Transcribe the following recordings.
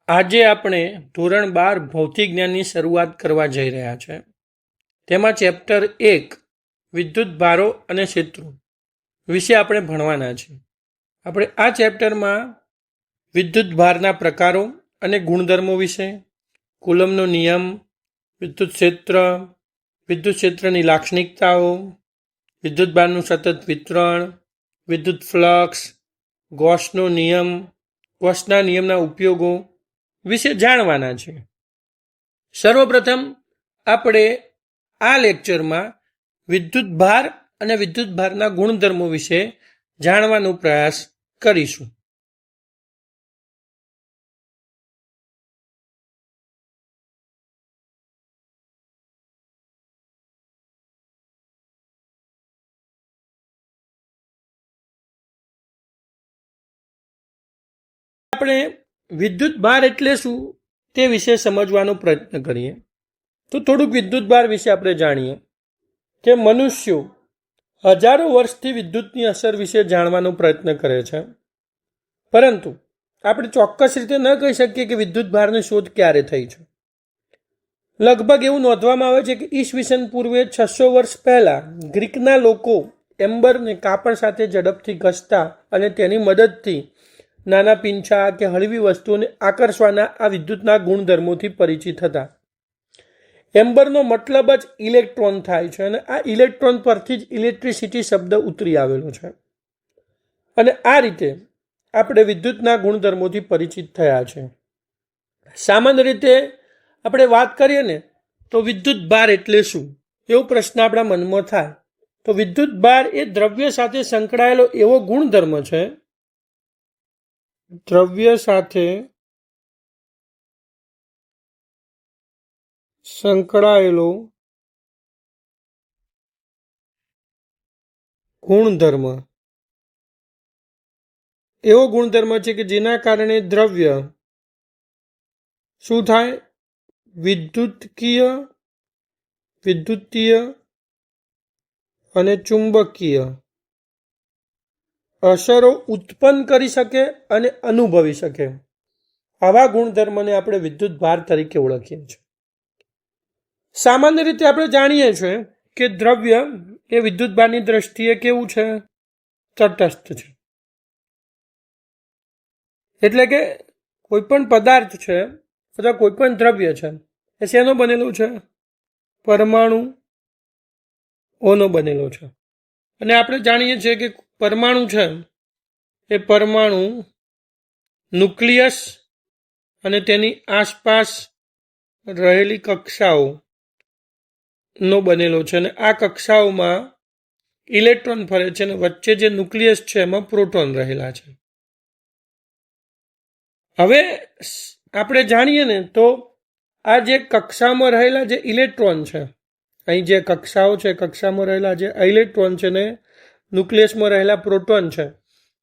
આજે આપણે ધોરણ 12 ભૌતિક જ્ઞાનની શરૂઆત કરવા જઈ રહ્યા છે. તેમાં ચેપ્ટર 1 વિદ્યુત ભારો અને ક્ષેત્રો વિશે આપણે ભણવાના છે. આપણે આ ચેપ્ટરમાં વિદ્યુત ભારના પ્રકારો અને ગુણધર્મો વિશે, કુલમનો નિયમ, વિદ્યુત ક્ષેત્રની લાક્ષણિકતાઓ, વિદ્યુત ભારનું સતત વિતરણ, વિદ્યુત ફ્લક્સ, ગોસના નિયમના ઉપયોગો વિશે જાણવાના છે. સર્વપ્રથમ આપણે આ લેક્ચરમાં વિદ્યુત ભાર અને વિદ્યુત ભારના ગુણધર્મો વિશે જાણવાનો પ્રયાસ કરીશું. આપણે વિદ્યુત ભાર એટલે શું તે વિશે સમજવાનો પ્રયત્ન કરીએ તો થોડુંક વિદ્યુત ભાર વિશે આપણે જાણીએ કે મનુષ્યો હજારો વર્ષથી વિદ્યુતની અસર વિશે જાણવાનો પ્રયત્ન કરે છે, પરંતુ આપણે ચોક્કસ રીતે ન કહી શકીએ કે વિદ્યુત ભારની શોધ ક્યારે થઈ છે. લગભગ એવું નોંધવામાં આવે છે કે ઈસવીસન પૂર્વે 600 વર્ષ પહેલા ગ્રીકના લોકો એમ્બરને કાપડ સાથે ઝડપથી ઘસતા અને તેની મદદથી નાના પીંછા કે હળવી વસ્તુઓને આકર્ષવાના આ વિદ્યુતના ગુણધર્મોથી પરિચિત હતા. એમ્બરનો મતલબ જ ઇલેક્ટ્રોન થાય છે અને આ ઇલેક્ટ્રોન પરથી જ ઇલેક્ટ્રિસિટી શબ્દ ઉતરી આવેલો છે. અને આ રીતે આપણે વિદ્યુતના ગુણધર્મોથી પરિચિત થયા છે. સામાન્ય રીતે આપણે વાત કરીએ ને તો વિદ્યુત ભાર એટલે શું એવો પ્રશ્ન આપણા મનમાં થાય તો વિદ્યુત ભાર એ દ્રવ્ય સાથે સંકળાયેલો એવો ગુણધર્મ છે, દ્રવ્ય સાથે સંકળાયેલો ગુણધર્મ, એવો ગુણધર્મ છે કે જેના કારણે દ્રવ્ય શું થાય, વિદ્યુતીય અને ચુંબકીય અસરો ઉત્પન્ન કરી શકે અને અનુભવી શકે. આવા ગુણધર્મને આપણે વિદ્યુત ભાર તરીકે ઓળખીએ છીએ. સામાન્ય રીતે આપણે જાણીએ છીએ કે દ્રવ્ય એ વિદ્યુત ભારની દ્રષ્ટિએ કેવું છે, તટસ્થ છે. એટલે કે કોઈ પણ પદાર્થ છે અથવા કોઈ પણ દ્રવ્ય છે એ શેનો બનેલું છે, પરમાણુઓનો બનેલો છે. અને આપણે જાણીએ છીએ કે પરમાણુ છે એ પરમાણુ ન્યુક્લિયસ અને તેની આસપાસ રહેલી કક્ષાઓ નો બનેલો છે અને આ કક્ષાઓમાં ઇલેક્ટ્રોન ફરે છે અને વચ્ચે જે ન્યુક્લિયસ છે એમાં પ્રોટોન રહેલા છે. હવે આપણે જાણીએ ને તો આ જે કક્ષામાં રહેલા જે ઇલેક્ટ્રોન છે, અહીં જે કક્ષાઓ છે, કક્ષામાં રહેલા જે ઇલેક્ટ્રોન છે ને ન્યુક્લિયસમાં રહેલા પ્રોટોન છે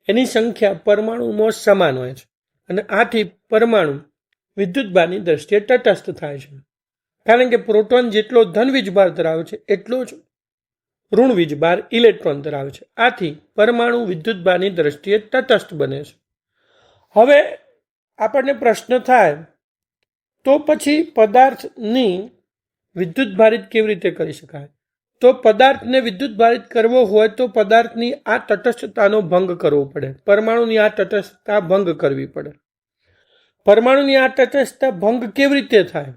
એની સંખ્યા પરમાણુમાં સમાન હોય છે અને આથી પરમાણુ વિદ્યુત ભારની દ્રષ્ટિએ તટસ્થ થાય છે. કારણ કે પ્રોટોન જેટલો ધન વીજભાર ધરાવે છે એટલો જ ઋણ વીજભાર ઇલેક્ટ્રોન ધરાવે છે. આથી પરમાણુ વિદ્યુત ભારની દ્રષ્ટિએ તટસ્થ બને છે. હવે આપણને પ્રશ્ન થાય તો પછી પદાર્થની વિદ્યુત ભારિત કેવી રીતે કરી શકાય? તો પદાર્થને વિદ્યુત ભારિત કરવો હોય તો પદાર્થની આ તટસ્થતાનો ભંગ કરવો પડે, પરમાણુની આ તટસ્થતા ભંગ કરવી પડે. પરમાણુની આ તટસ્થતા ભંગ કેવી રીતે થાય?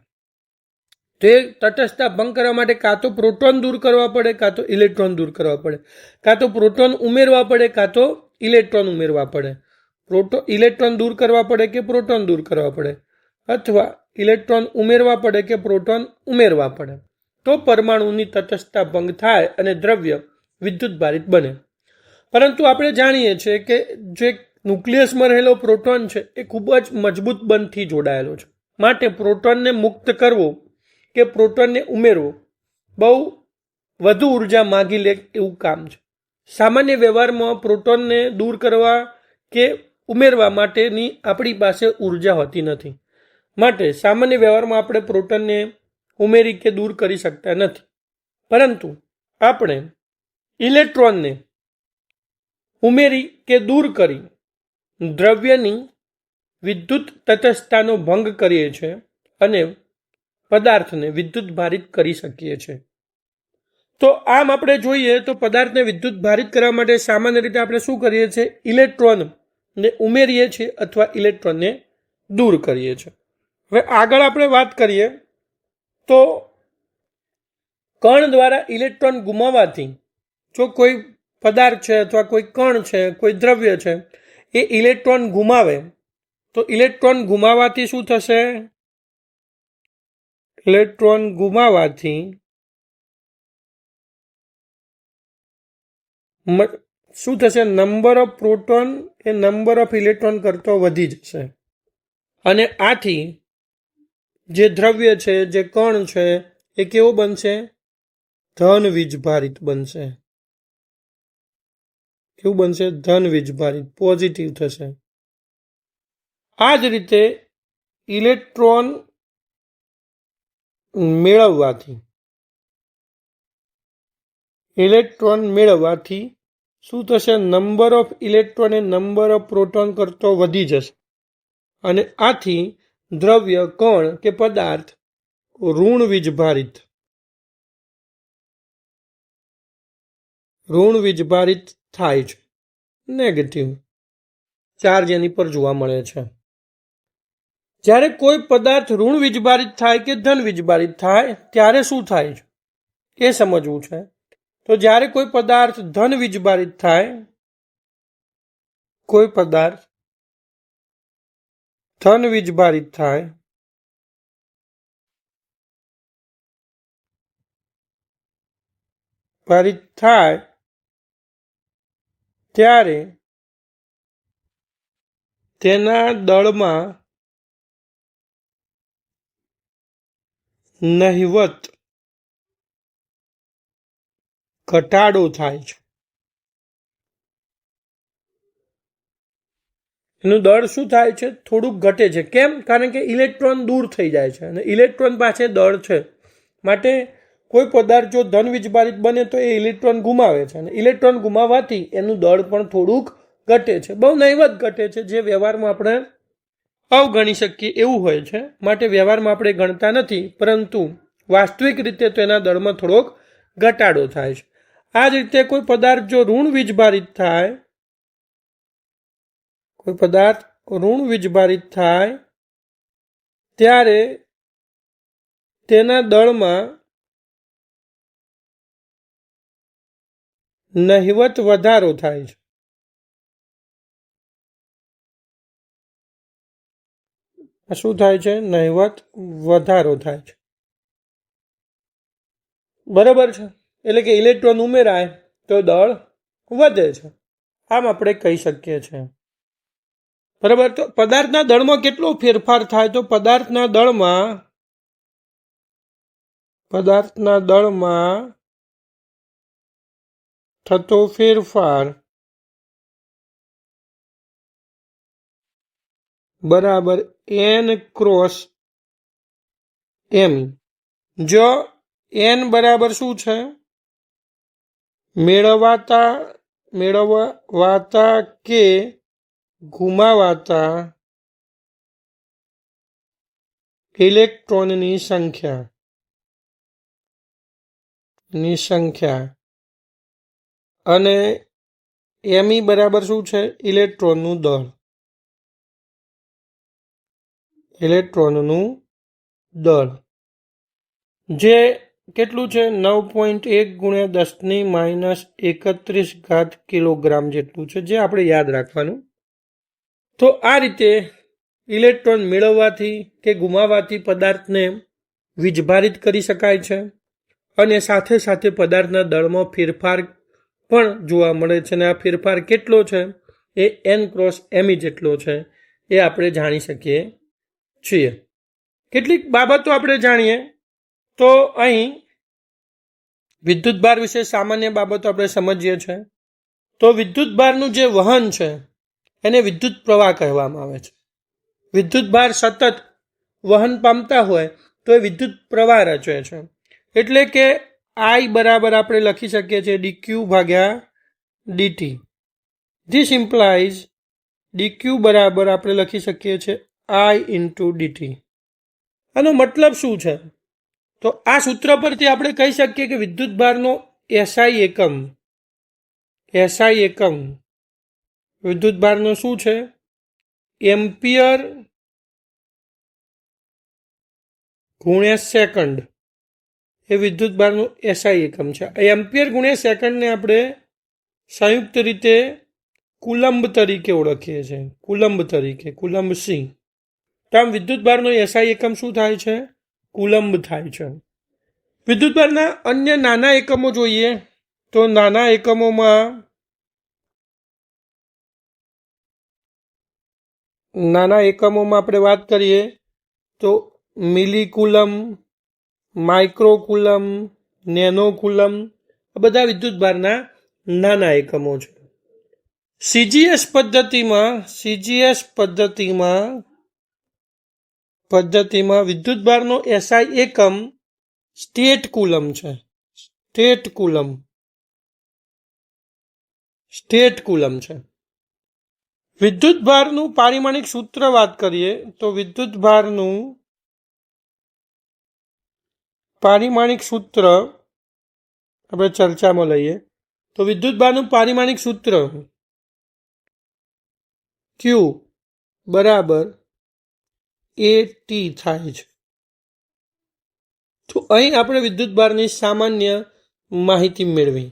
તે તટસ્થતા ભંગ કરવા માટે કાં તો પ્રોટોન દૂર કરવા પડે, કાં તો ઇલેક્ટ્રોન દૂર કરવા પડે, કાં તો પ્રોટોન ઉમેરવા પડે, કાં તો ઇલેક્ટ્રોન ઉમેરવા પડે. ઇલેક્ટ્રોન દૂર કરવા પડે કે પ્રોટોન દૂર કરવા પડે, અથવા ઇલેક્ટ્રોન ઉમેરવા પડે કે પ્રોટોન ઉમેરવા પડે, તો પરમાણુની તટસ્થતા ભંગ થાય અને દ્રવ્ય વિદ્યુત ભારિત બને. પરંતુ આપણે જાણીએ છીએ કે જે ન્યુક્લિયસમાં રહેલો પ્રોટોન છે એ ખૂબ જ મજબૂત બંધથી જોડાયેલો છે. માટે પ્રોટોનને મુક્ત કરવો કે પ્રોટોનને ઉમેરવો બહુ વધુ ઉર્જા માગી લે એવું કામ છે. સામાન્ય વ્યવહારમાં પ્રોટોનને દૂર કરવા કે ઉમેરવા માટેની આપણી પાસે ઉર્જા હોતી નથી. માટે સામાન્ય વ્યવહારમાં આપણે પ્રોટોનને ઉમેરી કે દૂર કરી શકતા નથી. પરંતુ આપણે ઇલેક્ટ્રોનને ઉમેરી કે દૂર કરી દ્રવ્યની વિદ્યુત તટસ્થતાનો ભંગ કરીએ છીએ અને પદાર્થને વિદ્યુત ભારિત કરી શકીએ છીએ. તો આમ આપણે જોઈએ તો પદાર્થને વિદ્યુત ભારિત કરવા માટે સામાન્ય રીતે આપણે શું કરીએ છીએ? ઇલેક્ટ્રોનને ઉમેરીએ છીએ અથવા ઇલેક્ટ્રોનને દૂર કરીએ છીએ. હવે આગળ આપણે વાત કરીએ તો કણ દ્વારા ઇલેક્ટ્રોન ગુમાવવાથી જો કોઈ પદાર્થ છે અથવા કોઈ કણ છે, કોઈ દ્રવ્ય છે, એ ઇલેક્ટ્રોન ગુમાવે તો ઇલેક્ટ્રોન ગુમાવવાથી શું થશે? ઇલેક્ટ્રોન ગુમાવવાથી શું થશે? Number of proton A number of electron કરતો વધી જશે અને આથી જે દ્રવ્ય છે, જે કણ છે, એ કેવો બનશે? ધન વીજભારિત બનશે. કેવું બનશે? ધન વીજભારિત, પોઝિટિવ થશે. આ જ રીતે ઇલેક્ટ્રોન મેળવવાથી શું થશે? Number of electron A number of proton કરતો વધી જશે અને આથી દ્રવ્ય, કણ કે પદાર્થ ઋણ વીજભારિત થાય છે. નેગેટિવ ચાર્જ એની પર જોવા મળે છે. જ્યારે કોઈ પદાર્થ ઋણ વીજભારિત થાય કે ધન વીજભારિત થાય ત્યારે શું થાય છે એ સમજવું છે. તો જ્યારે કોઈ પદાર્થ ધન વીજભારિત થાય, ત્યારે તેના દળમાં નહિવત ઘટાડો થાય છે. એનું દળ શું થાય છે? થોડુંક ઘટે છે. કેમ? કારણ કે ઇલેક્ટ્રોન દૂર થઈ જાય છે અને ઇલેક્ટ્રોન પાસે દળ છે. માટે કોઈ પદાર્થ જો ધન વીજભારિત બને તો એ ઇલેક્ટ્રોન ગુમાવે છે અને ઇલેક્ટ્રોન ગુમાવવાથી એનું દળ પણ થોડુંક ઘટે છે. બહુ નહિવત ઘટે છે, જે વ્યવહારમાં આપણે અવગણી શકીએ એવું હોય છે. માટે વ્યવહારમાં આપણે ગણતા નથી, પરંતુ વાસ્તવિક રીતે તો એના દળમાં થોડોક ઘટાડો થાય છે. આ જ રીતે કોઈ પદાર્થ જો ઋણ વીજભારિત થાય ત્યારે તેના દળમાં નહિવત વધારો થાય છે. શું થાય છે? નહિવત વધારો થાય છે. બરાબર છે? એટલે કે ઇલેક્ટ્રોન ઉમેરાય તો દળ વધે છે. આમ આપણે કહી શકીએ છીએ. બરાબર? તો પદાર્થના દળમાં કેટલો ફેરફાર થાય? તો પદાર્થના દળમાં થતો ફેરફાર બરાબર n ક્રોસ m. જો n બરાબર શું છે? મેળવાતા કે ગુમાવાતા ઇલેક્ટ્રોનની સંખ્યા અને me બરાબર શું છે? ઇલેક્ટ્રોનનું દળ, જે કેટલું છે? 9.1 × 10⁻31 કિલોગ્રામ જેટલું છે, જે આપણે યાદ રાખવાનું. તો આ રીતે ઇલેક્ટ્રોન મેળવવાથી કે ગુમાવવાથી પદાર્થને વીજભારિત કરી શકાય છે અને સાથે સાથે પદાર્થના દળમાં ફેરફાર પણ જોવા મળે છે. અને આ ફેરફાર કેટલો છે? એ n ક્રોસ me જેટલો છે, એ આપણે જાણી શકીએ છીએ. કેટલીક બાબતો આપણે જાણીએ તો અહીં વિદ્યુતભાર વિશે સામાન્ય બાબતો આપણે સમજીએ છીએ. તો વિદ્યુતભારનું જે વહન છે એને વિદ્યુત પ્રવાહ કહેવામાં આવે છે. વિદ્યુતભાર સતત વહન પામતા હોય તો એ વિદ્યુત પ્રવાહ રચે છે. એટલે કે I બરાબર આપણે લખી શકીએ છીએ dq/dt. This implies ડીક્યુ બરાબર આપણે લખી શકીએ છીએ આઈ ઇન્ટુ ડીટી. આનો મતલબ શું છે? તો આ સૂત્ર પરથી આપણે કહી શકીએ કે વિદ્યુતભારનો એસઆઈ એકમ વિદ્યુતભારનો શું છે? એમ્પિયર ગુણ્યા સેકન્ડ એ વિદ્યુતભારનું એસઆઈ એકમ છે. એમ્પિયર ગુણ્યા સેકન્ડને આપણે સંયુક્ત રીતે કુલંબ તરીકે ઓળખીએ છીએ, કુલંબ સી. તો આમ વિદ્યુતભારનો એસઆઈ એકમ શું થાય છે? કુલંબ થાય છે. વિદ્યુતભારના અન્ય નાના એકમો જોઈએ તો નાના એકમોમાં આપણે વાત કરીએ તો મિલીકુલમ, માઇક્રોકુલમ, નેનોકુલમ, આ બધા વિદ્યુતભારના નાના એકમો છે. સીજીએસ પદ્ધતિમાં વિદ્યુતભારનો એસઆઈ એકમ સ્ટેટ કુલમ છે. વિદ્યુતભારનું પારિમાણિક સૂત્ર વાત કરીએ તો વિદ્યુતભારનું પારિમાણિક સૂત્ર આપણે ચર્ચામાં લઈએ તો વિદ્યુતભારનું પારિમાણિક સૂત્ર ક્યુ બરાબર AT થાય છે. તો અહીં આપણે વિદ્યુતભારની સામાન્ય માહિતી મેળવી.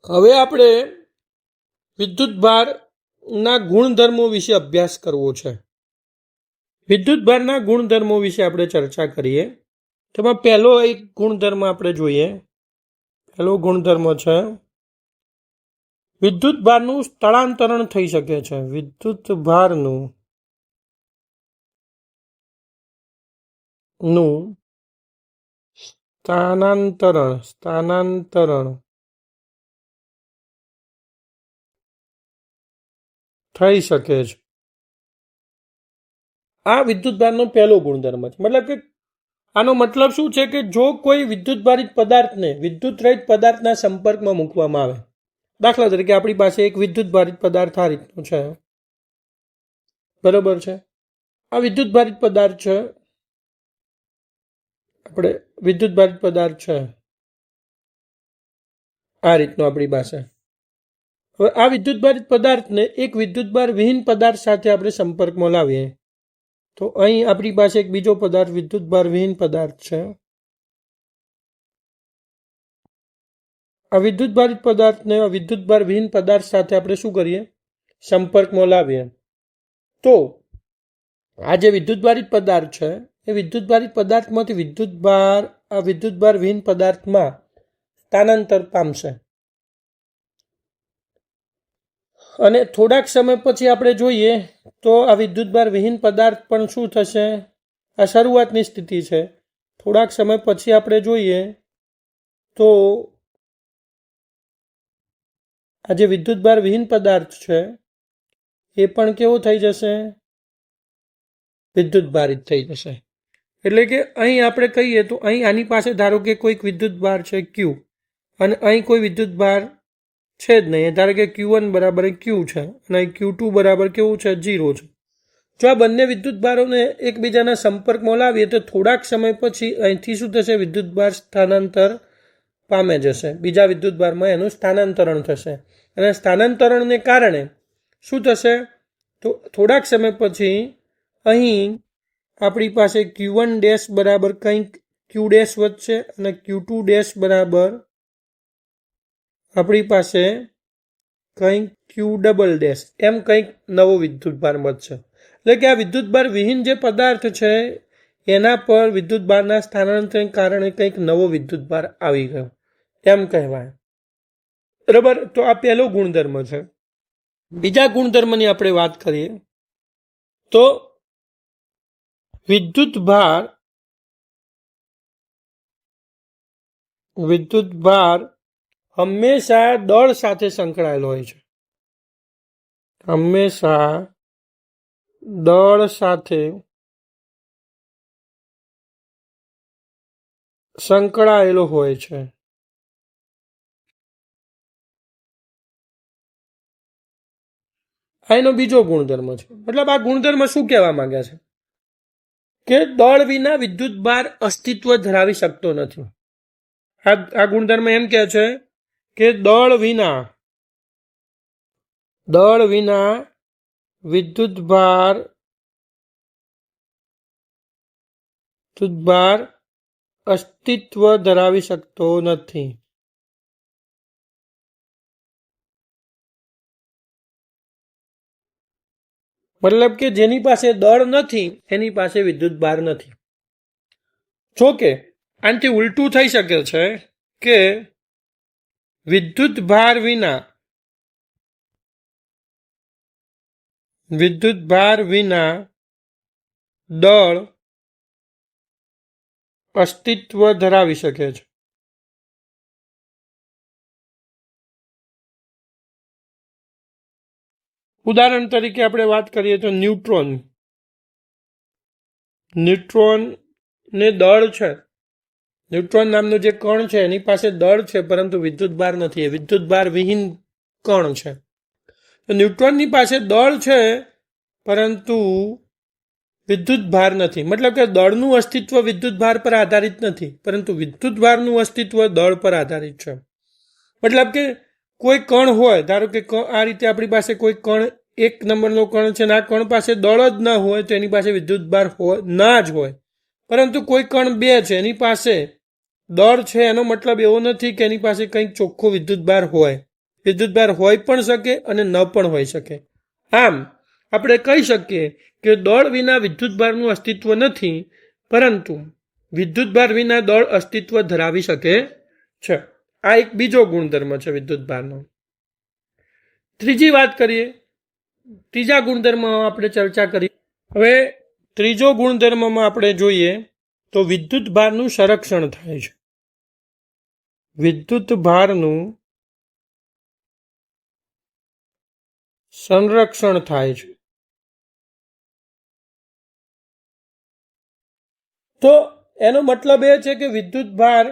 હવે આપણે વિદ્યુતભારના ગુણધર્મો વિશે અભ્યાસ કરવો છે. વિદ્યુતભારના ગુણધર્મો વિશે આપણે ચર્ચા કરીએ. તેમાં પહેલો એક ગુણધર્મ આપણે જોઈએ. પહેલો ગુણધર્મ છે વિદ્યુતભારનું સ્થળાંતરણ થઈ શકે છે. વિદ્યુતભારનું સ્થાનાંતરણ થઈ શકે છે. આ વિદ્યુતભારનો પહેલો ગુણધર્મ છે. મતલબ કે આનો મતલબ શું છે કે જો કોઈ વિદ્યુતભારિત પદાર્થને વિદ્યુતરહિત પદાર્થના સંપર્કમાં મૂકવામાં આવે, દાખલા તરીકે આપણી પાસે એક વિદ્યુતભારિત પદાર્થ આ રીતનો છે, બરોબર છે. આ વિદ્યુતભારિત પદાર્થ છે, આ રીતનો આપણી પાસે. હવે આ વિદ્યુતભારિત પદાર્થને એક વિદ્યુતભાર વિહીન પદાર્થ સાથે આપણે સંપર્કમાં લાવીએ તો અહીં આપણી પાસે એક બીજો પદાર્થ વિદ્યુતભાર વિહીન પદાર્થ છે. આ વિદ્યુતભારિત પદાર્થને વિદ્યુતભાર વિહીન પદાર્થ સાથે આપણે શું કરીએ? સંપર્કમાં લાવીએ તો આ જે વિદ્યુતભારિત પદાર્થ છે એ વિદ્યુતભારિત પદાર્થમાંથી આ વિદ્યુતભાર વિહીન પદાર્થમાં સ્થાનાંતર પામશે અને થોડાક સમય પછી આપણે જોઈએ તો આ વિદ્યુતભાર વિહીન પદાર્થ પણ શું થશે? આ શરૂઆતની સ્થિતિ છે. થોડાક સમય પછી આપણે જોઈએ તો આ જે વિદ્યુતભાર વિહીન પદાર્થ છે એ પણ કેવો થઈ જશે? વિદ્યુતભારિત થઈ જશે. એટલે કે અહીં આપણે કહીએ તો અહીં આની પાસે ધારો કે કોઈક વિદ્યુતભાર છે ક્યુ અને અહીં કોઈ વિદ્યુતભાર છે જ નહીં. ધારો કે Q1 બરાબર ક્યુ છે અને અહીં Q2 બરાબર કેવું છે? 0 છે. જો આ બંને વિદ્યુતભારોને એકબીજાના સંપર્કમાં લાવીએ તો થોડાક સમય પછી અહીંથી શું થશે? વિદ્યુતભાર સ્થાનાંતર પામે જશે. બીજા વિદ્યુતભારમાં એનું સ્થાનાંતરણ થશે અને સ્થાનાંતરણને કારણે શું થશે? તો થોડાક સમય પછી અહીં આપણી પાસે Q1 ડેશ બરાબર કંઈક Q ડેશ વધશે અને Q2 ડેશ બરાબર આપણી પાસે કંઈક Q ડબલ ડેશ એમ કંઈક નવો વિદ્યુતભાર વધશે. એટલે કે આ વિદ્યુતભાર વિહીન જે પદાર્થ છે એના પર વિદ્યુતભારના સ્થાનાંતરણને કારણે કંઈક નવો વિદ્યુતભાર આવી ગયો એમ કહેવાય. બરાબર. તો આ પહેલો ગુણધર્મ છે. બીજા ગુણધર્મની આપણે વાત કરીએ તો વિદ્યુતભાર હંમેશા દળ સાથે સંકળાયેલો હોય છે. હંમેશા દળ સાથે સંકળાયેલો હોય છે. આ એનો બીજો ગુણધર્મ છે. મતલબ આ ગુણધર્મ શું કહેવા માંગ્યા છે કે દળ વિના વિદ્યુત ભાર અસ્તિત્વ ધરાવી શકતો નથી. આ ગુણધર્મ એમ કહે છે કે દળ વિના વિદ્યુત ભાર અસ્તિત્વ ધરાવી શકતો નથી. મતલબ કે જેની પાસે દળ નથી એની પાસે વિદ્યુત ભાર નથી. જોકે આનાથી ઉલટું થઈ શકે છે કે વિદ્યુત ભાર વિના દળ અસ્તિત્વ ધરાવી શકે છે. ઉદાહરણ તરીકે આપણે વાત કરીએ તો ન્યુટ્રોન ને દળ છે. ન્યુટ્રોન નામનું જે કણ છે એની પાસે દળ છે પરંતુ વિદ્યુત ભાર નથી. એ વિદ્યુત ભાર વિહીન કણ છે. તો ન્યુટ્રોનની પાસે દળ છે પરંતુ વિદ્યુત ભાર નથી. મતલબ કે દળનું અસ્તિત્વ વિદ્યુત ભાર પર આધારિત નથી પરંતુ વિદ્યુત ભારનું અસ્તિત્વ દળ પર આધારિત છે. મતલબ કે કોઈ કણ હોય, ધારો કે આ રીતે આપણી પાસે કોઈ કણ 1 નંબરનો કણ છે અને આ કણ પાસે દળ જ ના હોય તો એની પાસે વિદ્યુત ભાર ના જ હોય. પરંતુ કોઈ કણ 2 છે એની પાસે દળ છે, એનો મતલબ એવો નથી કે એની પાસે કંઈક ચોખ્ખો વિદ્યુત ભાર હોય. વિદ્યુત ભાર હોઈ પણ શકે અને ન પણ હોઈ શકે. આમ આપણે કહી શકીએ કે દળ વિના વિદ્યુત ભારનું અસ્તિત્વ નથી પરંતુ વિદ્યુત ભાર વિના દળ અસ્તિત્વ ધરાવી શકે છે. આ એક બીજો ગુણધર્મ છે વિદ્યુત ભારનો. ત્રીજી વાત કરીએ, ત્રીજા ગુણધર્મમાં આપણે ચર્ચા કરીએ. હવે ત્રીજો ગુણધર્મમાં આપણે જોઈએ તો વિદ્યુત ભારનું સંરક્ષણ થાય છે. વિદ્યુત ભારનું સંરક્ષણ થાય છે. તો એનો મતલબ એ છે કે વિદ્યુત ભાર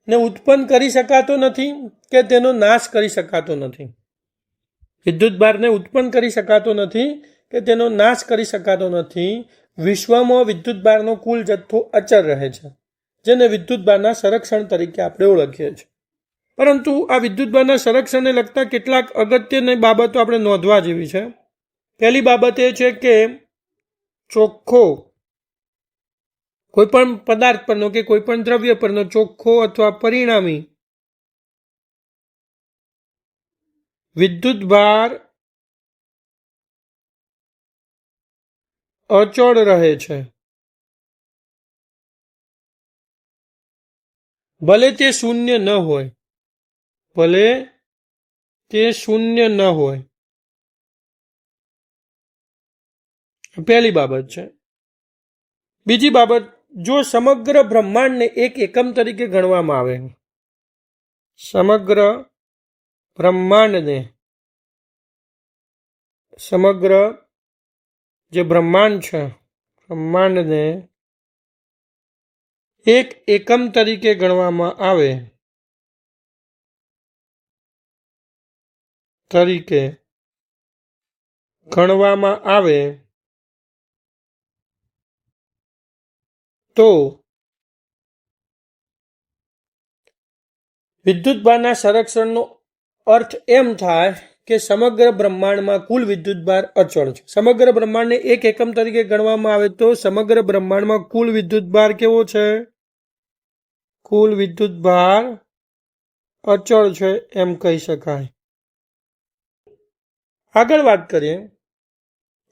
ને ઉત્પન્ન કરી શકાતો નથી કે તેનો નાશ કરી શકાતો નથી. વિદ્યુત ભારને ઉત્પન્ન કરી શકાતો નથી કે તેનો નાશ કરી શકાતો નથી. વિશ્વમાં વિદ્યુત ભારનો કુલ જથ્થો અચળ રહે છે, જેને વિદ્યુત ભારના સંરક્ષણ તરીકે આપણે ઓળખીએ છીએ. પરંતુ આ વિદ્યુત ભારના સંરક્ષણને લગતા કેટલાક અગત્યની બાબતો આપણે નોંધવા જેવી છે. પહેલી બાબત એ છે કે ચોખ્ખો કોઈપણ પદાર્થ પરનો કે કોઈપણ દ્રવ્ય પરનો ચોખ્ખો અથવા પરિણામી વિદ્યુત ભાર અચળ રહે છે. ભલે તે શૂન્ય ન હોય. પહેલી બાબત છે. બીજી બાબત, જો સમગ્ર બ્રહ્માંડને એક એકમ તરીકે ગણવામાં આવે, સમગ્ર જે બ્રહ્માંડ છે, બ્રહ્માંડને એક એકમ તરીકે ગણવામાં આવે તો વિદ્યુત ભારના સંરક્ષણનો અર્થ એમ થાય કે સમગ્ર બ્રહ્માંડમાં કુલ વિદ્યુત ભાર અચળ છે. સમગ્ર બ્રહ્માંડને એક એકમ તરીકે ગણવામાં આવે તો સમગ્ર બ્રહ્માંડમાં કુલ વિદ્યુત ભાર કેવો છે? કુલ વિદ્યુત ભાર અચળ છે એમ કહી શકાય. આગળ વાત કરીએ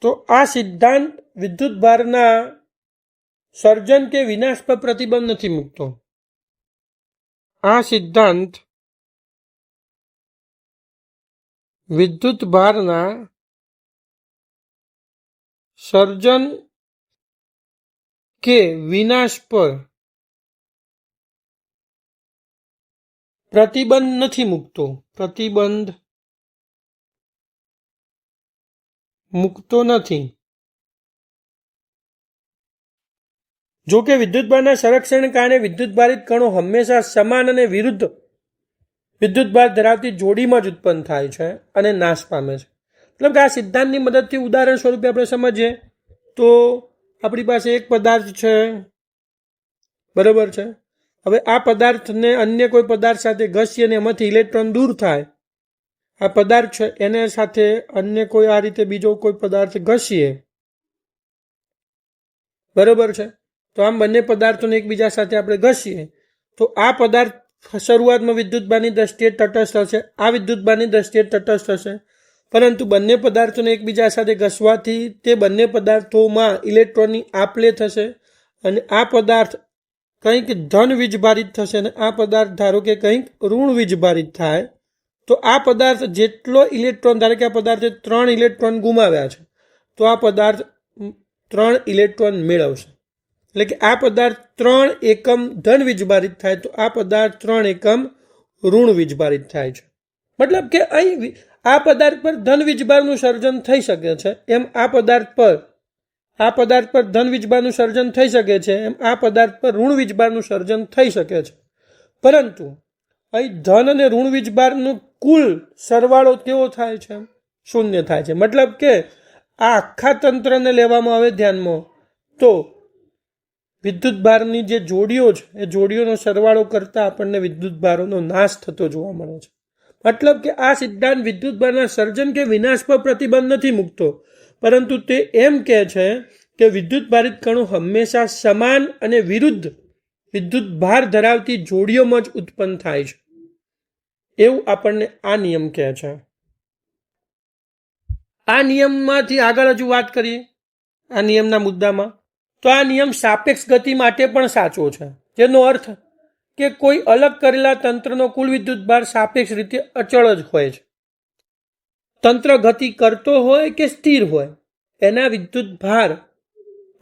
તો આ સિદ્ધાંત વિદ્યુત ભારના સર્જન કે વિનાશ પર પ્રતિબંધ નથી મૂકતો. આ સિદ્ધાંત વિદ્યુત ભારના સર્જન કે વિનાશ પર પ્રતિબંધ નથી મૂકતો. જો કે વિદ્યુતભારના સંરક્ષણને કારણે વિદ્યુતભારિત કણો હંમેશા સમાન અને વિરુદ્ધ વિદ્યુતભાર ધરાવતી જોડીમાં જ ઉત્પન્ન થાય છે અને નાશ પામે છે. મતલબ કે આ સિદ્ધાંતની મદદથી ઉદાહરણ સ્વરૂપે આપણે સમજીએ તો આપણી પાસે એક પદાર્થ છે, બરાબર છે. હવે આ પદાર્થને અન્ય કોઈ પદાર્થ સાથે ઘસીએ અને એમાંથી ઇલેક્ટ્રોન દૂર થાય. આ પદાર્થ છે એને સાથે અન્ય કોઈ આ રીતે બીજો કોઈ પદાર્થ ઘસીએ, બરાબર છે. તો આમ બંને પદાર્થોને એકબીજા સાથે આપણે ઘસીએ તો આ પદાર્થ શરૂઆતમાં વિદ્યુતભારની દ્રષ્ટિએ તટસ્થ હશે, આ વિદ્યુતભારની દ્રષ્ટિએ તટસ્થ હશે. પરંતુ બંને પદાર્થોને એકબીજા સાથે ઘસવાથી તે બંને પદાર્થોમાં ઇલેક્ટ્રોનની આપ લે થશે અને આ પદાર્થ કંઈક ધન વીજભારિત થશે અને આ પદાર્થ ધારો કે કંઈક ઋણ વીજભારિત થાય તો આ પદાર્થ જેટલો ઇલેક્ટ્રોન, ધારો કે આ પદાર્થે 3 ઇલેક્ટ્રોન ગુમાવ્યા છે તો આ પદાર્થ 3 ઇલેક્ટ્રોન મેળવશે. એટલે કે આ પદાર્થ 3 એકમ ધન વીજભારિત થાય તો આ પદાર્થ 3 એકમ ઋણ વીજભારિત થાય છે. મતલબ કે અહીં આ પદાર્થ પર ધન વીજભારનું સર્જન થઈ શકે છે એમ આ પદાર્થ પર ધન વીજભારનું સર્જન થઈ શકે છે એમ આ પદાર્થ પર ઋણ વીજભારનું સર્જન થઈ શકે છે. પરંતુ અહીં ધન અને ઋણ વીજભારનો કુલ સરવાળો કેવો થાય છે? શૂન્ય થાય છે. મતલબ કે આ આખા તંત્રને લેવામાં આવે ધ્યાનમાં તો વિદ્યુતભારની જે જોડીઓ છે એ જોડીઓનો સરવાળો કરતાં આપણને વિદ્યુતભારોનો નાશ થતો જોવા મળે છે. મતલબ કે આ સિદ્ધાંત વિદ્યુતભારના સર્જન કે વિનાશ પર પ્રતિબંધ નથી મૂકતો, પરંતુ તે એમ કહે છે કે વિદ્યુતભારિત કણો હંમેશા સમાન અને વિરુદ્ધ વિદ્યુતભાર ધરાવતી જોડીઓમાં જ ઉત્પન્ન થાય છે એવું આપણને આ નિયમ કહે છે. આ નિયમમાંથી આગળ હજુ વાત કરીએ આ નિયમના મુદ્દામાં તો આ નિયમ સાપેક્ષ ગતિ માટે પણ સાચો છે, જેનો અર્થ કે કોઈ અલગ કરેલા તંત્રનો કુલ વિદ્યુતભાર સાપેક્ષ રીતે અચળ જ હોય છે. તંત્ર ગતિ કરતો હોય કે સ્થિર હોય એના વિદ્યુતભાર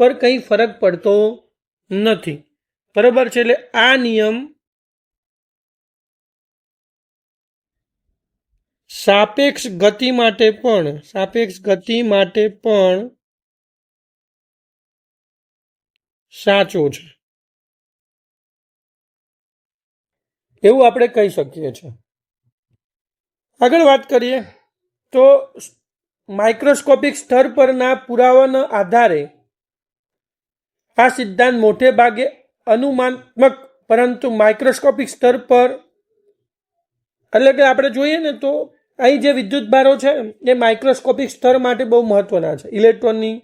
પર કંઈ ફરક પડતો નથી, બરાબર છે. એટલે આ નિયમ સાપેક્ષ ગતિ માટે પણ સાચો છે એવું આપણે કહી શકીએ છીએ. આગળ વાત કરીએ તો માઇક્રોસ્કોપિક સ્તર પરના પુરાવાના આધારે આ સિદ્ધાંત મોટે ભાગે અનુમાનાત્મક, પરંતુ માઇક્રોસ્કોપિક સ્તર પર એટલે કે આપણે જોઈએ ને તો અહીં જે વિદ્યુતભારો છે એ માઇક્રોસ્કોપિક સ્તર માટે બહુ મહત્વના છે. ઇલેક્ટ્રોનની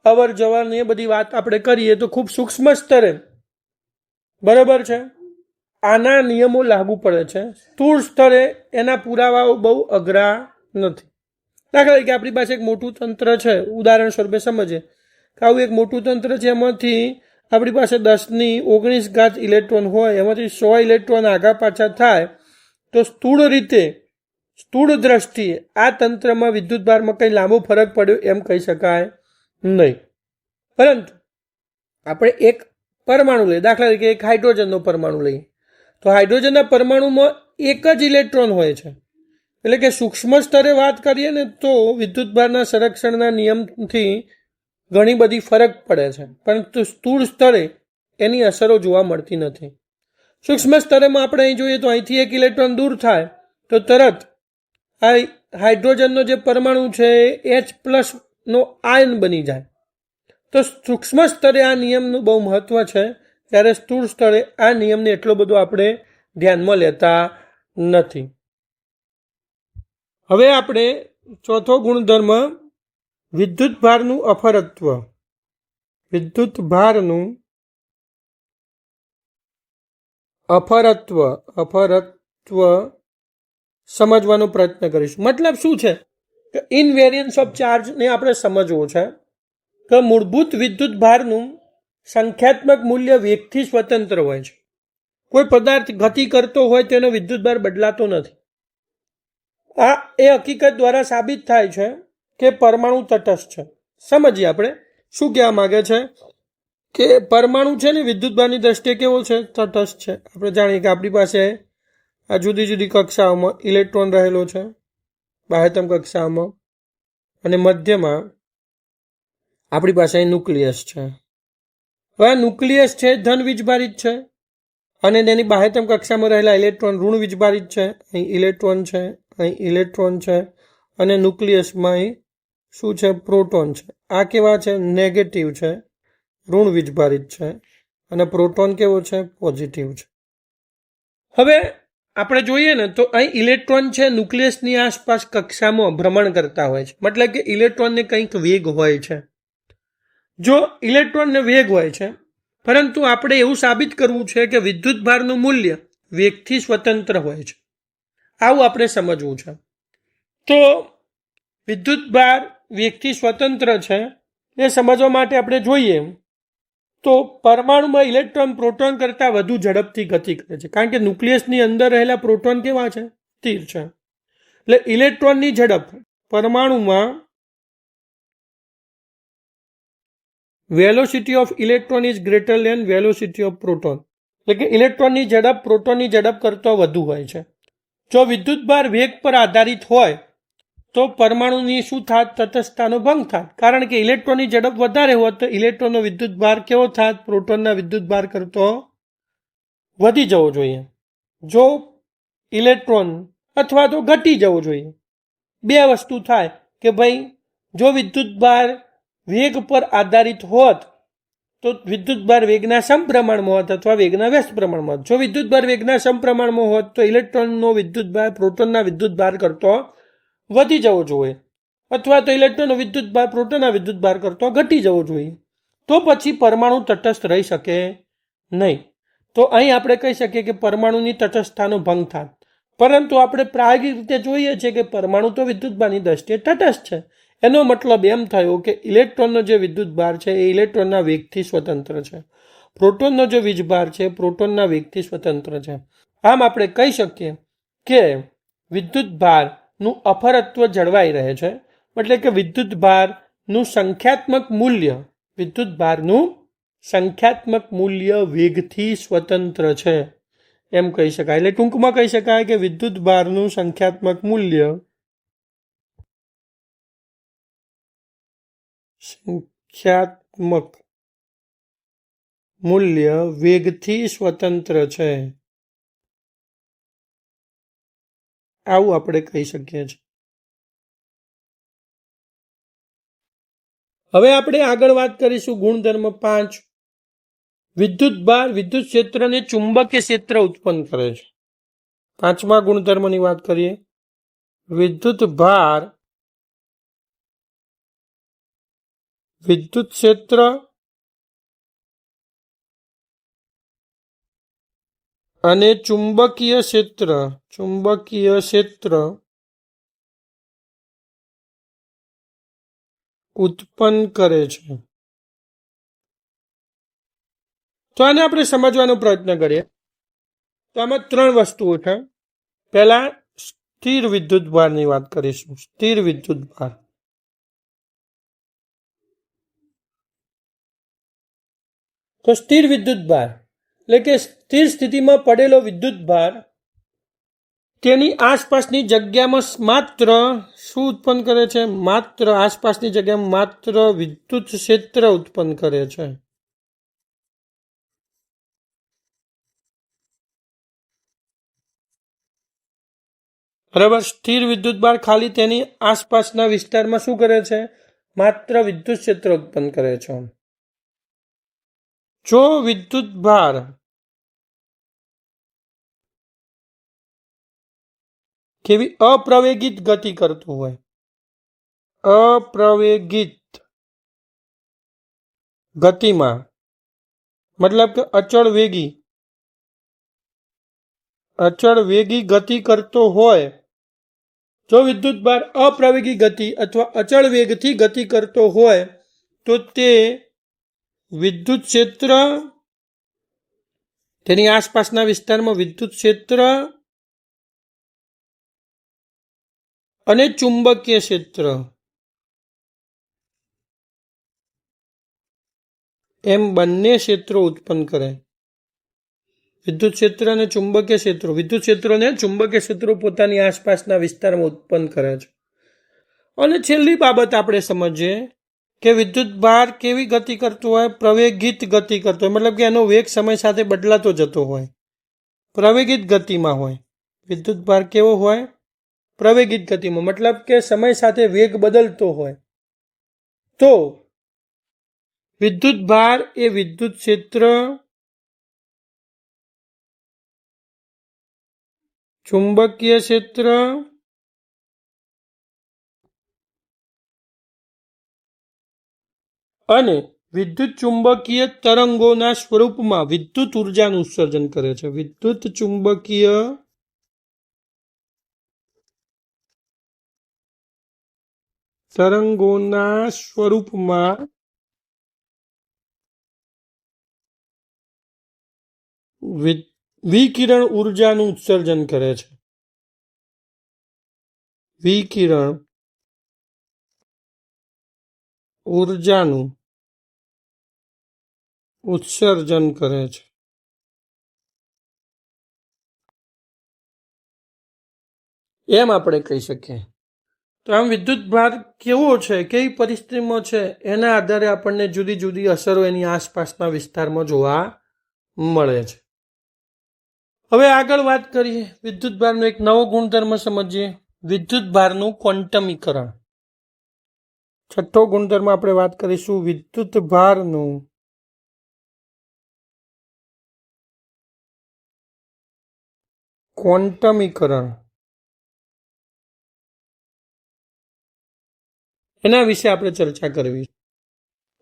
અવર જવરની એ બધી વાત આપણે કરીએ તો ખૂબ સૂક્ષ્મ સ્તરે, બરાબર છે, આના નિયમો લાગુ પડે છે. સ્થૂળ સ્તરે એના પુરાવાઓ બહુ અઘરા નથી. દાખલા તરીકે આપણી પાસે એક મોટું તંત્ર છે, ઉદાહરણ સ્વરૂપે સમજીએ કે આવું એક મોટું તંત્ર છે, એમાંથી આપણી પાસે 10⁻19 ઇલેક્ટ્રોન હોય, એમાંથી 100 ઇલેક્ટ્રોન આગા પાછા થાય તો સ્થૂળ દ્રષ્ટિએ આ તંત્રમાં વિદ્યુતભારમાં કંઈ લાંબો ફરક પડ્યો એમ કહી શકાય નહીં. પરંતુ આપણે એક પરમાણુ લઈએ, દાખલા તરીકે એક હાઇડ્રોજનનો પરમાણુ લઈએ તો હાઇડ્રોજનના પરમાણુમાં એક જ ઇલેક્ટ્રોન હોય છે. એટલે કે સૂક્ષ્મ સ્તરે વાત કરીએ ને તો વિદ્યુતભારના સંરક્ષણના નિયમથી ઘણી બધી ફરક પડે છે, પરંતુ સ્થૂળ સ્તરે એની અસરો જોવા મળતી નથી. સૂક્ષ્મ સ્તરેમાં આપણે અહીં જોઈએ તો અહીંથી એક ઇલેક્ટ્રોન દૂર થાય તો તરત આ હાઇડ્રોજનનો જે પરમાણુ છે એ H+નો આયન બની જાય. તો સૂક્ષ્મ સ્તરે આ નિયમનું બહુ મહત્વ છે, ત્યારે સ્થૂળ સ્તરે આ નિયમને એટલો બધો આપણે ધ્યાનમાં લેતા નથી. હવે આપણે ચોથો ગુણધર્મ વિદ્યુતભારનું અફરત્વ સમજવાનો પ્રયત્ન કરીશું. મતલબ શું છે કે ઇનવેરિયન્સ ઓફ ચાર્જને આપણે સમજવું છે કે મૂળભૂત વિદ્યુતભારનું સંખ્યાત્મક મૂલ્ય વેગથી સ્વતંત્ર હોય છે. કોઈ પદાર્થ ગતિ કરતો હોય તેનો વિદ્યુતભાર બદલાતો નથી. આ એ હકીકત દ્વારા સાબિત થાય છે કે પરમાણુ તટસ્થ છે. સમજીએ આપણે શું કહેવા માંગે છે કે પરમાણુ છે ને વિદ્યુતભારની દ્રષ્ટિએ કેવો છે? તટસ્થ છે. આપણે જાણીએ કે આપણી પાસે આ જુદી જુદી કક્ષાઓમાં ઇલેક્ટ્રોન રહેલો છે, બાહ્યતમ કક્ષામાં, અને મધ્યમાં આપણી પાસે અહીં ન્યુક્લિયસ છે. હવે આ ન્યુક્લિયસ છે ધન વીજભારિત છે અને તેની બાહ્યતમ કક્ષામાં રહેલા ઇલેક્ટ્રોન ઋણ વીજભારિત છે. અહીં ઇલેક્ટ્રોન છે, અહીં ઇલેક્ટ્રોન છે અને ન્યુક્લિયસમાં શું છે? પ્રોટોન છે. આ કેવા છે? નેગેટિવ છે, ઋણ વીજભારિત છે, અને પ્રોટોન કેવો છે? પોઝિટિવ છે. હવે આપણે જોઈએ ને તો અહીં ઇલેક્ટ્રોન છે ન્યુક્લિયસની આસપાસ કક્ષામાં ભ્રમણ કરતા હોય છે, મતલબ કે ઇલેક્ટ્રોનને કંઈક વેગ હોય છે. જો ઇલેક્ટ્રોનને વેગ હોય છે, પરંતુ આપણે એવું સાબિત કરવું છે કે વિદ્યુતભારનું મૂલ્ય વેગથી સ્વતંત્ર હોય છે, આવું આપણે સમજવું છે. તો વિદ્યુતભાર વેગથી સ્વતંત્ર છે એ સમજવા માટે આપણે જોઈએ તો પરમાણુમાં ઇલેક્ટ્રોન પ્રોટોન કરતાં વધુ ઝડપથી ગતિ કરે છે, કારણ કે ન્યુક્લિયસની અંદર રહેલા પ્રોટોન કેવા છે? સ્થિર છે. એટલે ઇલેક્ટ્રોનની ઝડપ પરમાણુમાં velocity of electron is greater than velocity of proton, એટલે કે ઇલેક્ટ્રોનની ઝડપ પ્રોટોનની ઝડપ કરતાં વધુ હોય છે. જો વિદ્યુતભાર વેગ પર આધારિત હોય તો પરમાણુની શું થાત? તટસ્થતાનો ભંગ થાત, કારણ કે ઇલેક્ટ્રોનની ઝડપ વધારે હોત તો ઇલેક્ટ્રોનનો વિદ્યુતભાર કેવો થાત? પ્રોટોનના વિદ્યુતભાર કરતો વધી જવો જોઈએ. જો ઇલેક્ટ્રોન અથવા તો ઘટી જવો જોઈએ. બે વસ્તુ થાય કે ભાઈ જો વિદ્યુતભાર વેગ પર આધારિત હોત તો વિદ્યુતભાર વેગના સમપ્રમાણમાં હોત અથવા વેગના વ્યસ્ત પ્રમાણમાં હોત. જો વિદ્યુતભાર વેગના સમપ્રમાણમાં હોત તો ઇલેક્ટ્રોનનો વિદ્યુતભાર પ્રોટોનના વિદ્યુતભાર કરતો વધી જવો જોઈએ, અથવા તો ઇલેક્ટ્રોનનો વિદ્યુતભાર પ્રોટોનના વિદ્યુતભાર કરતો ઘટી જવો જોઈએ. તો પછી પરમાણુ તટસ્થ રહી શકે નહીં. તો અહીં આપણે કહી શકીએ કે પરમાણુની તટસ્થતાનો ભંગ થાય. પરંતુ આપણે પ્રાયોગિક રીતે જોઈએ છીએ કે પરમાણુ તો વિદ્યુતભારની દ્રષ્ટિએ તટસ્થ છે. એનો મતલબ એમ થયો કે ઇલેક્ટ્રોનનો જે વિદ્યુતભાર છે એ ઇલેક્ટ્રોનના વેગથી સ્વતંત્ર છે, પ્રોટોનનો જે વીજભાર છે પ્રોટોનના વેગથી સ્વતંત્ર છે. આમ આપણે કહી શકીએ કે વિદ્યુતભારનું અફરત્વ જળવાઈ રહે છે, એટલે કે વિદ્યુતભારનું સંખ્યાત્મક મૂલ્ય વેગથી સ્વતંત્ર છે એમ કહી શકાય. એટલે ટૂંકમાં કહી શકાય કે વિદ્યુતભારનું સંખ્યાત્મક મૂલ્ય વેગથી સ્વતંત્ર છે, આવું આપણે કહી શકીએ છીએ. હવે આપણે આગળ વાત કરીશું ગુણધર્મ 5. વિદ્યુતભાર વિદ્યુત ક્ષેત્રને ચુંબકીય ક્ષેત્ર ઉત્પન્ન કરે છે. 5મા ગુણધર્મની વાત કરીએ. વિદ્યુતભાર વિદ્યુત ક્ષેત્ર અને ચુંબકીય ક્ષેત્ર ઉત્પન્ન કરે છે. તો આને આપણે સમજવાનો પ્રયત્ન કરીએ તો આમાં 3 વસ્તુઓ છે. પહેલા સ્થિર વિદ્યુતભારની વાત કરીશું. સ્થિર વિદ્યુતભાર તો સ્થિર વિદ્યુતભાર એટલે કે સ્થિર સ્થિતિમાં પડેલો વિદ્યુતભાર તેની આસપાસની જગ્યામાં માત્ર શું ઉત્પન્ન કરે છે? માત્ર આસપાસની જગ્યામાં માત્ર વિદ્યુત ક્ષેત્ર ઉત્પન્ન કરે છે. બરાબર. સ્થિર વિદ્યુતભાર ખાલી તેની આસપાસના વિસ્તારમાં શું કરે છે? માત્ર વિદ્યુત ક્ષેત્ર ઉત્પન્ન કરે છે. જો વિદ્યુતભાર કેવી અપ્રવેગિત ગતિ કરતું હોય, અપ્રવેગિત ગતિમાં મતલબ કે અચળ વેગી ગતિ કરતો હોય, જો વિદ્યુતભાર અપ્રવેગી ગતિ અથવા અચળ વેગથી ગતિ કરતો હોય તો તે વિદ્યુત ક્ષેત્ર, તેની આસપાસના વિસ્તારમાં વિદ્યુત ક્ષેત્ર અને ચુંબકીય ક્ષેત્ર એમ બંને ક્ષેત્રો ઉત્પન્ન કરે. વિદ્યુત ક્ષેત્ર અને ચુંબકીય ક્ષેત્રો, વિદ્યુત ક્ષેત્રો અને ચુંબકીય ક્ષેત્રો પોતાની આસપાસના વિસ્તારમાં ઉત્પન્ન કરે છે. અને છેલ્લી બાબત આપણે સમજીએ કે વિદ્યુતભાર કેવી ગતિ કરતો હોય? પ્રવેગિત ગતિ કરતો હોય, મતલબ કે એનો વેગ સમય સાથે બદલાતો જતો હોય, પ્રવેગિત ગતિમાં હોય. વિદ્યુતભાર કેવો હોય? પ્રવેગિત ગતિમાં, મતલબ કે સમય સાથે વેગ બદલતો હોય, તો વિદ્યુત ભાર એ વિદ્યુત ક્ષેત્ર, ચુંબકીય ક્ષેત્ર અને વિદ્યુત ચુંબકીય તરંગોના સ્વરૂપમાં વિદ્યુત ઉર્જાનું ઉત્સર્જન કરે છે. વિદ્યુત ચુંબકીય તરંગોના સ્વરૂપમાં વિકિરણ ઉર્જાનું ઉત્સર્જન કરે છે. વિકિરણ ઉર્જાનું ઉત્સર્જન કરે છે. એમ આપણે કહી શકીએ. તો આમ વિદ્યુત ભાર કેવો છે, કેવી પરિસ્થિતિમાં છે, એના આધારે આપણને જુદી જુદી અસરો એની આસપાસના વિસ્તારમાં જોવા મળે છે. હવે આગળ વાત કરીએ, વિદ્યુત ભારનો એક નવો ગુણધર્મ સમજીએ, વિદ્યુત ભારનું ક્વોન્ટમીકરણ. છઠ્ઠો ગુણધર્મ આપણે વાત કરીશું, વિદ્યુત ભારનું ક્વોન્ટમીકરણ. એના વિશે આપણે ચર્ચા કરવી.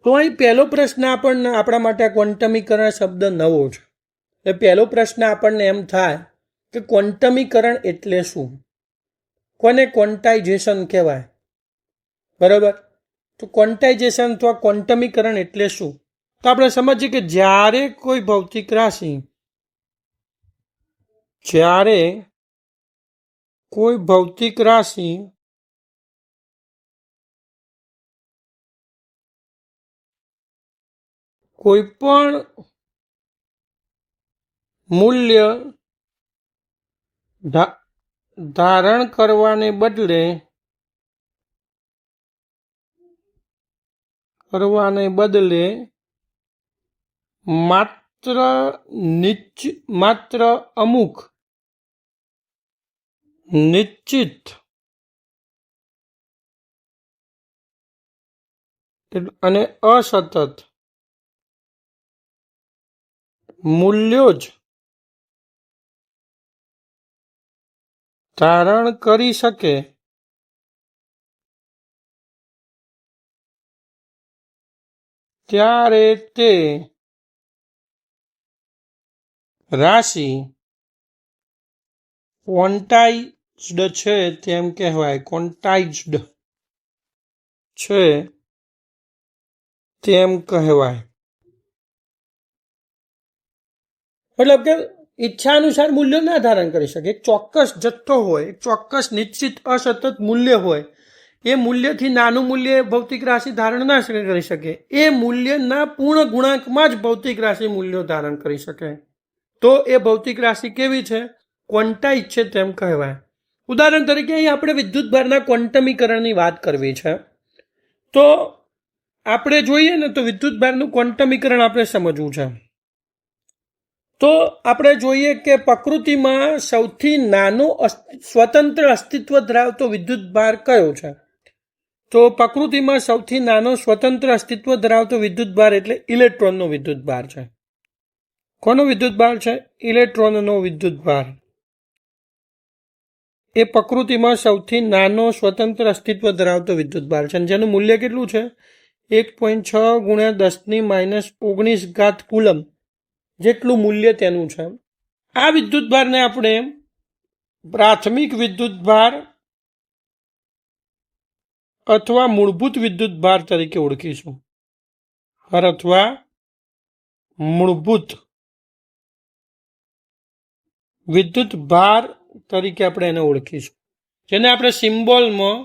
તો અહીં પહેલો પ્રશ્ન આપણને આપણા માટે ક્વોન્ટમીકરણ શબ્દ નવો છે. એટલે પહેલો પ્રશ્ન આપણને એમ થાય કે ક્વોન્ટમીકરણ એટલે શું, કોને ક્વોન્ટાઇઝેશન કહેવાય, બરાબર? તો ક્વોન્ટાઇઝેશન અથવા ક્વોન્ટમીકરણ એટલે શું? તો આપણે સમજીએ કે જ્યારે કોઈ ભૌતિક રાશિ કોઈ પણ મૂલ્ય ધારણ કરવાને બદલે માત્ર અમુક નિશ્ચિત અને અસતત મૂલ્યો જ ધારણ કરી શકે ત્યારે તે રાશિ ક્વોન્ટાઇઝ્ડ છે તેમ કહેવાય. ક્વોન્ટાઇઝ્ડ છે તેમ કહેવાય. મતલબ કે ઈચ્છા અનુસાર મૂલ્યો ના ધારણ કરી શકે. એક ચોક્કસ જથ્થો હોય, એક ચોક્કસ નિશ્ચિત અસતત મૂલ્ય હોય, એ મૂલ્યથી નાનું મૂલ્ય ભૌતિક રાશિ ધારણ ના કરી શકે. એ મૂલ્યના પૂર્ણ ગુણાંકમાં જ ભૌતિક રાશિ મૂલ્યો ધારણ કરી શકે. તો એ ભૌતિક રાશિ કેવી છે? ક્વોન્ટાઇઝ છે તેમ કહેવાય. ઉદાહરણ તરીકે અહીં આપણે વિદ્યુત ભારના ક્વોન્ટમીકરણની વાત કરવી છે. તો આપણે જોઈએ ને, તો વિદ્યુત ભારનું ક્વોન્ટમીકરણ આપણે સમજવું છે. તો આપણે જોઈએ કે પ્રકૃતિમાં સૌથી નાનો સ્વતંત્ર અસ્તિત્વ ધરાવતો વિદ્યુત ભાર કયો છે? તો પ્રકૃતિમાં સૌથી નાનો સ્વતંત્ર અસ્તિત્વ ધરાવતો વિદ્યુત ભાર એટલે ઇલેક્ટ્રોનનો વિદ્યુત ભાર છે. કોનો વિદ્યુત ભાર છે? ઇલેક્ટ્રોનનો વિદ્યુત ભાર. એ પ્રકૃતિમાં સૌથી નાનો સ્વતંત્ર અસ્તિત્વ ધરાવતો વિદ્યુત ભાર છે, જેનું મૂલ્ય કેટલું છે? 1.6 × 10⁻19 કુલમ જેટલું મૂલ્ય તેનું છે. આ વિદ્યુત ભારને આપણે પ્રાથમિક વિદ્યુત ભાર અથવા મૂળભૂત વિદ્યુત ભાર તરીકે ઓળખીશું. અથવા મૂળભૂત વિદ્યુત ભાર તરીકે આપણે એને ઓળખીશું, જેને આપણે સિમ્બોલમાં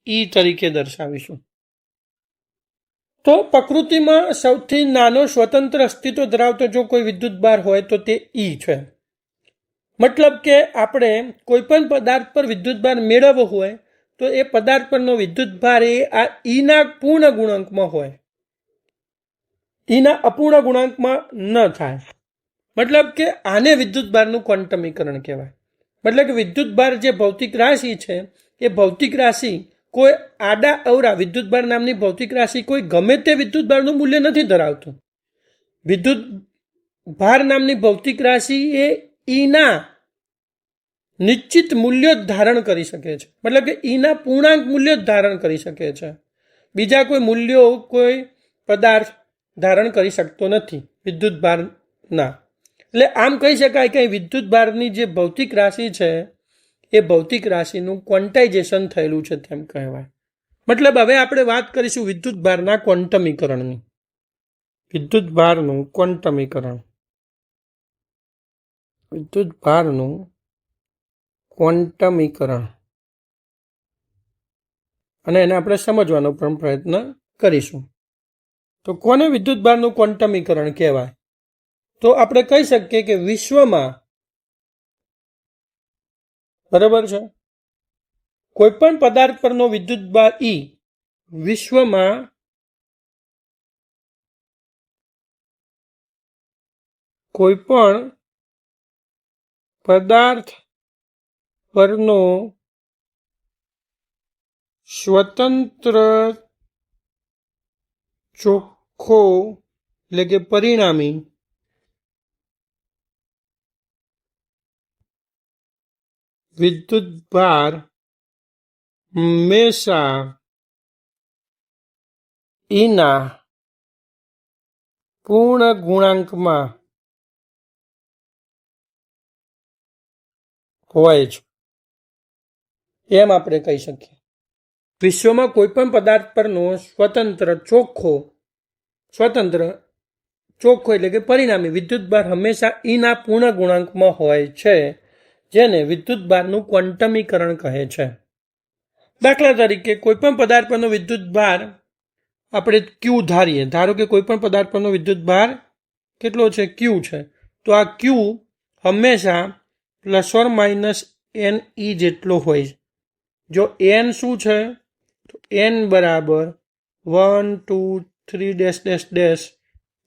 ઈ તરીકે દર્શાવીશું. તો પ્રકૃતિમાં સૌથી નાનો સ્વતંત્ર અસ્તિત્વ ધરાવતો જો કોઈ વિદ્યુત ભાર હોય તો તે ઈ છે. મતલબ કે આપણે કોઈ પણ પદાર્થ પર વિદ્યુત ભાર મેળવવો હોય તો એ પદાર્થ પરનો વિદ્યુત ભાર એ આ ઈના પૂર્ણ ગુણાંકમાં હોય, ઈના અપૂર્ણ ગુણાંકમાં ન થાય. મતલબ કે આને વિદ્યુત ભારનું ક્વોન્ટમીકરણ કહેવાય. મતલબ કે વિદ્યુતભાર જે ભૌતિક રાશિ છે એ ભૌતિક રાશિ કોઈ આડા અવરા વિદ્યુતભાર નામની ભૌતિક રાશિ કોઈ ગમે તે વિદ્યુતભારનું મૂલ્ય નથી ધરાવતું. વિદ્યુતભાર નામની ભૌતિક રાશિ એ ઈના નિશ્ચિત મૂલ્યો જ ધારણ કરી શકે છે. મતલબ કે ઈના પૂર્ણાંક મૂલ્યો જ ધારણ કરી શકે છે. બીજા કોઈ મૂલ્યો કોઈ પદાર્થ ધારણ કરી શકતો નથી વિદ્યુતભારના. એટલે આમ કહી શકાય કે વિદ્યુતભારની જે ભૌતિક રાશિ છે એ ભૌતિક રાશિનું ક્વોન્ટાઇઝેશન થયેલું છે તેમ કહેવાય. મતલબ હવે આપણે વાત કરીશું વિદ્યુતભારના ક્વોન્ટમીકરણની. વિદ્યુતભારનું ક્વોન્ટમીકરણ. વિદ્યુતભારનું ક્વોન્ટમીકરણ અને એને આપણે સમજવાનો પણ પ્રયત્ન કરીશું. તો કોને વિદ્યુતભારનું ક્વોન્ટમીકરણ કહેવાય? તો આપણે કહી શકીએ કે વિશ્વમાં, બરાબર છે, કોઈ પણ પદાર્થ પરનો વિદ્યુતભાર ઈ વિશ્વમાં કોઈ પણ પદાર્થ પરનો સ્વતંત્ર ચોખ્ખો એટલે કે પરિણામી વિદ્યુતભાર હંમેશા ઈના પૂર્ણ ગુણાંકમાં હોય છે એમ આપણે કહી શકીએ. વિશ્વમાં કોઈ પણ પદાર્થ પરનો સ્વતંત્ર ચોખ્ખો એટલે કે પરિણામી વિદ્યુતભાર હંમેશા ઈના પૂર્ણ ગુણાંકમાં હોય છે, જેને વિદ્યુતભારનું ક્વોન્ટમીકરણ કહે છે. દાખલા તરીકે કોઈ પણ પદાર્થ પરનો વિદ્યુતભાર આપણે ક્યુ ધારીએ. ધારો કે કોઈ પણ પદાર્થ પરનો વિદ્યુતભાર કેટલો છે? ક્યુ છે. તો આ ક્યુ હંમેશા ±n e જેટલો હોય. જો n શું છે? તો n બરાબર 1 2 3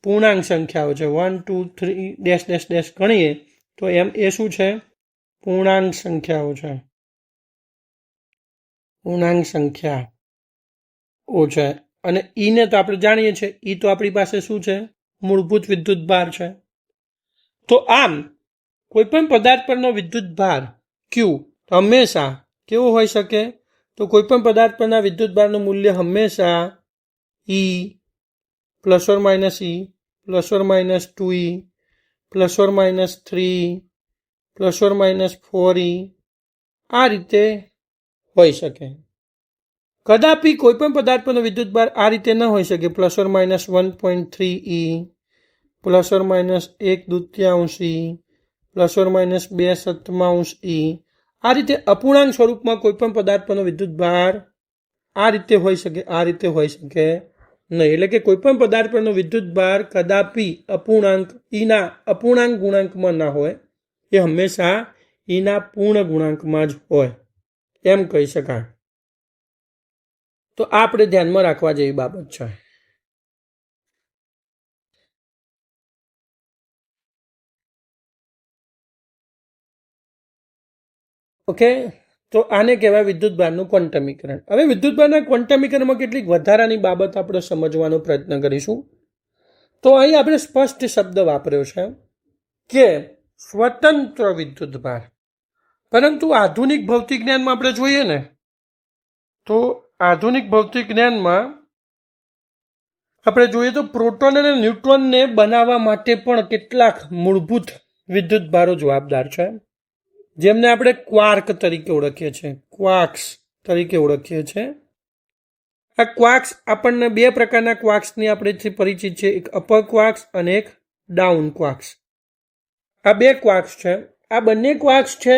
પૂર્ણાંક સંખ્યાઓ છે. 1 2 3 ગણીએ તો એમ એ શું છે? પૂર્ણાંક સંખ્યાઓ છે. પૂર્ણાંક સંખ્યાઓ છે. અને ઈને તો આપણે જાણીએ છીએ, ઈ તો આપણી પાસે શું છે? મૂળભૂત વિદ્યુતભાર છે. તો આમ કોઈ પણ પદાર્થ પરનો વિદ્યુતભાર ક્યુ હંમેશા કેવો હોઈ શકે? તો કોઈ પણ પદાર્થ પરના વિદ્યુતભારનું મૂલ્ય હંમેશા ઈ ±e ±2e ±3 ±4e આ રીતે હોઈ શકે. કદાપી કોઈ પણ પદાર્થ પરનો વિદ્યુતભાર આ રીતે ન હોઈ શકે. ±1.3e ±1/2 2/7 આ રીતે અપૂર્ણાંક સ્વરૂપમાં કોઈ પણ પદાર્થ પરનો વિદ્યુતભાર આ રીતે હોઈ શકે, આ રીતે હોઈ શકે નહીં. એટલે કે કોઈ પણ પદાર્થ પરનો વિદ્યુતભાર કદાપી ઈના અપૂર્ણાંક ગુણાંકમાં ના હોય, એ હંમેશા ઈના પૂર્ણ ગુણાંકમાં જ હોય એમ કહી શકાય. તો આ આપણે ધ્યાનમાં રાખવા જેવી બાબત છે. ઓકે, તો આને કહેવાય વિદ્યુતભારનું ક્વોન્ટમીકરણ. હવે વિદ્યુતભારના ક્વોન્ટમીકરણમાં કેટલીક વધારાની બાબત આપણે સમજવાનો પ્રયત્ન કરીશું. તો અહીં આપણે સ્પષ્ટ શબ્દ વાપર્યો છે કે સ્વતંત્ર વિદ્યુતભાર. પરંતુ આધુનિક ભૌતિક જ્ઞાનમાં આપણે જોઈએ ને, તો આધુનિક ભૌતિક જ્ઞાનમાં આપણે જોઈએ તો પ્રોટોન અને ન્યુટ્રોનને બનાવવા માટે પણ કેટલાક મૂળભૂત વિદ્યુતભારો જવાબદાર છે, જેમને આપણે ક્વાર્ક તરીકે ઓળખીએ છીએ. આ ક્વાર્ક્સ આપણને બે પ્રકારના ક્વાર્ક્સની આપણે પરિચિત છે. એક અપર ક્વાર્ક્સ અને એક ડાઉન ક્વાર્ક્સ. આ બે ક્વાર્ક્સ છે. આ બંને ક્વાર્ક્સ છે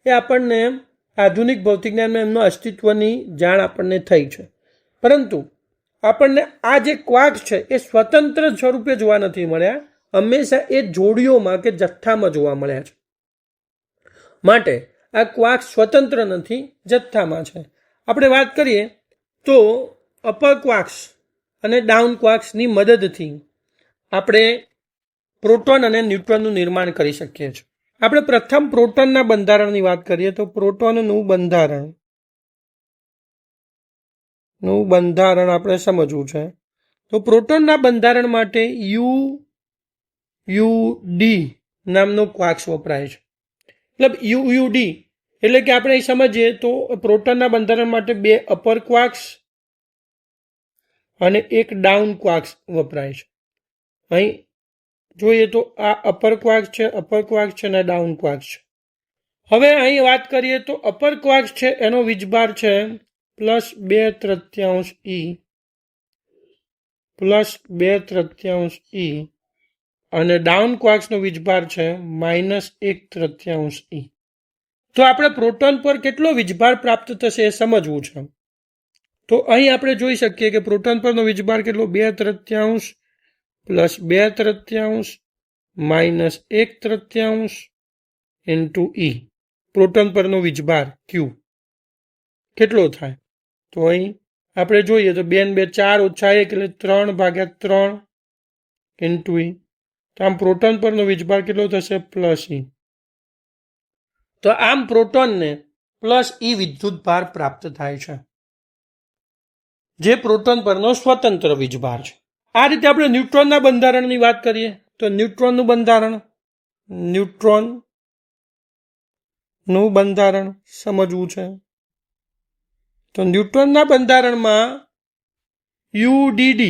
એ આપણને આધુનિક ભૌતિક જ્ઞાનમાં એમના અસ્તિત્વની જાણ આપણને થઈ છે. પરંતુ આપણને આ જે ક્વાર્ક્સ છે એ સ્વતંત્ર સ્વરૂપે જોવા નથી મળ્યા. હંમેશા એ જોડીઓમાં કે જથ્થામાં જોવા મળ્યા છે. માટે આ ક્વાર્ક્સ સ્વતંત્ર નથી, જથ્થામાં છે. આપણે વાત કરીએ તો અપર ક્વાર્ક્સ અને ડાઉન ક્વાર્ક્સની મદદથી આપણે પ્રોટોન અને ન્યુટ્રોનનું નિર્માણ કરી શકીએ છીએ. આપણે પ્રથમ પ્રોટોનના બંધારણની વાત કરીએ તો પ્રોટોનનું બંધારણ આપણે સમજવું છે. તો પ્રોટોનના બંધારણ માટે UUD નામનો ક્વાર્ક્સ વપરાય છે. મતલબ UUD એટલે કે આપણે સમજીએ તો પ્રોટોનના બંધારણ માટે 2 અપર ક્વાર્ક્સ અને 1 ડાઉન ક્વાર્ક્સ વપરાય છે. અહીં જોઈએ તો આ અપર ક્વાર્ક્સ છે અને ડાઉન ક્વાર્ક્સ છે. હવે અહીં વાત કરીએ તો અપર ક્વાર્ક્સ છે એનો વીજભાર છે +2/3 E અને ડાઉન ક્વાર્ક્સનો વીજભાર છે -1/3 E. તો આપણે પ્રોટોન પર કેટલો વીજભાર પ્રાપ્ત થશે એ સમજવું છે. તો અહીં આપણે જોઈ શકીએ કે પ્રોટોન પરનો વીજભાર કેટલો 2/3 +2/3 -1/3 ઇન્ટુ E. પ્રોટોન પરનો વીજભાર Q કેટલો થાય? તો અહીં આપણે જોઈએ તો 2 ને 2 4 - 1 એટલે 3/3 ઇન્ટુ E. તો આમ પ્રોટોન પરનો વીજભાર કેટલો થશે +E. તો આમ પ્રોટોનને +E વિદ્યુતભાર પ્રાપ્ત થાય છે, જે પ્રોટોન પરનો સ્વતંત્ર વીજભાર છે. આ રીતે આપણે ન્યુટ્રોનના બંધારણની વાત કરીએ તો ન્યુટ્રોનનું બંધારણ સમજવું છે. તો ન્યુટ્રોનના બંધારણમાં UDD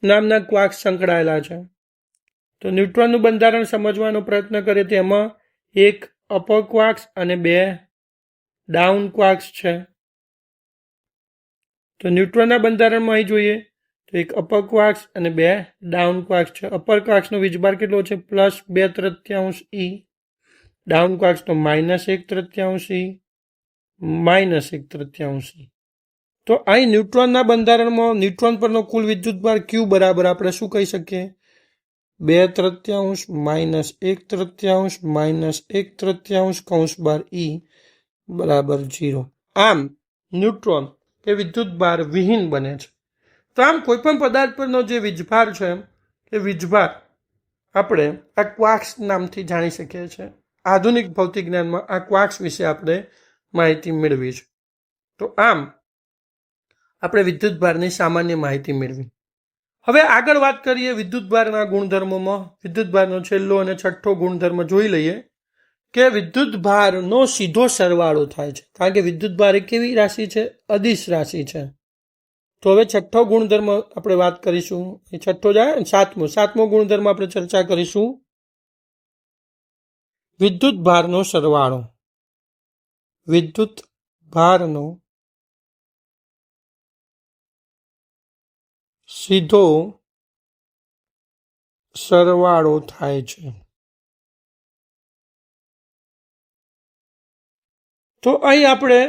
નામના ક્વાર્ક્સ સંકળાયેલા છે. તો ન્યુટ્રોનનું બંધારણ સમજવાનો પ્રયત્ન કરીએ તો એમાં 1 અપર ક્વાર્ક્સ અને 2 ડાઉન ક્વાર્ક્સ છે. તો ન્યુટ્રોનના બંધારણમાં અહીં જોઈએ તો 1 અપર ક્વાર્ક્સ અને 2 ડાઉન ક્વાર્ક્સ છે. અપર ક્વાર્ક્સનો વીજભાર કેટલો છે +2/3 E, ડાઉન ક્વાર્ક્સનો -1/3 E, -1/3 E. તો અહીં ન્યુટ્રોનના બંધારણમાં ન્યુટ્રોન પરનો કુલ વિદ્યુતભાર Q બરાબર આપણે શું કહી શકીએ 2/3 -1/3 -1/3 E બરાબર 0. આમ ન્યુટ્રોન એ વિદ્યુતભાર વિહીન બને છે. તો આમ કોઈપણ પદાર્થ પરનો જે વીજભાર છે એ વીજભાર આપણે આ ક્વાર્ક્સ નામથી જાણી શકીએ છીએ. આધુનિક ભૌતિક જ્ઞાનમાં આ ક્વાર્ક્સ વિશે આપણે માહિતી મેળવી છે. તો આમ આપણે વિદ્યુતભારની સામાન્ય માહિતી મેળવી. હવે આગળ વાત કરીએ વિદ્યુતભારના ગુણધર્મોમાં. વિદ્યુતભારનો છેલ્લો અને છઠ્ઠો ગુણધર્મ જોઈ લઈએ કે વિદ્યુતભારનો સીધો સરવાળો થાય છે, કારણ કે વિદ્યુતભાર એ કેવી રાશિ છે? અદિશ રાશિ છે. તો હવે છઠ્ઠો ગુણધર્મ આપણે વાત કરીશું. એ છઠ્ઠો જાય ને સાતમો ગુણધર્મ આપણે ચર્ચા કરીશું વિદ્યુતભારનો સરવાળો. વિદ્યુતભારનો સીધો સરવાળો થાય છે. તો અહીં આપણે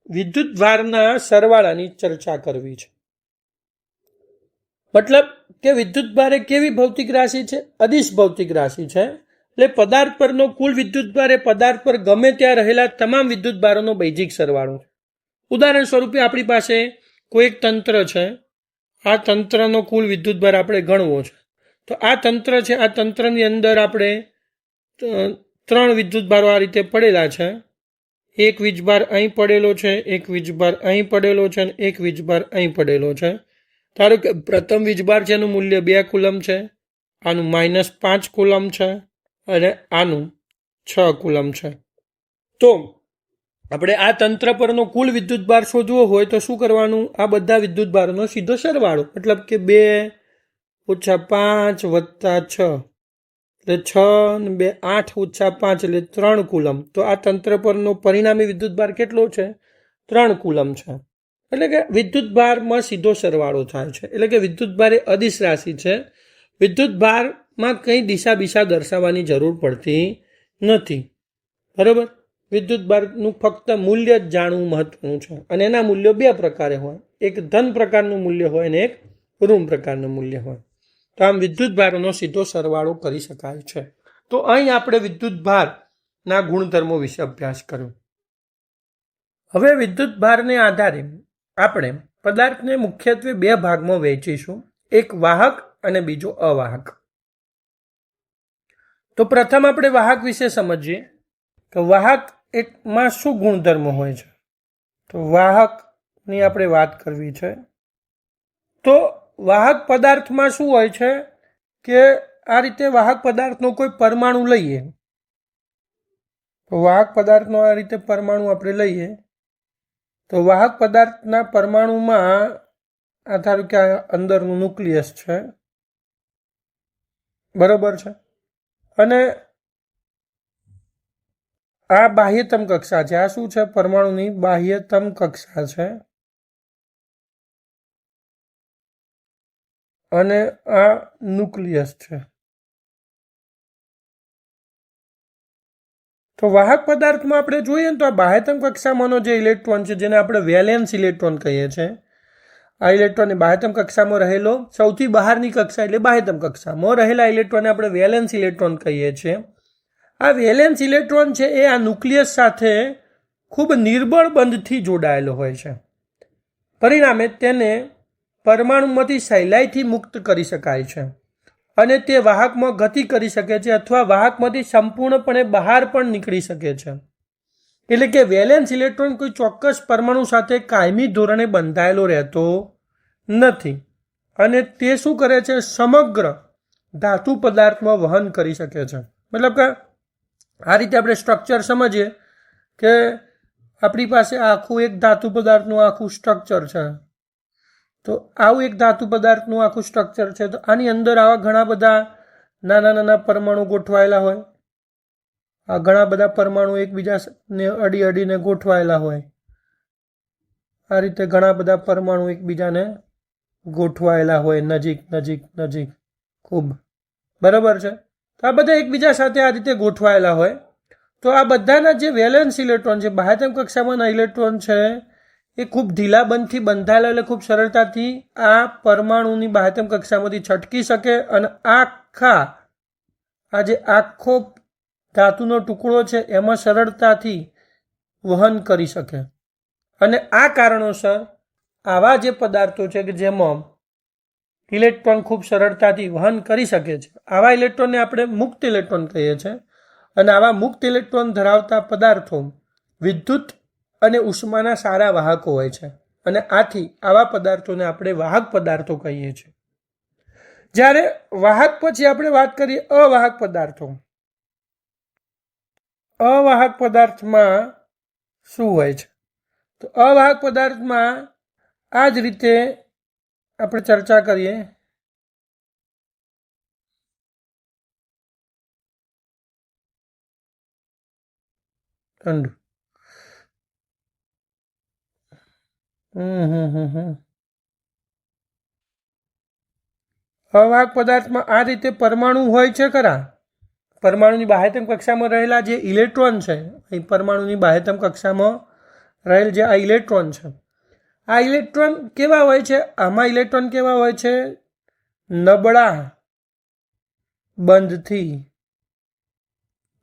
વિદ્યુતભારના સરવાળાની ચર્ચા કરવી છે. મતલબ કે વિદ્યુતભાર એ કેવી ભૌતિક રાશિ છે? અદિશ ભૌતિક રાશિ છે. એટલે પદાર્થ પરનો કુલ વિદ્યુતભાર એ પદાર્થ પર ગમે ત્યાં રહેલા તમામ વિદ્યુતભારોનો બૈજિક સરવાળો. ઉદાહરણ સ્વરૂપે આપણી પાસે કોઈ એક તંત્ર છે. આ તંત્રનો કુલ વિદ્યુતભાર આપણે ગણવો છે. તો આ તંત્ર છે, આ તંત્રની અંદર આપણે 3 વિદ્યુતભારો આ રીતે પડેલા છે. એક વીજભાર અહીં પડેલો છે, એક વીજભાર અહીં પડેલો છે અને એક વીજભાર અહીં પડેલો છે. ધારો કે પ્રથમ વીજભાર છે એનું મૂલ્ય 2 કુલમ છે, આનું -5 કુલમ છે અને આનું 6 કુલમ છે. તો આપણે આ તંત્ર પરનો કુલ વિદ્યુતભાર શોધવો હોય તો શું કરવાનું? આ બધા વિદ્યુતભારોનો સીધો સરવાળો, મતલબ કે 2 - 5 + 6 એટલે 6 ને 2 8 - 5 એટલે 3 કુલમ. તો આ તંત્ર પરનો પરિણામી વિદ્યુતભાર કેટલો છે? 3 કુલમ છે. એટલે કે વિદ્યુતભારમાં સીધો સરવાળો થાય છે. એટલે કે વિદ્યુતભાર એ અદિશ રાશિ છે. વિદ્યુતભારમાં કંઈ દિશા દર્શાવવાની જરૂર પડતી નથી. બરાબર? વિદ્યુતભારનું ફક્ત મૂલ્ય જ જાણવું મહત્વનું છે. અને એના મૂલ્યો 2 પ્રકારે હોય. એક ધન પ્રકારનું મૂલ્ય હોય અને એક ઋણ પ્રકારનું મૂલ્ય હોય. તો આમ વિદ્યુતભારોનો સીધો સરવાળો કરી શકાય છે. તો અહીં આપણે વિદ્યુતભારના ગુણધર્મો વિશે અભ્યાસ કર્યો. હવે વિદ્યુતભારને આધારે આપણે પદાર્થને મુખ્યત્વે 2 ભાગમાં વહેંચીશું, એક વાહક અને બીજો અવાહક. તો પ્રથમ આપણે વાહક વિશે સમજીએ કે વાહકમાં શું ગુણધર્મ હોય છે. તો વાહકની આપણે વાત કરવી છે. તો વાહક પદાર્થમાં શું હોય છે કે આ રીતે વાહક પદાર્થનો કોઈ પરમાણુ લઈએ, તો વાહક પદાર્થનો આ રીતે પરમાણુ આપણે લઈએ તો વાહક પદાર્થના પરમાણુમાં આ ધારો કે આ અંદરનું ન્યુક્લિયસ છે, બરોબર છે, અને આ બાહ્યતમ કક્ષા છે. આ શું છે? પરમાણુની બાહ્યતમ કક્ષા છે. અને આ ન્યુક્લિયસ છે. તો વાહક પદાર્થમાં આપણે જોઈએ ને તો આ બાહ્યતમ કક્ષામાંનો જે ઇલેક્ટ્રોન છે, જેને આપણે વેલેન્સ ઇલેક્ટ્રોન કહીએ છીએ, આ ઇલેક્ટ્રોનની બાહ્યતમ કક્ષામાં રહેલો સૌથી બહારની કક્ષા એટલે બાહ્યતમ કક્ષામાં રહેલા ઇલેક્ટ્રોનને આપણે વેલેન્સ ઇલેક્ટ્રોન કહીએ છીએ. આ વેલેન્સ ઇલેક્ટ્રોન છે એ આ ન્યુક્લિયસ સાથે ખૂબ નિર્બળ બંધથી જોડાયેલો હોય છે. પરિણામે તેને પરમાણુમાંથી સહેલાઈથી મુક્ત કરી શકાય છે અને તે વાહકમાં ગતિ કરી શકે છે અથવા વાહકમાંથી સંપૂર્ણપણે બહાર પણ નીકળી શકે છે. એટલે કે વેલેન્સ ઇલેક્ટ્રોન કોઈ ચોક્કસ પરમાણુ સાથે કાયમી ધોરણે બંધાયેલો રહેતો નથી અને તે શું કરે છે? સમગ્ર ધાતુ પદાર્થમાં વહન કરી શકે છે. મતલબ કે આ રીતે આપણે સ્ટ્રક્ચર સમજીએ કે આપણી પાસે આખું એક ધાતુ પદાર્થનું આખું સ્ટ્રક્ચર છે. તો આવું એક ધાતુ પદાર્થનું આખું સ્ટ્રક્ચર છે. તો આની અંદર આવા ઘણા બધા નાના નાના પરમાણુ ગોઠવાયેલા હોય. આ ઘણા બધા પરમાણુ એકબીજાને અડીને ગોઠવાયેલા હોય. આ રીતે ઘણા બધા પરમાણુ એકબીજાને ગોઠવાયેલા હોય, નજીક નજીક નજીક ખૂબ, બરાબર છે. તો આ બધા એકબીજા સાથે આ રીતે ગોઠવાયેલા હોય. તો આ બધાના જે વેલેન્સ ઇલેક્ટ્રોન છે, બાહ્યતમ કક્ષામાંના ઇલેક્ટ્રોન છે, એ ખૂબ ઢીલા બંધથી બંધાયેલા, એટલે ખૂબ સરળતાથી આ પરમાણુની બાહ્યતમ કક્ષામાંથી છટકી શકે અને આ જે આખો ધાતુનો ટુકડો છે એમાં સરળતાથી વહન કરી શકે. અને આ કારણોસર આવા જે પદાર્થો છે કે જેમાં ઇલેક્ટ્રોન ખૂબ સરળતાથી વહન કરી શકે છે, આવા ઇલેક્ટ્રોનને આપણે મુક્ત ઇલેક્ટ્રોન કહીએ છીએ. અને આવા મુક્ત ઇલેક્ટ્રોન ધરાવતા પદાર્થો વિદ્યુત અને ઉષ્માના સારા વાહકો હોય છે અને આથી આવા પદાર્થોને આપણે વાહક પદાર્થો કહીએ છીએ. જ્યારે વાહક પછી આપણે વાત કરીએ અવાહક પદાર્થો. અવાહક પદાર્થમાં શું હોય છે? તો અવાહક પદાર્થમાં આ જ રીતે આપણે ચર્ચા કરીએ. ઠંડુ અવાહક પદાર્થમાં આ રીતે પરમાણુ હોય છે ખરા. પરમાણુની બાહ્યતમ કક્ષામાં રહેલા જે ઇલેક્ટ્રોન છે, એ પરમાણુની બાહ્યતમ કક્ષામાં રહેલ જે આ ઇલેક્ટ્રોન છે, આ ઇલેક્ટ્રોન કેવા હોય છે? આમાં ઇલેક્ટ્રોન કેવા હોય છે? નબળા બંધથી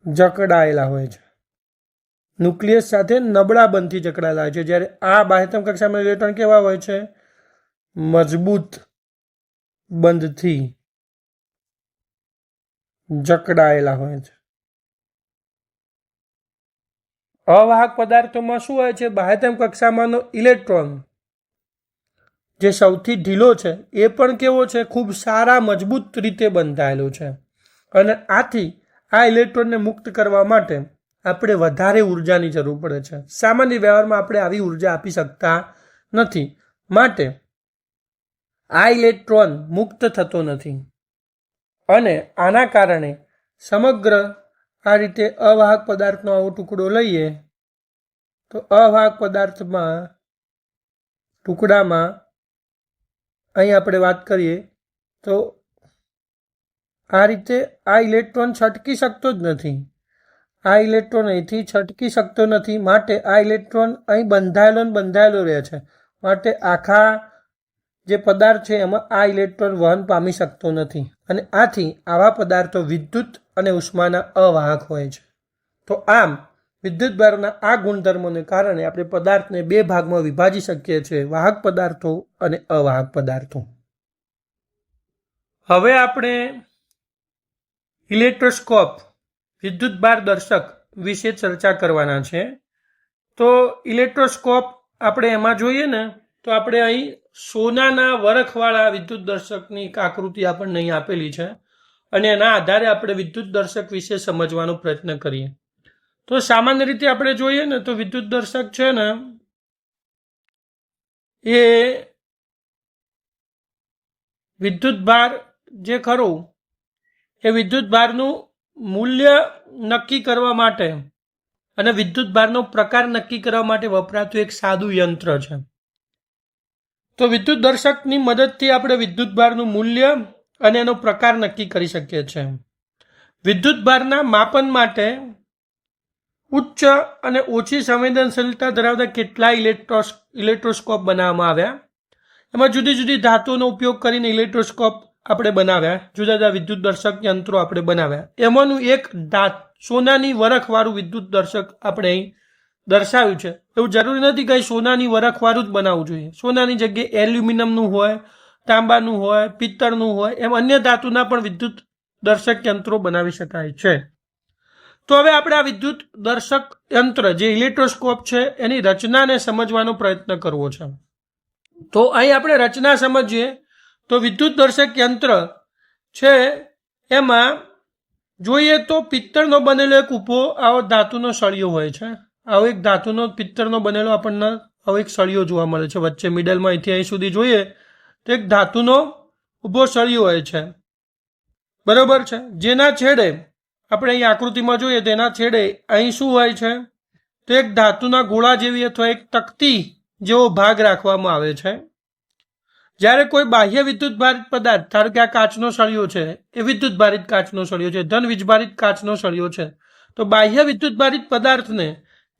જકડાયેલા હોય છે. ન્યુક્લિયસ સાથે નબળા બંધથી જકડાયેલા હોય છે. જ્યારે આ બાહ્યતમ કક્ષામાં ઇલેક્ટ્રોન કેવા હોય છે? મજબૂત બંધથી જકડાયેલા હોય છે. અવાહક પદાર્થોમાં શું હોય છે? બાહ્યતમ કક્ષામાંનો ઇલેક્ટ્રોન જે સૌથી ઢીલો છે એ પણ કેવો છે? ખૂબ સારા મજબૂત રીતે બંધાયેલો છે. અને આથી આ ઇલેક્ટ્રોનને મુક્ત કરવા માટે આપણે વધારે ઉર્જાની જરૂર પડે છે. સામાન્ય વ્યવહારમાં આપણે આવી ઉર્જા આપી શકતા નથી, માટે આ ઇલેક્ટ્રોન મુક્ત થતો નથી. અને આના કારણે સમગ્ર આ રીતે અવાહક પદાર્થનો આવો ટુકડો લઈએ તો અવાહક પદાર્થમાં ટુકડામાં અહીં આપણે વાત કરીએ તો આ રીતે આ ઇલેક્ટ્રોન છટકી શકતો જ નથી. આ ઇલેક્ટ્રોન અહીંથી છટકી શકતો નથી, માટે આ ઇલેક્ટ્રોન અહીં બંધાયેલો રહે છે. માટે આખા જે પદાર્થ છે એમાં આ ઇલેક્ટ્રોન વહન પામી શકતો નથી અને આથી આવા પદાર્થો વિદ્યુત અને ઉષ્માના અવાહક હોય છે. તો આમ વિદ્યુતભારના આ ગુણધર્મોને કારણે આપણે પદાર્થને બે ભાગમાં વિભાજી શકીએ છીએ, વાહક પદાર્થો અને અવાહક પદાર્થો. હવે આપણે ઇલેક્ટ્રોસ્કોપ વિદ્યુતભાર દર્શક વિશે ચર્ચા કરવાના છે. તો ઇલેક્ટ્રોસ્કોપ આપણે એમાં જોઈએ ને તો આપણે અહીં સોનાના વરખવાળા વિદ્યુત દર્શકની એક આકૃતિ આપણને અહીં આપેલી છે અને એના આધારે આપણે વિદ્યુત દર્શક વિશે સમજવાનો પ્રયત્ન કરીએ. તો સામાન્ય રીતે આપણે જોઈએ ને તો વિદ્યુત દર્શક છે ને એ વિદ્યુતભાર જે ખરું એ વિદ્યુતભારનું મૂલ્ય નક્કી કરવા માટે અને વિદ્યુતભારનો પ્રકાર નક્કી કરવા માટે વપરાતું એક સાદું યંત્ર છે. તો વિદ્યુત દર્શકની મદદથી આપણે વિદ્યુતભારનું મૂલ્ય અને એનો પ્રકાર નક્કી કરી શકીએ છીએ. વિદ્યુતભારના માપન માટે ઉચ્ચ અને ઓછી સંવેદનશીલતા ધરાવતા કેટલા ઇલેક્ટ્રોસ્કોપ બનાવવામાં આવ્યા. એમાં જુદી જુદી ધાતુઓનો ઉપયોગ કરીને ઇલેક્ટ્રોસ્કોપ આપણે બનાવ્યા, જુદા જુદા વિદ્યુત દર્શક યંત્રો આપણે બનાવ્યા. એમાંનું એક સોનાની વરખવાળું વિદ્યુત દર્શક આપણે અહીં દર્શાવ્યું છે. એવું જરૂરી નથી કે સોનાની વરખવાળું જ બનાવવું જોઈએ. સોનાની જગ્યાએ એલ્યુમિનિયમનું હોય, તાંબાનું હોય, પિત્તળનું હોય, એમ અન્ય ધાતુના પણ વિદ્યુત દર્શક યંત્રો બનાવી શકાય છે. તો હવે આપણે આ વિદ્યુત દર્શક યંત્ર જે ઇલેક્ટ્રોસ્કોપ છે એની રચનાને સમજવાનો પ્રયત્ન કરવો છે. તો અહીં આપણે રચના સમજીએ તો વિદ્યુત દર્શક યંત્ર છે એમાં જોઈએ તો પિત્તળનો બનેલો એક ઊભો આવો ધાતુનો સળિયો હોય છે. આવો એક ધાતુનો પિત્તળનો બનેલો આપણને આવો એક સળિયો જોવા મળે છે. વચ્ચે મિડલમાં અહીંથી અહીં સુધી જોઈએ તો એક ધાતુનો ઊભો સળિયો હોય છે, બરોબર છે. જેના છેડે આપણે અહીં આકૃતિમાં જોઈએ તેના છેડે અહીં શું હોય છે તો એક ધાતુના ગોળા જેવી અથવા એક તકતી જેવો ભાગ રાખવામાં આવે છે. જ્યારે કોઈ બાહ્ય વિદ્યુત ભારિત પદાર્થ, ધારો કે આ કાચનો સળિયો છે એ વિદ્યુત ભારિત કાચનો સળિયો છે, ધન વીજભારિત કાચનો સળિયો છે. તો બાહ્ય વિદ્યુત ભારિત પદાર્થને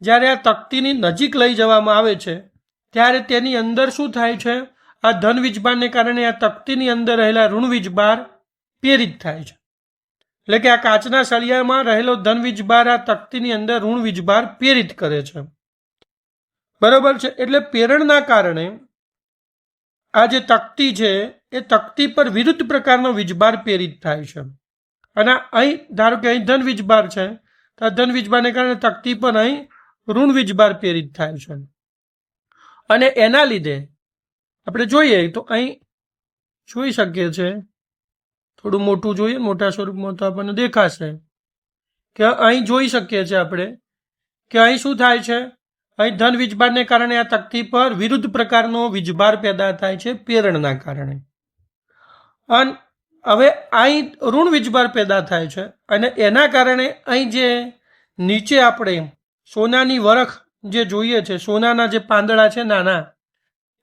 જ્યારે આ તકતીની નજીક લઈ જવામાં આવે છે ત્યારે તેની અંદર શું થાય છે, આ ધન વીજભારને કારણે આ તકતીની અંદર રહેલા ઋણ વીજભાર પ્રેરિત થાય છે. એટલે કે આ કાચના સળિયામાં રહેલો ધન વીજભાર આ તકતીની અંદર ઋણ વીજભાર પ્રેરિત કરે છે, બરોબર છે. એટલે પ્રેરણના કારણે આ જે તકતી છે એ તકતી પર વિરુદ્ધ પ્રકારનો વીજભાર પ્રેરિત થાય છે. અને અહીં ધારો કે અહીં ધન વીજભાર છે તો આ ધન વીજભારને કારણે તકતી પર અહીં ઋણ વીજભાર પ્રેરિત થાય છે. અને એના લીધે આપણે જોઈએ તો અહીં જોઈ શકીએ છીએ, થોડું મોટું જોઈએ, મોટા સ્વરૂપમાં તો આપણને દેખાશે કે અહીં જોઈ શકીએ છીએ આપણે કે અહીં શું થાય છે, અહીં ધન વીજભારને કારણે આ તકતી પર વિરુદ્ધ પ્રકારનો વીજભાર પેદા થાય છે પ્રેરણના કારણે. અને હવે અહીં ઋણ વીજભાર પેદા થાય છે અને એના કારણે અહીં જે નીચે આપણે સોનાની વરખ જે જોઈએ છે, સોનાના જે પાંદડા છે નાના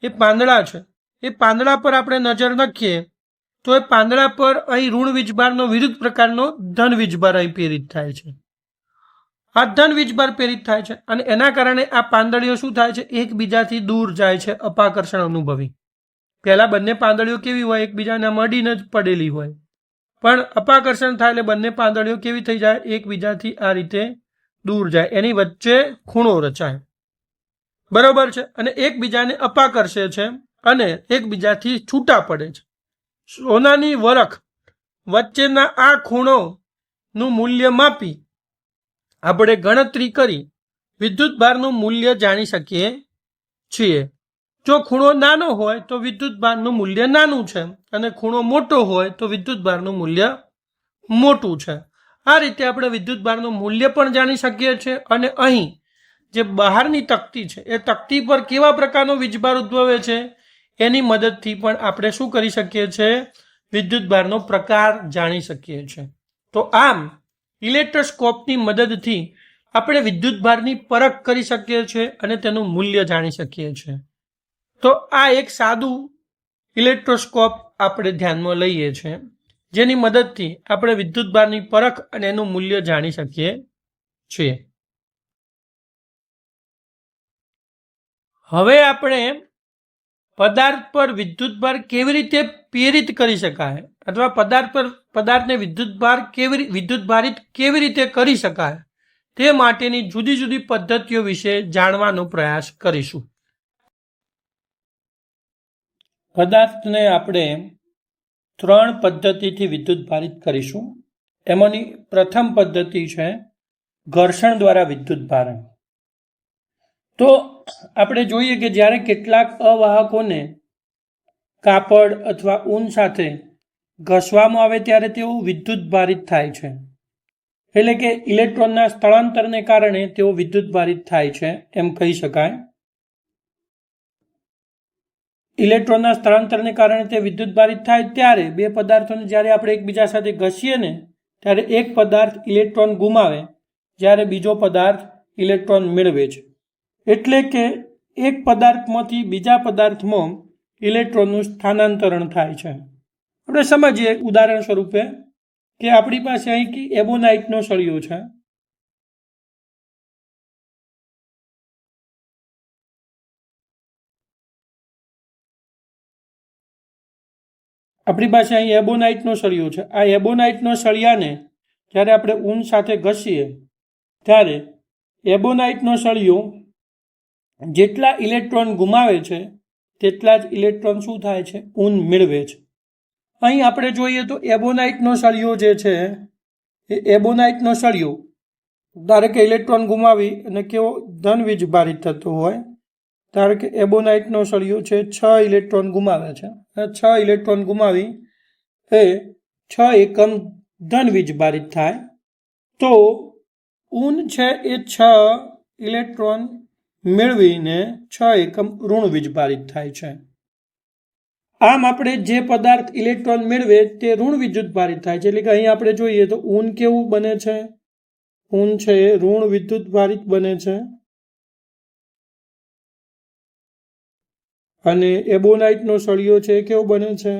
એ પાંદડા છે, એ પાંદડા પર આપણે નજર નાખીએ તો એ પાંદડા પર અહીં ઋણ વીજભારનો વિરુદ્ધ પ્રકારનો ધન વીજભાર અહીં પ્રેરિત થાય છે. આ ધન વીજભાર પ્રેરિત થાય છે અને એના કારણે આ પાંદડીઓ શું થાય છે, એકબીજાથી દૂર જાય છે, અપાકર્ષણ અનુભવી. પહેલા બંને પાંદડીઓ કેવી હોય, એકબીજાને મડીને જ પડેલી હોય, પણ અપાકર્ષણ થાય એટલે બંને પાંદડીઓ કેવી થઈ જાય, એકબીજાથી આ રીતે દૂર જાય, એની વચ્ચે ખૂણો રચાય, બરોબર છે. અને એકબીજાને અપાકર્ષે છે અને એકબીજાથી છૂટા પડે છે. સોનાની વરખ વચ્ચેના આ ખૂણોનું મૂલ્ય માપી આપણે ગણતરી કરી વિદ્યુતભારનું મૂલ્ય જાણી શકીએ છીએ. જો ખૂણો નાનો હોય તો વિદ્યુતભારનું મૂલ્ય નાનું છે અને ખૂણો મોટો હોય તો વિદ્યુતભારનું મૂલ્ય મોટું છે. આ રીતે આપણે વિદ્યુતભારનું મૂલ્ય પણ જાણી શકીએ છીએ. અને અહીં જે બહારની તકતી છે એ તકતી પર કેવા પ્રકારનો વીજભાર ઉદ્ભવે છે એની મદદથી પણ આપણે શું કરી શકીએ છીએ, વિદ્યુતભારનો પ્રકાર જાણી શકીએ છીએ. તો આમ ઇલેક્ટ્રોસ્કોપની મદદથી આપણે વિદ્યુતભારની પરખ કરી શકીએ છીએ અને તેનું મૂલ્ય જાણી શકીએ છીએ. તો આ એક સાદું ઇલેક્ટ્રોસ્કોપ આપણે ધ્યાનમાં લઈએ છીએ જેની મદદથી આપણે વિદ્યુતભારની પરખ અને એનું મૂલ્ય જાણી શકીએ છીએ. હવે આપણે પદાર્થ પર વિદ્યુતભાર કેવી રીતે પ્રેરિત કરી શકાય અથવા પદાર્થને વિદ્યુતભારિત કેવી રીતે કરી શકાય તે માટેની જુદી જુદી પદ્ધતિઓ વિશે જાણવાનો પ્રયાસ કરીશું. પદાર્થને આપણે 3 પદ્ધતિથી વિદ્યુતભારિત કરીશું. એમાંની પ્રથમ પદ્ધતિ છે ઘર્ષણ દ્વારા વિદ્યુત ભારણ. તો આપણે જોઈએ કે જ્યારે કેટલાક અવાહકોને કાપડ અથવા ઊન સાથે ઘસવામાં આવે ત્યારે તેઓ વિદ્યુત ભારિત થાય છે. એટલે કે ઇલેક્ટ્રોનના સ્થળાંતરને કારણે તેઓ વિદ્યુત ભારિત થાય છે એમ કહી શકાય. ઇલેક્ટ્રોનના સ્થળાંતરને કારણે તે વિદ્યુત ભારિત થાય ત્યારે બે પદાર્થોને જ્યારે આપણે એકબીજા સાથે ઘસીએ ને ત્યારે એક પદાર્થ ઇલેક્ટ્રોન ગુમાવે જ્યારે બીજો પદાર્થ ઇલેક્ટ્રોન મેળવે છે. એટલે કે એક પદાર્થમાંથી બીજા પદાર્થમાં ઇલેક્ટ્રોનનું સ્થાનાંતરણ થાય છે. આપણે સમજીએ ઉદાહરણ સ્વરૂપે કે આપણી પાસે અહીં એબોનાઇટનો સળિયો છે. આપણી પાસે અહીં એબોનાઇટનો સળિયો છે. આ એબોનાઇટનો સળિયાને જ્યારે આપણે ઊન સાથે ઘસીએ ત્યારે એબોનાઇટનો સળિયો જેટલા ઇલેક્ટ્રોન ગુમાવે છે તેટલા જ ઇલેક્ટ્રોન શું થાય છે? ઊન મેળવે છે. અહીં આપણે જોઈએ તો એબોનાઇટનો સળિયો જે છે એ એબોનાઇટનો સળિયો ધારો કે ઇલેક્ટ્રોન ગુમાવી અને કેવો ધન વીજભારિત થતો હોય. ધારો કે એબોનાઇટનો સળિયો છે 6 ઇલેક્ટ્રોન ગુમાવે છે. 6 ઇલેક્ટ્રોન ગુમાવી એ 6 એકમ ધન વીજભારિત થાય. તો ઊન છે એ 6 ઇલેક્ટ્રોન મેળવીને 6 એકમ ઋણ વીજભારિત થાય છે. આમ આપણે જે પદાર્થ ઇલેક્ટ્રોન મેળવે તે ઋણ વિદ્યુત ભારિત થાય છે. એટલે કે અહીં આપણે જોઈએ તો ઊન કેવું બને છે? ઊન છે ઋણ વિદ્યુત ભારિત બને છે અને એબોનાઇટનો સળિયો છે કેવો બને છે?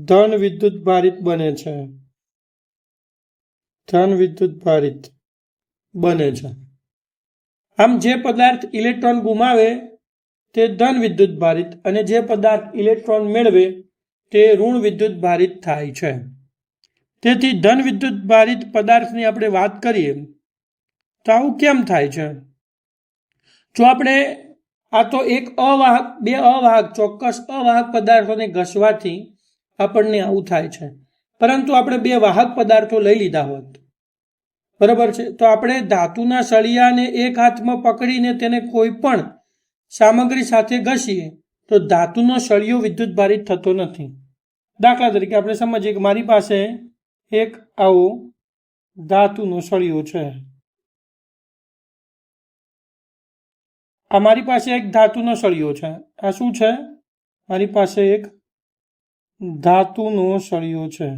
ધન વિદ્યુત ભારિત બને છે. ધન વિદ્યુત ભારિત બને છે. આમ જે પદાર્થ ઇલેક્ટ્રોન ગુમાવે તે ધન વિદ્યુત ભારિત અને જે પદાર્થ ઇલેક્ટ્રોન મેળવે તે ઋણ વિદ્યુત ભારિત થાય છે. તેથી ધન વિદ્યુત ભારિત પદાર્થની આપણે વાત કરીએ તો આવું કેમ થાય છે? જો આપણે આ તો એક અવાહક બે અવાહક ચોક્કસ અવાહક પદાર્થોને ઘસવાથી આપણને આવું થાય છે. પરંતુ આપણે બે વાહક પદાર્થો લઈ લીધા હોત, બરાબર છે, તો આપણે ધાતુના સળિયાને એક હાથમાં પકડીને તેને કોઈ પણ સામગ્રી સાથે ઘસીએ તો ધાતુનો સળિયો વિદ્યુત ભારિત થતો નથી. દાખલા તરીકે આપણે સમજીએ કે મારી પાસે એક આવો ધાતુનો સળિયો છે. આ મારી પાસે એક ધાતુનો સળિયો છે. આ શું છે? મારી પાસે એક ધાતુનો સળિયો છે.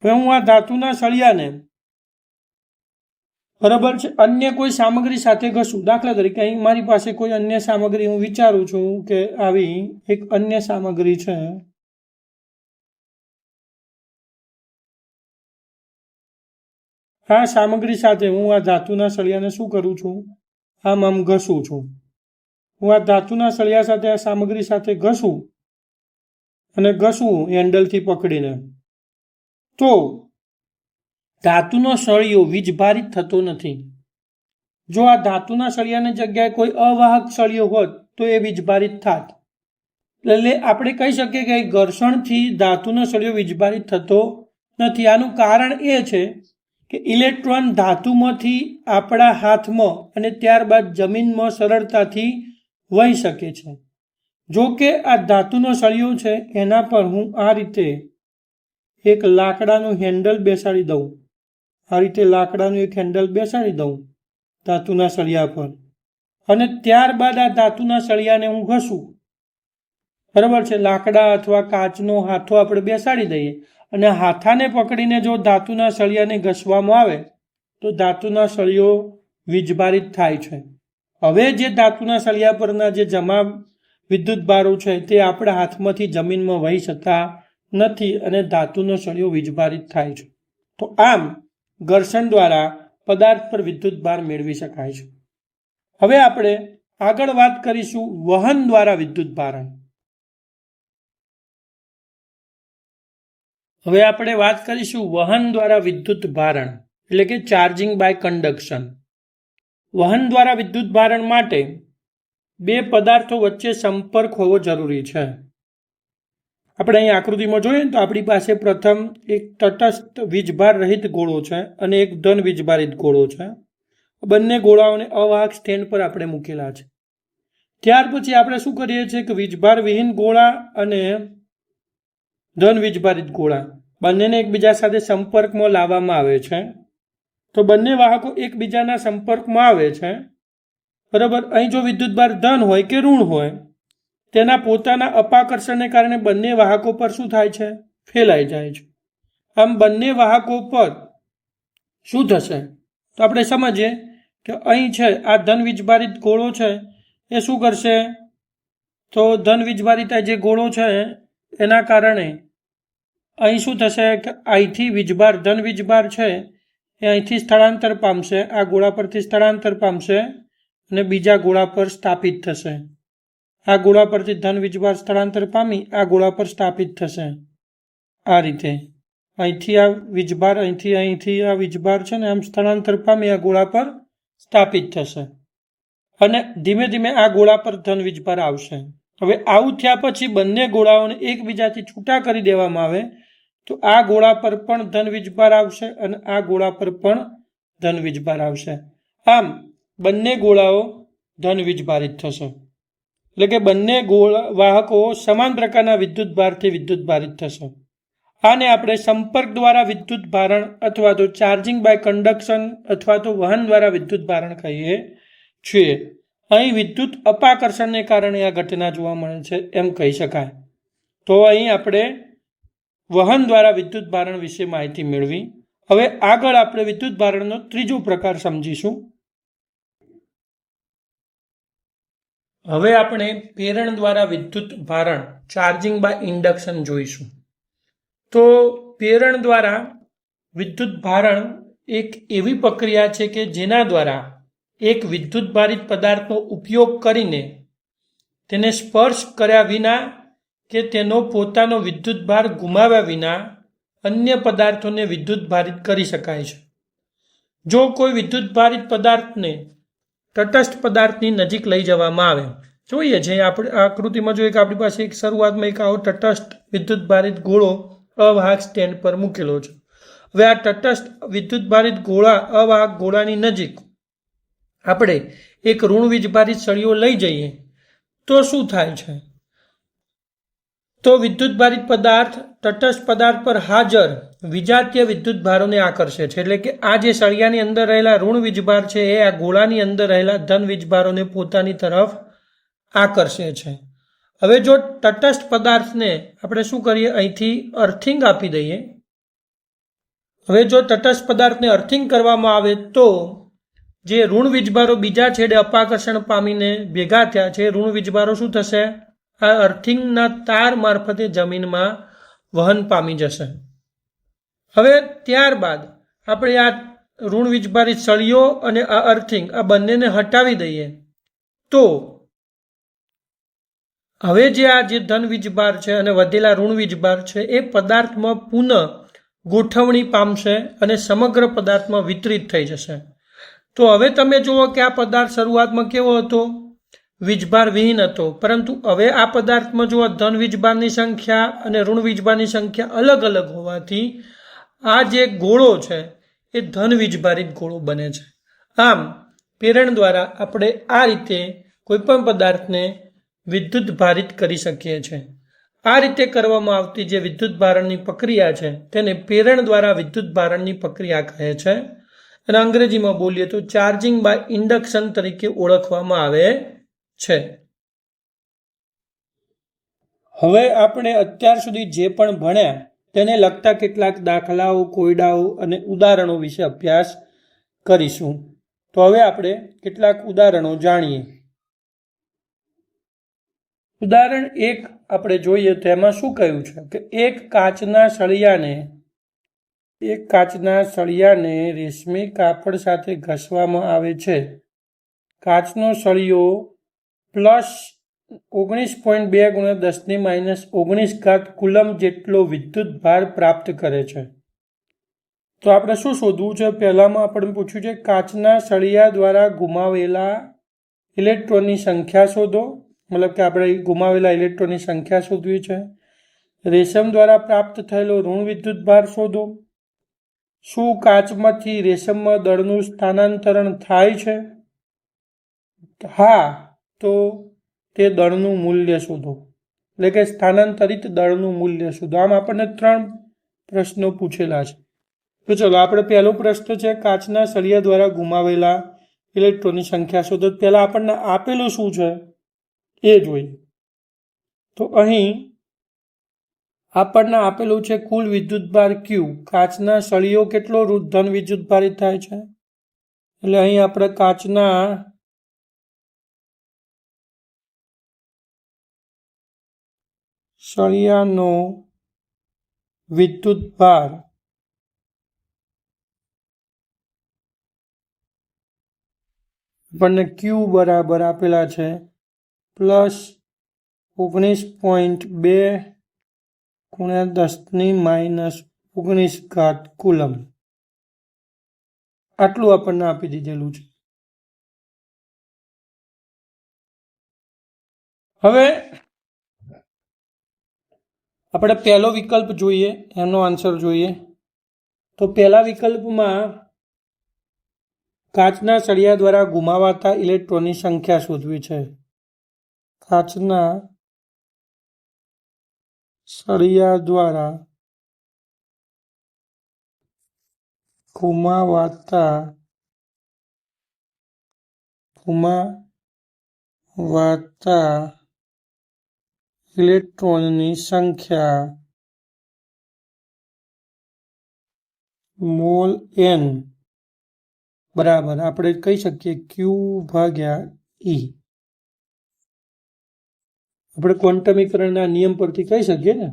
હવે હું આ ધાતુના સળિયાને બરાબર છે અન્ય કોઈ સામગ્રી સાથે ઘસું. દાખલા તરીકે અહીં મારી પાસે કોઈ અન્ય સામગ્રી હું વિચારું છું કે આવી એક અન્ય સામગ્રી છે. આ સામગ્રી સાથે હું આ ધાતુના સળિયાને શું કરું છું? આમ ઘસું છું. હું આ ધાતુના સળિયા સાથે આ સામગ્રી સાથે ઘસું અને ઘસું હેન્ડલથી પકડીને, તો ધાતુનો સળિયો વીજભારિત થતો નથી. જો આ ધાતુના સળિયાની જગ્યાએ કોઈ અવાહક સળિયો હોત તો એ વીજભારિત થાત. એટલે આપણે કહી શકીએ કે ઘર્ષણથી ધાતુનો સળિયો વીજભારિત થતો નથી. આનું કારણ એ છે કે ઇલેક્ટ્રોન ધાતુમાંથી આપણા હાથમાં અને ત્યારબાદ જમીનમાં સરળતાથી વહી શકે છે. જો કે આ ધાતુનો સળિયો છે એના પર હું આ રીતે એક લાકડાનું હેન્ડલ બેસાડી દઉં, આ રીતે લાકડાનું એક હેન્ડલ બેસાડી દઉં ધાતુના સળિયા પર, અને ત્યારબાદ આ ધાતુના સળિયાને હું ઘસું. બરાબર છે, લાકડા અથવા કાચનો હાથો આપણે બેસાડી દઈએ અને હાથાને પકડીને જો ધાતુના સળિયાને ઘસવામાં આવે તો ધાતુના સળિયો વીજભારિત થાય છે. હવે જે ધાતુના સળિયા પરના જે જમા વિદ્યુત ભારો છે તે આપણા હાથમાંથી જમીનમાં વહી શકતા નથી અને ધાતુનો સળિયો વીજભારિત થાય છે. તો આમ ઘર્ષણ દ્વારા પદાર્થ પર વિદ્યુત ભાર મેળવી શકાય છે. હવે આપણે આગળ વાત કરીશું વહન દ્વારા વિદ્યુત ભારણ. હવે આપણે વાત કરીશું વહન દ્વારા વિદ્યુત ભારણ એટલે કે ચાર્જિંગ બાય કન્ડક્શન. વહન દ્વારા વિદ્યુત ભારણ માટે બે પદાર્થો વચ્ચે સંપર્ક હોવો જરૂરી છે. આપણે અહીં આકૃતિમાં જોઈએ ને તો આપણી પાસે પ્રથમ એક તટસ્થ વીજભાર રહિત ગોળો છે અને એક ધન વીજભારિત ગોળો છે. બંને ગોળાઓને અવાહક સ્ટેન્ડ પર આપણે મૂકેલા છે. ત્યાર પછી આપણે શું કરીએ છીએ કે વીજભાર વિહીન ગોળા અને ધન વીજભારિત ગોળા બંનેને એકબીજા સાથે સંપર્કમાં લાવવામાં આવે છે. તો બંને વાહકો એકબીજાના સંપર્કમાં આવે છે, બરાબર. અહીં જો વિદ્યુતભાર ધન હોય કે ઋણ હોય, તેના પોતાના અપાકર્ષણને કારણે બંને વાહકો પર શું થાય છે? ફેલાઈ જાય છે. આમ બંને વાહકો પર શું થશે? તો આપણે સમજીએ કે અહીં છે આ ધન વીજભારિત ગોળો છે એ શું કરશે? તો ધન વીજભારિત જે ગોળો છે એના કારણે અહીં શું થશે કે અહીંથી વીજભાર ધન વીજભાર છે એ અહીંથી સ્થળાંતર પામશે, આ ગોળા પરથી સ્થળાંતર પામશે અને બીજા ગોળા પર સ્થાપિત થશે. આ ગોળા પરથી ધન વીજભાર સ્થળાંતર પામી આ ગોળા પર સ્થાપિત થશે. આ રીતે અહીંથી આ વીજભાર અહીંથી આ વીજભાર છે ને આમ સ્થળાંતર પામી આ ગોળા પર સ્થાપિત થશે અને ધીમે ધીમે આ ગોળા પર ધન વીજભાર આવશે. હવે આવું થયા પછી બંને ગોળાઓને એકબીજાથી છૂટા કરી દેવામાં આવે તો આ ગોળા પર પણ ધન વીજભાર આવશે અને આ ગોળા પર પણ ધન વીજભાર આવશે. આમ બંને ગોળાઓ ધન વીજભારિત થશે. એટલે કે બંને વાહકો સમાન પ્રકારના વિદ્યુત ભારથી વિદ્યુત ભારિત થશે. આને આપણે સંપર્ક દ્વારા વિદ્યુત ભારણ અથવા તો ચાર્જિંગ બાય કન્ડક્શન અથવા તો વહન દ્વારા વિદ્યુત ભારણ કહીએ છીએ. અહીં વિદ્યુત અપાકર્ષણને કારણે આ ઘટના જોવા મળે છે એમ કહી શકાય. તો અહીં આપણે વહન દ્વારા વિદ્યુત ભારણ વિશે માહિતી મેળવી. હવે આગળ આપણે વિદ્યુત ભારણનો ત્રીજો પ્રકાર સમજીશું. હવે આપણે પ્રેરણ દ્વારા વિદ્યુત ભારણ ચાર્જિંગ બાય ઇન્ડક્શન જોઈશું. તો પ્રેરણ દ્વારા વિદ્યુત ભારણ એક એવી પ્રક્રિયા છે કે જેના દ્વારા એક વિદ્યુત ભારિત પદાર્થનો ઉપયોગ કરીને તેને સ્પર્શ કર્યા વિના કે તેનો પોતાનો વિદ્યુત ભાર ગુમાવ્યા વિના અન્ય પદાર્થોને વિદ્યુત ભારિત કરી શકાય છે. જો કોઈ વિદ્યુત ભારિત પદાર્થને તટસ્થ પદાર્થની નજીક લઈ જવામાં આવે, જોઈએ છે આપણે આકૃતિમાં જોઈએ કે આપણી પાસે એક શરૂઆતમાં એક આવો તટસ્થ વિદ્યુત ભારિત ગોળો અવાહક સ્ટેન્ડ પર મૂકેલો છે. હવે આ તટસ્થ વિદ્યુત ભારિત ગોળા અવાહક ગોળાની નજીક આપણે એક ઋણ વીજભારિત સળીઓ લઈ જઈએ તો શું થાય છે? તો વિદ્યુત ભારિત પદાર્થ તટસ્થ પદાર્થ પર હાજર વિજાતીય વિદ્યુત ભારોને આકર્ષે છે. એટલે કે આ જે સળિયાની અંદર રહેલા ઋણ વીજભાર છે એ આ ગોળાની અંદર રહેલા ધન વીજભારોને પોતાની તરફ આકર્ષે છે. હવે જો તટસ્થ પદાર્થને આપણે શું કરીએ, અહીંથી અર્થિંગ આપી દઈએ. હવે જો તટસ્થ પદાર્થને અર્થિંગ કરવામાં આવે તો જે ઋણ વીજભારો બીજા છેડે અપાકર્ષણ પામીને ભેગા થયા છે, ઋણ વીજભારો શું થશે? આ અર્થિંગના તાર મારફતે જમીનમાં વહન પામી જશે. હવે ત્યારબાદ આપણે આ ઋણ વીજભારિત સળીઓ અને આ અર્થિંગ આ બંનેને હટાવી દઈએ તો હવે જે ધન વીજભાર છે અને વધેલા ઋણ વીજભાર છે એ પદાર્થમાં પુનઃ ગોઠવણી પામશે અને સમગ્ર પદાર્થમાં વિતરિત થઈ જશે. તો હવે તમે જુઓ કે આ પદાર્થ શરૂઆતમાં કેવો હતો? વીજભાર વિહીન હતો. પરંતુ હવે આ પદાર્થમાં જો ધન વીજભારની સંખ્યા અને ઋણ વીજભારની સંખ્યા અલગ અલગ હોવાથી આ જે ગોળો છે એ ધન વીજભારિત ગોળો બને છે. આમ પ્રેરણ દ્વારા આપણે આ રીતે કોઈપણ પદાર્થને વિદ્યુત ભારિત કરી શકીએ છીએ. આ રીતે કરવામાં આવતી જે વિદ્યુત ભારણની પ્રક્રિયા છે તેને પ્રેરણ દ્વારા વિદ્યુત ભારણની પ્રક્રિયા કહે છે અને અંગ્રેજીમાં બોલીએ તો ચાર્જિંગ બાય ઇન્ડક્શન તરીકે ઓળખવામાં આવે છે. હવે આપણે અત્યાર સુધી જે પણ ભણ્યા તેને લગતા કેટલાક દાખલાઓ, કોયડાઓ અને ઉદાહરણો વિશે અભ્યાસ કરીશું. તો હવે આપણે કેટલાક ઉદાહરણો જાણીએ. ઉદાહરણ 1 આપણે જોઈએ તો એમાં શું કહ્યું છે કે એક કાચના સળિયાને રેશમી કાપડ સાથે ઘસવામાં આવે છે. કાચનો સળિયો પ્લસ 19.2 × 10⁻⁹ કુલમ જેટલો વિદ્યુત ભાર પ્રાપ્ત કરે છે. તો આપણે શું શોધવું છે? પહેલામાં આપણે પૂછ્યું છે કાચના સળિયા દ્વારા ગુમાવેલા ઇલેક્ટ્રોનની સંખ્યા શોધો. મતલબ કે આપણે ગુમાવેલા ઇલેક્ટ્રોનની સંખ્યા શોધવી છે. રેશમ દ્વારા પ્રાપ્ત થયેલો ઋણ વિદ્યુત ભાર શોધો. શું કાચમાંથી રેશમમાં દળનું સ્થાનાંતરણ થાય છે? હા, તો તે દળનું મૂલ્ય શોધો, એટલે કે સ્થાનાંતરિત દળનું મૂલ્ય શોધો. આમ આપણને 3 પ્રશ્નો પૂછેલા છે. તો ચલો આપણે પહેલો પ્રશ્ન છે કાચના સળિયા દ્વારા ગુમાવેલા ઇલેક્ટ્રોનની સંખ્યા શોધો. પહેલા આપણને આપેલું શું છે એ જોઈએ. તો અહીં આપણને આપેલું છે કુલ વિદ્યુતભાર Q. કાચના સળિયો કેટલો ધન વિદ્યુતભારિત થાય છે? એટલે અહીં આપણે કાચના સળિયાનો વિદ્યુતભાર આપણને Q બરાબર આપેલા છે +19.2 × 10⁻⁹ કુલમ. આટલું આપણને આપી દીધેલું છે. હવે આપણે પહેલો વિકલ્પ જોઈએ, એનો આન્સર જોઈએ. તો પહેલા વિકલ્પમાં કાચના સળિયા દ્વારા ગુમાવાતા ઇલેક્ટ્રોનની સંખ્યા શોધવી છે. કાચના સળિયા દ્વારા ગુમાવાતા ઇલેક્ટ્રોનની સંખ્યા મોલ n બરાબર આપણે કહી શકીએ Q/E. આપણે ક્વોન્ટમીકરણના નિયમ પરથી કહી શકીએ ને.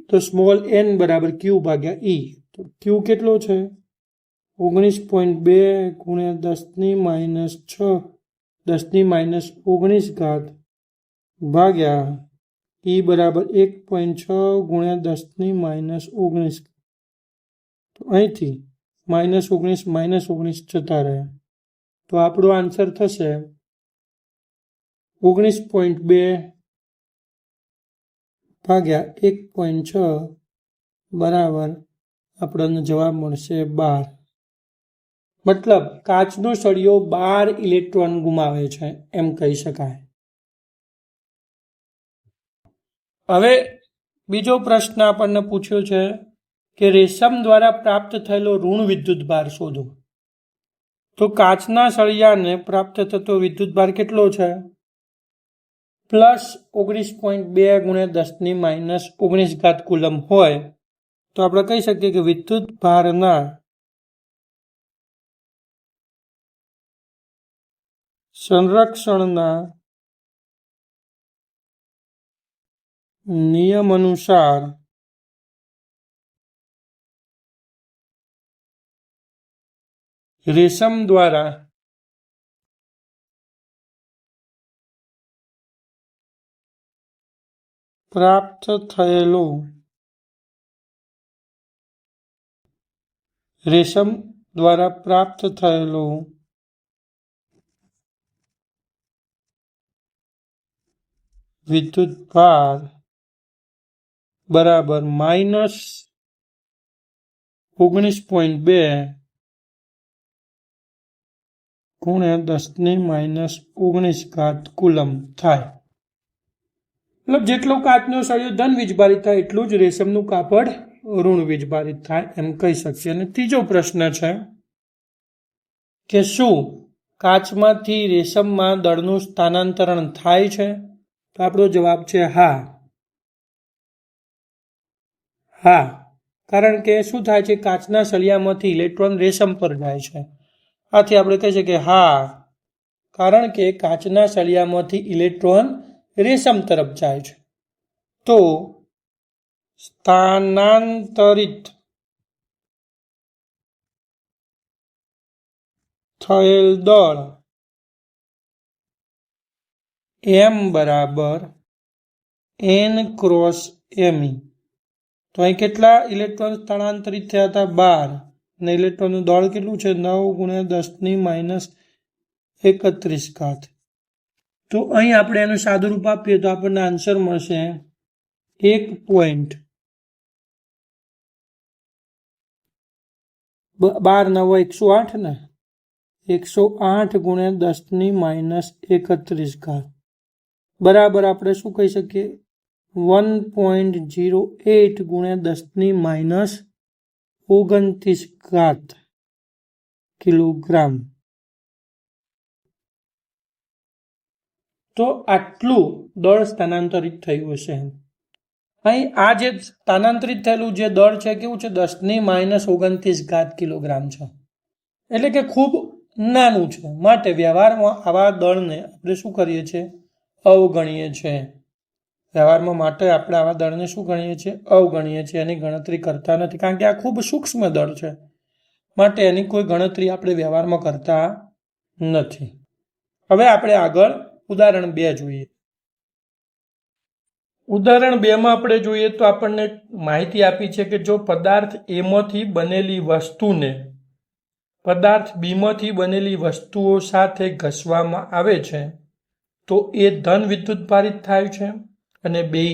તો સ્મોલ n બરાબર Q/E. તો Q કેટલો છે? 19.2 × 10⁻⁹ ભાગ્યા E બરાબર 1.6 × 10⁻⁹. તો અહીંથી -19 જતા રહ્યા. તો આપણો આન્સર થશે 19.2 ભાગ્યા 1.6 બરાબર આપણને જવાબ મળશે 12. મતલબ કાચનો સળિયો 12 ઇલેક્ટ્રોન ગુમાવે છે એમ કહી શકાય. હવે બીજો પ્રશ્ન આપણને પૂછ્યો છે કે રેશમ દ્વારા પ્રાપ્ત થયેલો ઋણ વિદ્યુતભાર શોધો. તો કાચના સળિયાને પ્રાપ્ત થતો વિદ્યુતભાર કેટલો છે? +19.2 × 10⁻⁹ કુલમ હોય તો આપણે કહી શકીએ કે વિદ્યુતભારના સંરક્ષણના નિયમ અનુસાર રેશમ દ્વારા પ્રાપ્ત થયેલો વિદ્યુતભાર બરાબર -19.2 × 10⁻⁹ કુલમ થાય. મતલબ જેટલો કાચનો સળિયો ધન વીજભારિત થાય એટલું જ રેશમનું કાપડ ઋણ વીજભારિત થાય એમ કહી શકીએ. અને ત્રીજો પ્રશ્ન છે કે શું કાચમાંથી રેશમમાં દળનું સ્થાનાંતરણ થાય છે? તો આપણો જવાબ છે હા. કારણ કે શું થાય છે? કાચના સળિયામાંથી ઇલેક્ટ્રોન રેશમ પર જાય છે. આથી આપણે કહી શકીએ હા, કારણ કે કાચના સળિયામાંથી ઇલેક્ટ્રોન રેશમ તરફ જાય છે. તો સ્થાનાંતરિત થયેલ દળ M બરાબર N × Me. તો અહીં કેટલા ઇલેક્ટ્રોન સ્થાનાંતરિત થયા હતા? 12. અને ઇલેક્ટ્રોનનું દળ કેટલું છે? 9 × 10⁻31. તો અહીં આપણે એનું સાદું રૂપ આપીએ તો આપણને આન્સર મળશે 1.12 ને 108 ગુણ્યા 10⁻31 બરાબર આપણે શું કહી શકીએ 1.08 ગુણ્યા 10⁻29 કિલોગ્રામ. તો આટલું દળ સ્થાનાંતરિત થયું હશે. અહીં આ જે સ્થાનાંતરિત થયેલું જે દળ છે કેવું છે 10⁻29 કિલોગ્રામ છે, એટલે કે ખૂબ નાનું છે. માટે વ્યવહારમાં આવા દળને આપણે શું કરીએ છીએ અવગણીએ છીએ. વ્યવહારમાં માટે આપણે આવા દળને શું ગણીએ છીએ અવગણીએ છીએ, એની ગણતરી કરતા નથી, કારણ કે આ ખૂબ સૂક્ષ્મ દળ છે, માટે એની કોઈ ગણતરી આપણે વ્યવહારમાં કરતા નથી. હવે આપણે આગળ ઉદાહરણ 2 જોઈએ. ઉદાહરણ 2 માં આપણે જોઈએ તો આપણને માહિતી આપી છે કે જો પદાર્થ એમાંથી બનેલી વસ્તુને પદાર્થ બીમાંથી બનેલી વસ્તુઓ સાથે ઘસવામાં આવે છે તો એ ધન વિદ્યુત ભારિત થાય છે અને બે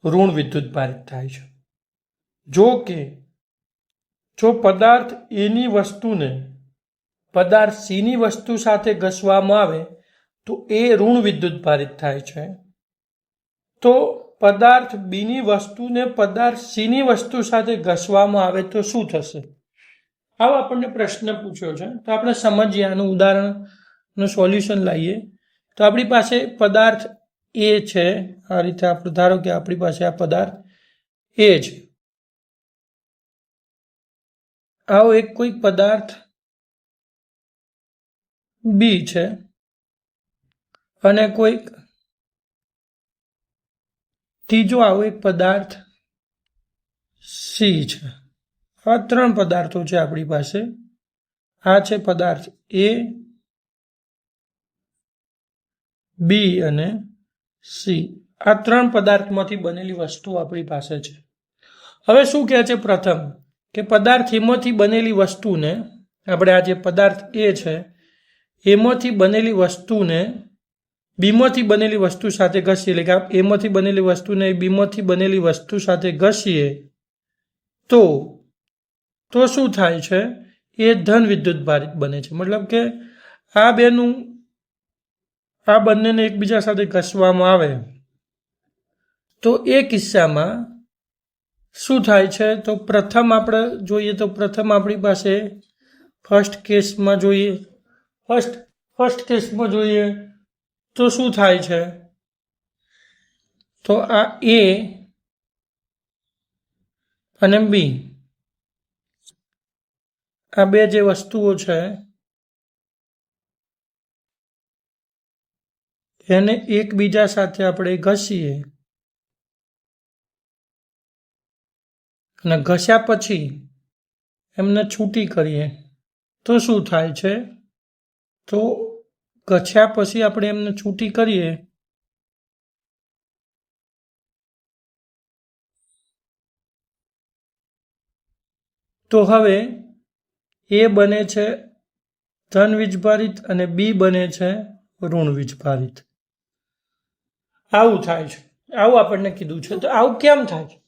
ઋણ વિદ્યુત ભારિત થાય છે. જો કે જો પદાર્થ એની વસ્તુને પદાર્થ સીની વસ્તુ સાથે ઘસવામાં આવે તો એ ઋણ વિદ્યુત ભારિત થાય છે. તો પદાર્થ બીની વસ્તુને પદાર્થ સીની વસ્તુ સાથે ઘસવામાં આવે તો શું થશે? આવો આપણને પ્રશ્ન પૂછ્યો છે. તો આપણે સમજીએ, આનું ઉદાહરણનું સોલ્યુશન લાવીએ. તો આપણી પાસે પદાર્થ એ છે, આ રીતે આપણે ધારો કે આપણી પાસે આ પદાર્થ એ છે. આવો એક કોઈક પદાર્થ બી છે અને કોઈક ત્રીજો આવો એક પદાર્થ સી છે. આ 3 પદાર્થો છે આપણી પાસે. આ છે પદાર્થ એ, બી અને સી. આ 3 પદાર્થમાંથી બનેલી વસ્તુ આપણી પાસે છે. હવે શું કહે છે પ્રથમ કે પદાર્થ એમાંથી બનેલી વસ્તુને આપણે આ જે પદાર્થ એ છે એમાંથી બનેલી વસ્તુને બીમાંથી બનેલી વસ્તુ સાથે ઘસીએ, એટલે કે એમાંથી બનેલી વસ્તુને બીમાંથી બનેલી વસ્તુ સાથે ઘસીએ તો શું થાય છે? એ ધન વિદ્યુત ભારિત બને છે. મતલબ કે આ બંનેને એકબીજા સાથે ઘસવામાં આવે તો એ કિસ્સામાં શું થાય છે? તો પ્રથમ આપણે જોઈએ તો પ્રથમ આપણી પાસે ફર્સ્ટ કેસમાં જોઈએ તો શું થાય છે? તો આ એ અને બી, આ બે જે વસ્તુઓ છે એને એકબીજા સાથે આપણે ઘસીએ અને ઘસ્યા પછી એમને છૂટી કરીએ તો શું થાય છે? તો ઘસ્યા પછી આપણે એમને છૂટી કરીએ તો હવે એ બને છે ધન વીજભારિત અને બી બને છે ઋણ વીજભારિત. આવું થાય છે. આવું આપણને કીધું છે. તો આવું કેમ થાય છે?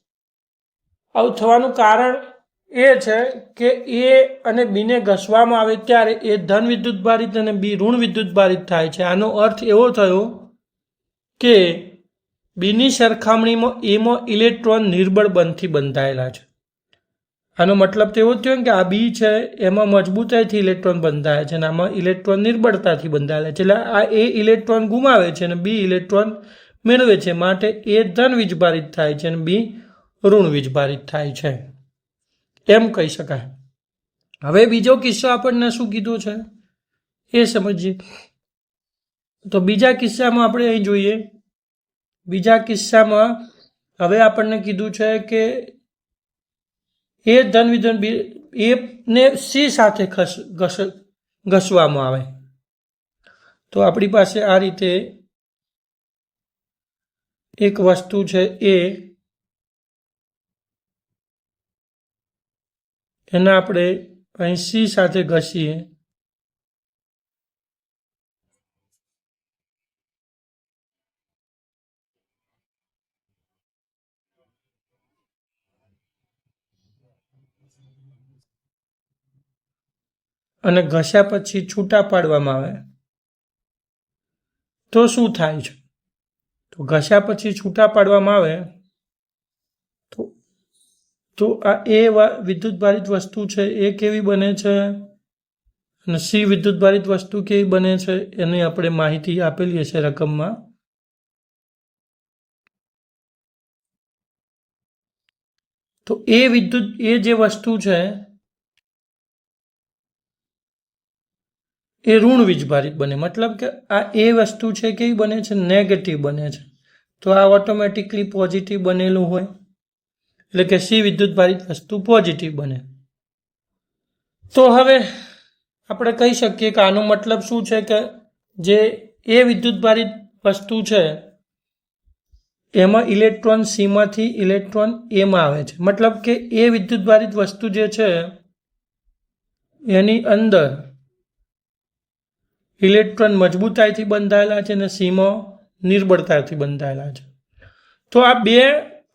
આવું થવાનું કારણ એ છે કે એ અને બીને ઘસવામાં આવે ત્યારે એ ધન વિદ્યુત ભારિત અને બી ઋણ વિદ્યુત ભારિત થાય છે. આનો અર્થ એવો થયો કે બીની સરખામણીમાં એમાં ઇલેક્ટ્રોન નિર્બળ બનથી બંધાયેલા છે. આનો મતલબ તો એવો થયો કે આ બી છે એમાં મજબૂતાઈથી ઇલેક્ટ્રોન બંધાય છે અને આમાં ઇલેક્ટ્રોન નિર્બળતાથી બંધાયેલા છે. એટલે આ એ ઇલેક્ટ્રોન ગુમાવે છે અને બી ઇલેક્ટ્રોન મેળવે છે. માટે એ ધન વીજભારિત થાય છે અને બી ઋણ વીજભારિત થાય છે, એમ કહી શકાય. હવે બીજો કિસ્સો આપણને શું કીધો છે એ સમજીએ. તો બીજા કિસ્સામાં આપણે અહીં જોઈએ. બીજા કિસ્સામાં હવે આપણને કીધું છે કે એ ધન વિદ્યુત એ ને સી સાથે ઘસવામાં આવે તો આપણી પાસે આ રીતે એક વસ્તુ છે એ, એને આપણે અહીં સી સાથે ઘસીએ અને ઘસ્યા પછી છૂટા પાડવામાં આવે તો શું થાય છે? તો ઘસ્યા પછી છૂટા પાડવામાં આવે તો આ એ વિદ્યુતભારિત વસ્તુ છે એ કેવી બને છે અને સી વિદ્યુતભારિત વસ્તુ કેવી બને છે એની આપણે માહિતી આપેલી હશે રકમમાં. તો એ જે વસ્તુ છે એ ઋણ વીજભારિત બને, મતલબ કે આ એ વસ્તુ છે કેવી બને છે? નેગેટિવ બને છે. તો આ ઓટોમેટિકલી પોઝિટિવ બનેલું હોય એટલે કે સી વિદ્યુતભારિત વસ્તુ પોઝિટિવ બને. તો હવે આપણે કહી શકીએ કે આનો મતલબ શું છે કે જે એ વિદ્યુતભારિત વસ્તુ છે એમાં ઇલેક્ટ્રોન સીમાંથી ઇલેક્ટ્રોન એમાં આવે છે. મતલબ કે એ વિદ્યુતભારિત વસ્તુ જે છે એની અંદર ઇલેક્ટ્રોન મજબૂતાઈથી બંધાયેલા છે અને સીમાં નિર્બળતાથી બંધાયેલા છે. તો આ બે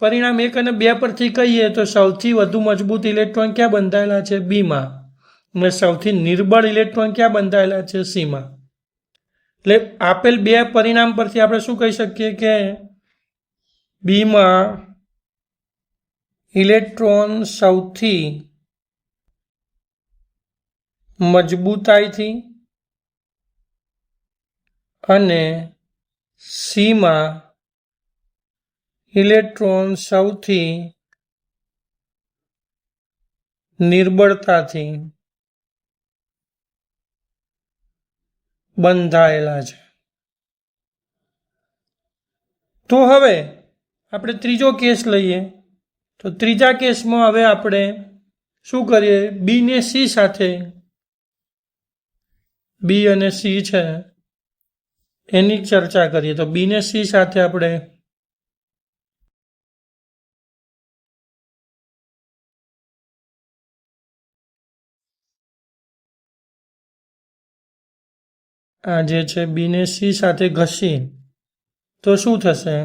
પરિણામ 1 અને 2 પરથી કહીએ તો સૌથી વધુ મજબૂત ઇલેક્ટ્રોન ક્યાં બંધાયેલા છે? બીમાં. અને સૌથી નિર્બળ ઇલેક્ટ્રોન ક્યાં બંધાયેલા છે? સીમાં. એટલે આપેલ બે પરિણામ પરથી આપણે શું કહી શકીએ કે બીમાં ઇલેક્ટ્રોન સૌથી મજબૂતાઈથી અને સીમાં ઇલેક્ટ્રોન સૌથી નિર્બળતાથી બંધાયેલા છે. તો હવે આપણે ત્રીજો કેસ લઈએ. તો ત્રીજા કેસમાં હવે આપણે શું કરીએ? બી ને સી સાથે, બી અને સી છે એની ચર્ચા કરીએ. તો બી ને સી સાથે આપણે આ જે છે બી ને સી સાથે ઘસી તો શું થશે?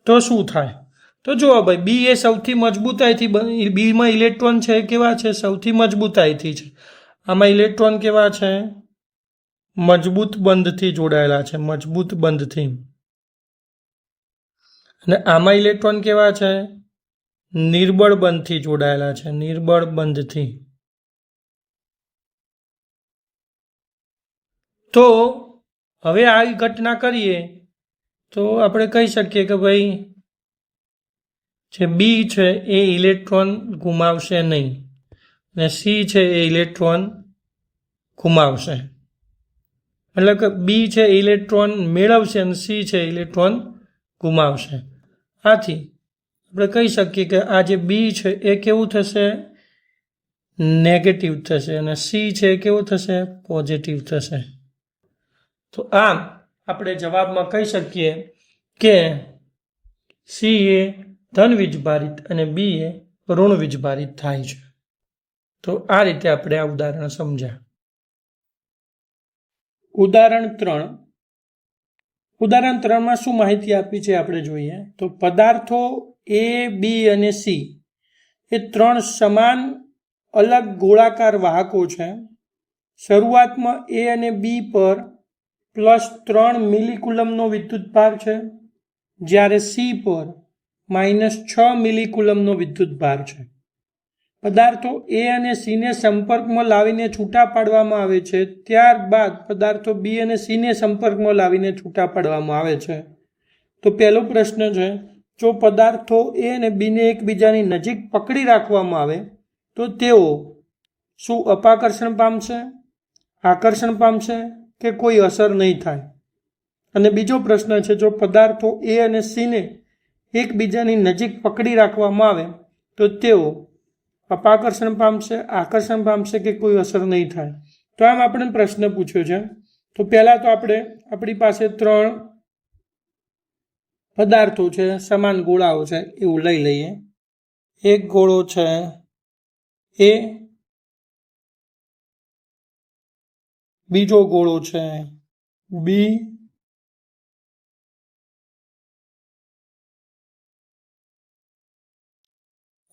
તો શું થાય? તો જુઓ ભાઈ, બી એ સૌથી મજબૂતાઈથી બીમાં ઇલેક્ટ્રોન છે કેવા છે? સૌથી મજબૂતાઈથી છે. આમાં ઇલેક્ટ્રોન કેવા છે? મજબૂત બંધથી જોડાયેલા છે, મજબૂત બંધથી. અને આમાં ઇલેક્ટ્રોન કેવા છે? નિર્બળ બંધથી જોડાયેલા છે, નિર્બળ બંધથી. તો હવે આ ઘટના કરીએ તો આપણે કહી શકીએ કે ભાઈ જે બી છે એ ઇલેક્ટ્રોન ગુમાવશે નહીં અને સી છે એ ઇલેક્ટ્રોન ગુમાવશે. એટલે કે બી છે ઇલેક્ટ્રોન મેળવશે અને સી છે ઇલેક્ટ્રોન ગુમાવશે. આથી આપણે કહી શકીએ કે આ જે બી છે એ કેવું થશે? નેગેટિવ થશે અને સી છે એ કેવું થશે? પોઝિટિવ થશે. તો આમ આપણે જવાબમાં કહી શકીએ કે સી એ ધન વીજભારિત અને બી એ ઋણ વીજભારિત થાય છે. તો આ રીતે આપણે આ ઉદાહરણ સમજ્યા. ઉદાહરણ 3. ઉદાહરણ 3માં શું માહિતી આપી છે આપણે જોઈએ. તો પદાર્થો એ, બી અને સી એ 3 સમાન અલગ ગોળાકાર વાહકો છે. શરૂઆતમાં એ અને બી પર +3 મિલીકુલમનો વિદ્યુતભાર છે, જ્યારે સી પર -6 મિલીકુલમનો વિદ્યુતભાર છે. પદાર્થો એ અને સીને સંપર્કમાં લાવીને છૂટા પાડવામાં આવે છે. ત્યારબાદ પદાર્થો બી અને સીને સંપર્કમાં લાવીને છૂટા પાડવામાં આવે છે. તો પહેલો પ્રશ્ન છે, જો પદાર્થો એ અને બીને એકબીજાની નજીક પકડી રાખવામાં આવે તો તેઓ શું અપાકર્ષણ પામશે, આકર્ષણ પામશે કે કોઈ અસર નહીં થાય? અને બીજો પ્રશ્ન છે, જો પદાર્થો એ અને સીને એકબીજાની નજીક પકડી રાખવામાં આવે તો તેઓ અપાકર્ષણ પામશે, આકર્ષણ પામશે કે કોઈ અસર નહીં થાય? તો આમ આપણે પ્રશ્ન પૂછ્યો છે. તો પહેલાં તો આપણી પાસે 3 પદાર્થો છે, સમાન ગોળાઓ છે એવું લઈ લઈએ. એક ગોળો છે એ, બીજો ગોળો છે બી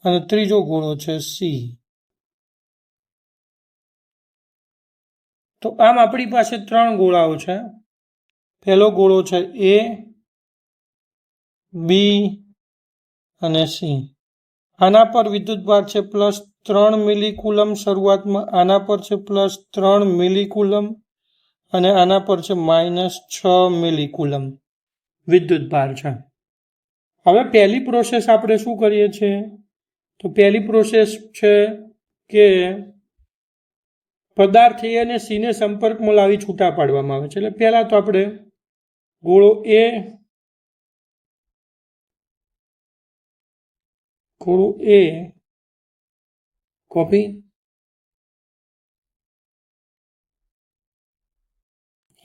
અને ત્રીજો ગોળો છે સી. તો આમ આપણી પાસે 3 ગોળાઓ છે. પહેલો ગોળો છે એ, બી અને સી. આના પર વિદ્યુતભાર છે +3 મિલીકુલમ શરૂઆતમાં, આના પર છે +3 મિલીકુલમ અને આના પર છે -6 મિલીકુલમ વિદ્યુતભાર છે. હવે પહેલી પ્રોસેસ આપણે શું કરીએ છીએ? તો પહેલી પ્રોસેસ છે કે પદાર્થ એ અને સીને સંપર્કમાં લાવી છૂટા પાડવામાં આવે છે. એટલે પહેલા તો આપણે ગોળો એ કોપી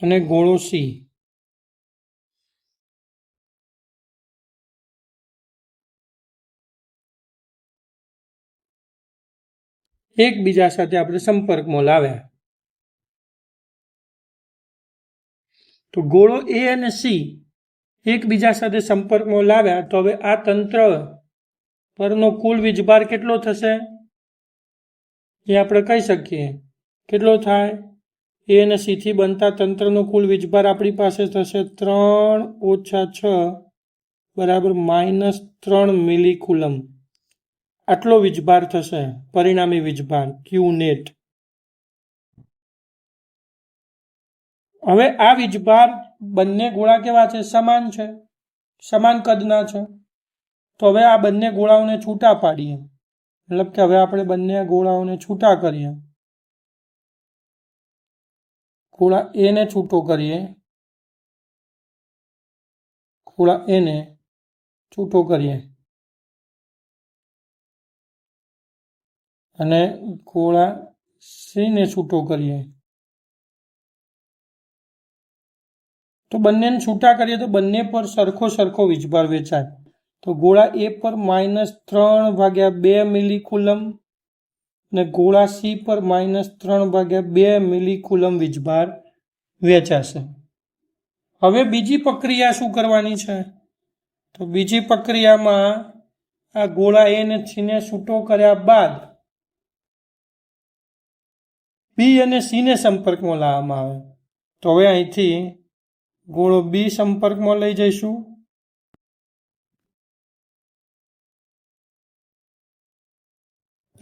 અને ગોળો સી એકબીજા સાથે આપણે સંપર્કમાં લાવ્યા. તો ગોળો એ અને સી એકબીજા સાથે સંપર્કમાં લાવ્યા. તો હવે આ તંત્ર પરનો કુલ વીજભાર કેટલો થશે એ આપણે કહી શકીએ. કેટલો થાય? એ અને સી થી બનતા તંત્રનો કુલ વીજભાર આપણી પાસે થશે 3 - 6 બરાબર -3 મિલીકુલમ. આટલો વીજભાર થશે, પરિણામી વીજભાર ક્યુ નેટ. હવે આ વીજભાર બંને ગોળા કેવા છે? સમાન છે, સમાન કદના છે. તો હવે આ બંને ગોળાઓને છૂટા પાડીએ, મતલબ કે હવે આપણે બંને ગોળાઓને છૂટા કરીએ. ગોળા એ ને છૂટો કરીએ, ગોળા એ ને છૂટો કરીએ અને ગોળા સી ને છૂટો કરીએ. તો બંનેને છૂટા કરીએ તો બંને પર સરખો વીજભાર વેચાય. તો ગોળા એ પર -3/2 મિલીકુલમ અને ગોળા સી પર -3/2 મિલીકુલમ વીજભાર વેચાશે. હવે બીજી પ્રક્રિયા શું કરવાની છે? તો બીજી પ્રક્રિયામાં આ ગોળા એ ને સી ને છૂટો કર્યા બાદ બી અને સી ને સંપર્કમાં લાવવામાં આવે. તો હવે અહીંથી ગોળો બી સંપર્કમાં લઈ જઈશું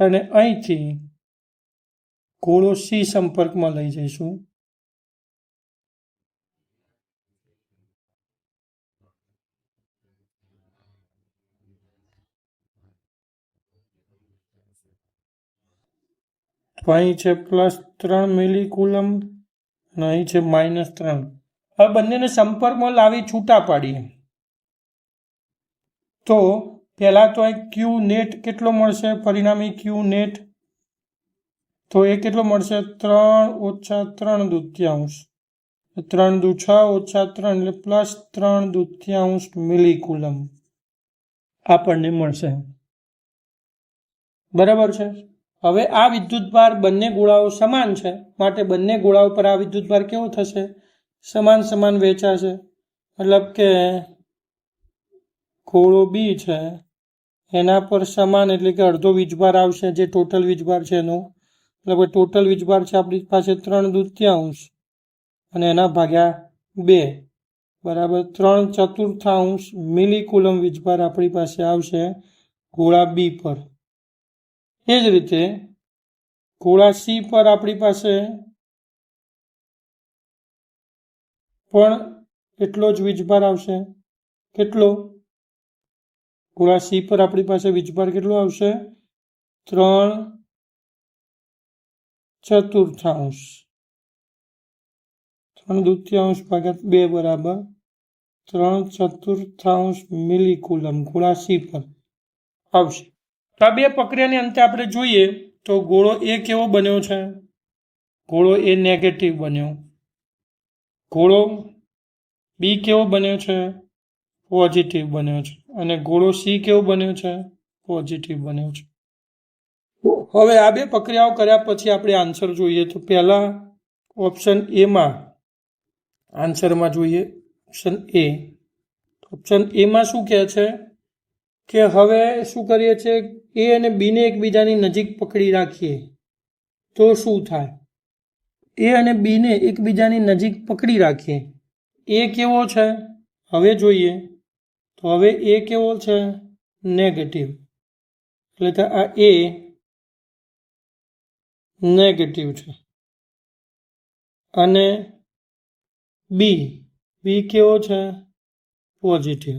અને અહીંથી ગોળો સી સંપર્કમાં લઈ જઈશું. તો અહીં છે +3 મિલીકુલમ અને અહીં છે -3. હવે બંનેને સંપર્કમાં લાવી છૂટા પાડીએ. તો પહેલા તો અહીં ક્યુ નેટ કેટલો મળશે? પરિણામી ક્યુ નેટ તો એ કેટલો મળશે? 3 - 3/2. 3 દુ 6 - 3 એટલે +3/2 મિલીકુલમ આપણને મળશે. બરાબર છે. હવે આ વિદ્યુતભાર બંને ગોળાઓ સમાન છે, માટે બંને ગોળાઓ પર આ વિદ્યુતભાર કેવો થશે? સમાન વેચાશે. મતલબ કે ગોળો બી છે એના પર સમાન એટલે કે અડધો વીજભાર આવશે, જે ટોટલ વીજભાર છે એનો. મતલબ ટોટલ વીજભાર છે આપણી પાસે 3/2 અને એના ભાગ્યા 2 બરાબર 3/4 મિલીકુલમ વીજભાર આપણી પાસે આવશે ગોળા બી પર. એ જ રીતે ગોળા સી પર આપણી પાસે પણ એટલો જ વીજભાર આવશે. કેટલો? ગોળા સી પર આપણી પાસે વીજભાર કેટલો આવશે? 3/4 3/2 ભાગ્યા 2 બરાબર 3/4 મિલીકુલમ ગોળા સી પર આવશે. તો આ બે પ્રક્રિયાને અંતે આપણે જોઈએ તો ગોળો એ કેવો બન્યો છે? ગોળો એ નેગેટિવ બન્યો. ગોળો બી કેવો બન્યો છે? પોઝિટિવ બન્યો છે. અને ગોળો સી કેવો બન્યો છે? પોઝિટિવ બન્યો છે. હવે આ બે પ્રક્રિયાઓ કર્યા પછી આપણે આન્સર જોઈએ. તો પહેલા ઓપ્શન એમાં આન્સરમાં જોઈએ. ઓપ્શન એમાં શું કહે છે કે હવે શું કરીએ છીએ, એ અને બીને એકબીજાની નજીક પકડી રાખીએ તો શું થાય? એ અને બીને એકબીજાની નજીક પકડી રાખીએ, એ કેવો છે હવે જોઈએ તો હવે એ કેવો છે? નેગેટિવ. એટલે કે આ એ નેગેટિવ છે અને બી કેવો છે? પોઝિટિવ.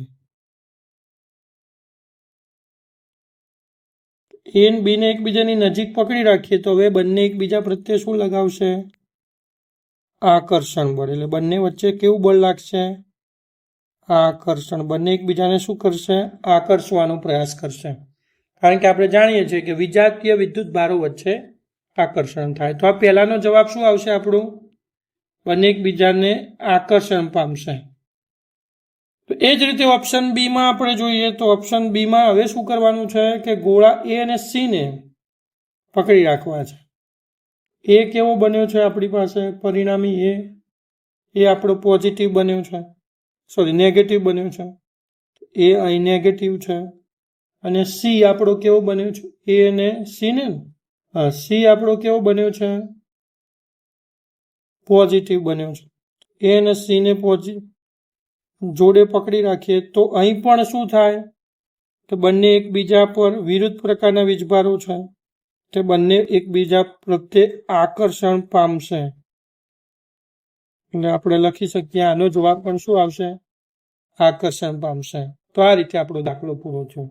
એ અને બીને એકબીજાની નજીક પકડી રાખીએ તો હવે બંને એકબીજા પ્રત્યે શું લગાવશે? આકર્ષણ બળ. એટલે બંને વચ્ચે કેવું બળ લાગશે? આકર્ષણ. બંને એકબીજાને શું કરશે? આકર્ષવાનો પ્રયાસ કરશે. કારણ કે આપણે જાણીએ છીએ કે વિજાતીય વિદ્યુત ભારો વચ્ચે આકર્ષણ થાય. તો આ પહેલાનો જવાબ શું આવશે આપણું? બંને એકબીજાને આકર્ષણ પામશે. તો એ જ રીતે ઓપ્શન બીમાં આપણે જોઈએ તો ઓપ્શન બીમાં હવે શું કરવાનું છે કે ગોળા એ અને સીને પકડી રાખવા છે. એ કેવો બન્યો છે આપણી પાસે? પરિણામી એ આપણો પોઝિટિવ બન્યો છે, સોરી નેગેટિવ બન્યો છે. એ અહીં નેગેટિવ છે અને સી આપણો કેવો બન્યો છે? એ અને સી ને સી આપણો કેવો બન્યો છે? પોઝિટિવ બન્યો છે. એ અને સી ને જોડે પકડી રાખીએ તો અહીં પણ શું થાય કે બંને એકબીજા પર વિરુદ્ધ પ્રકારના વીજભારો છે તે બંને એકબીજા પ્રત્યે આકર્ષણ પામશે. એટલે આપણે લખી શકીએ આનો જવાબ પણ શું આવશે? આકર્ષણ પામશે. તો આ રીતે આપણો દાખલો પૂરો થયો.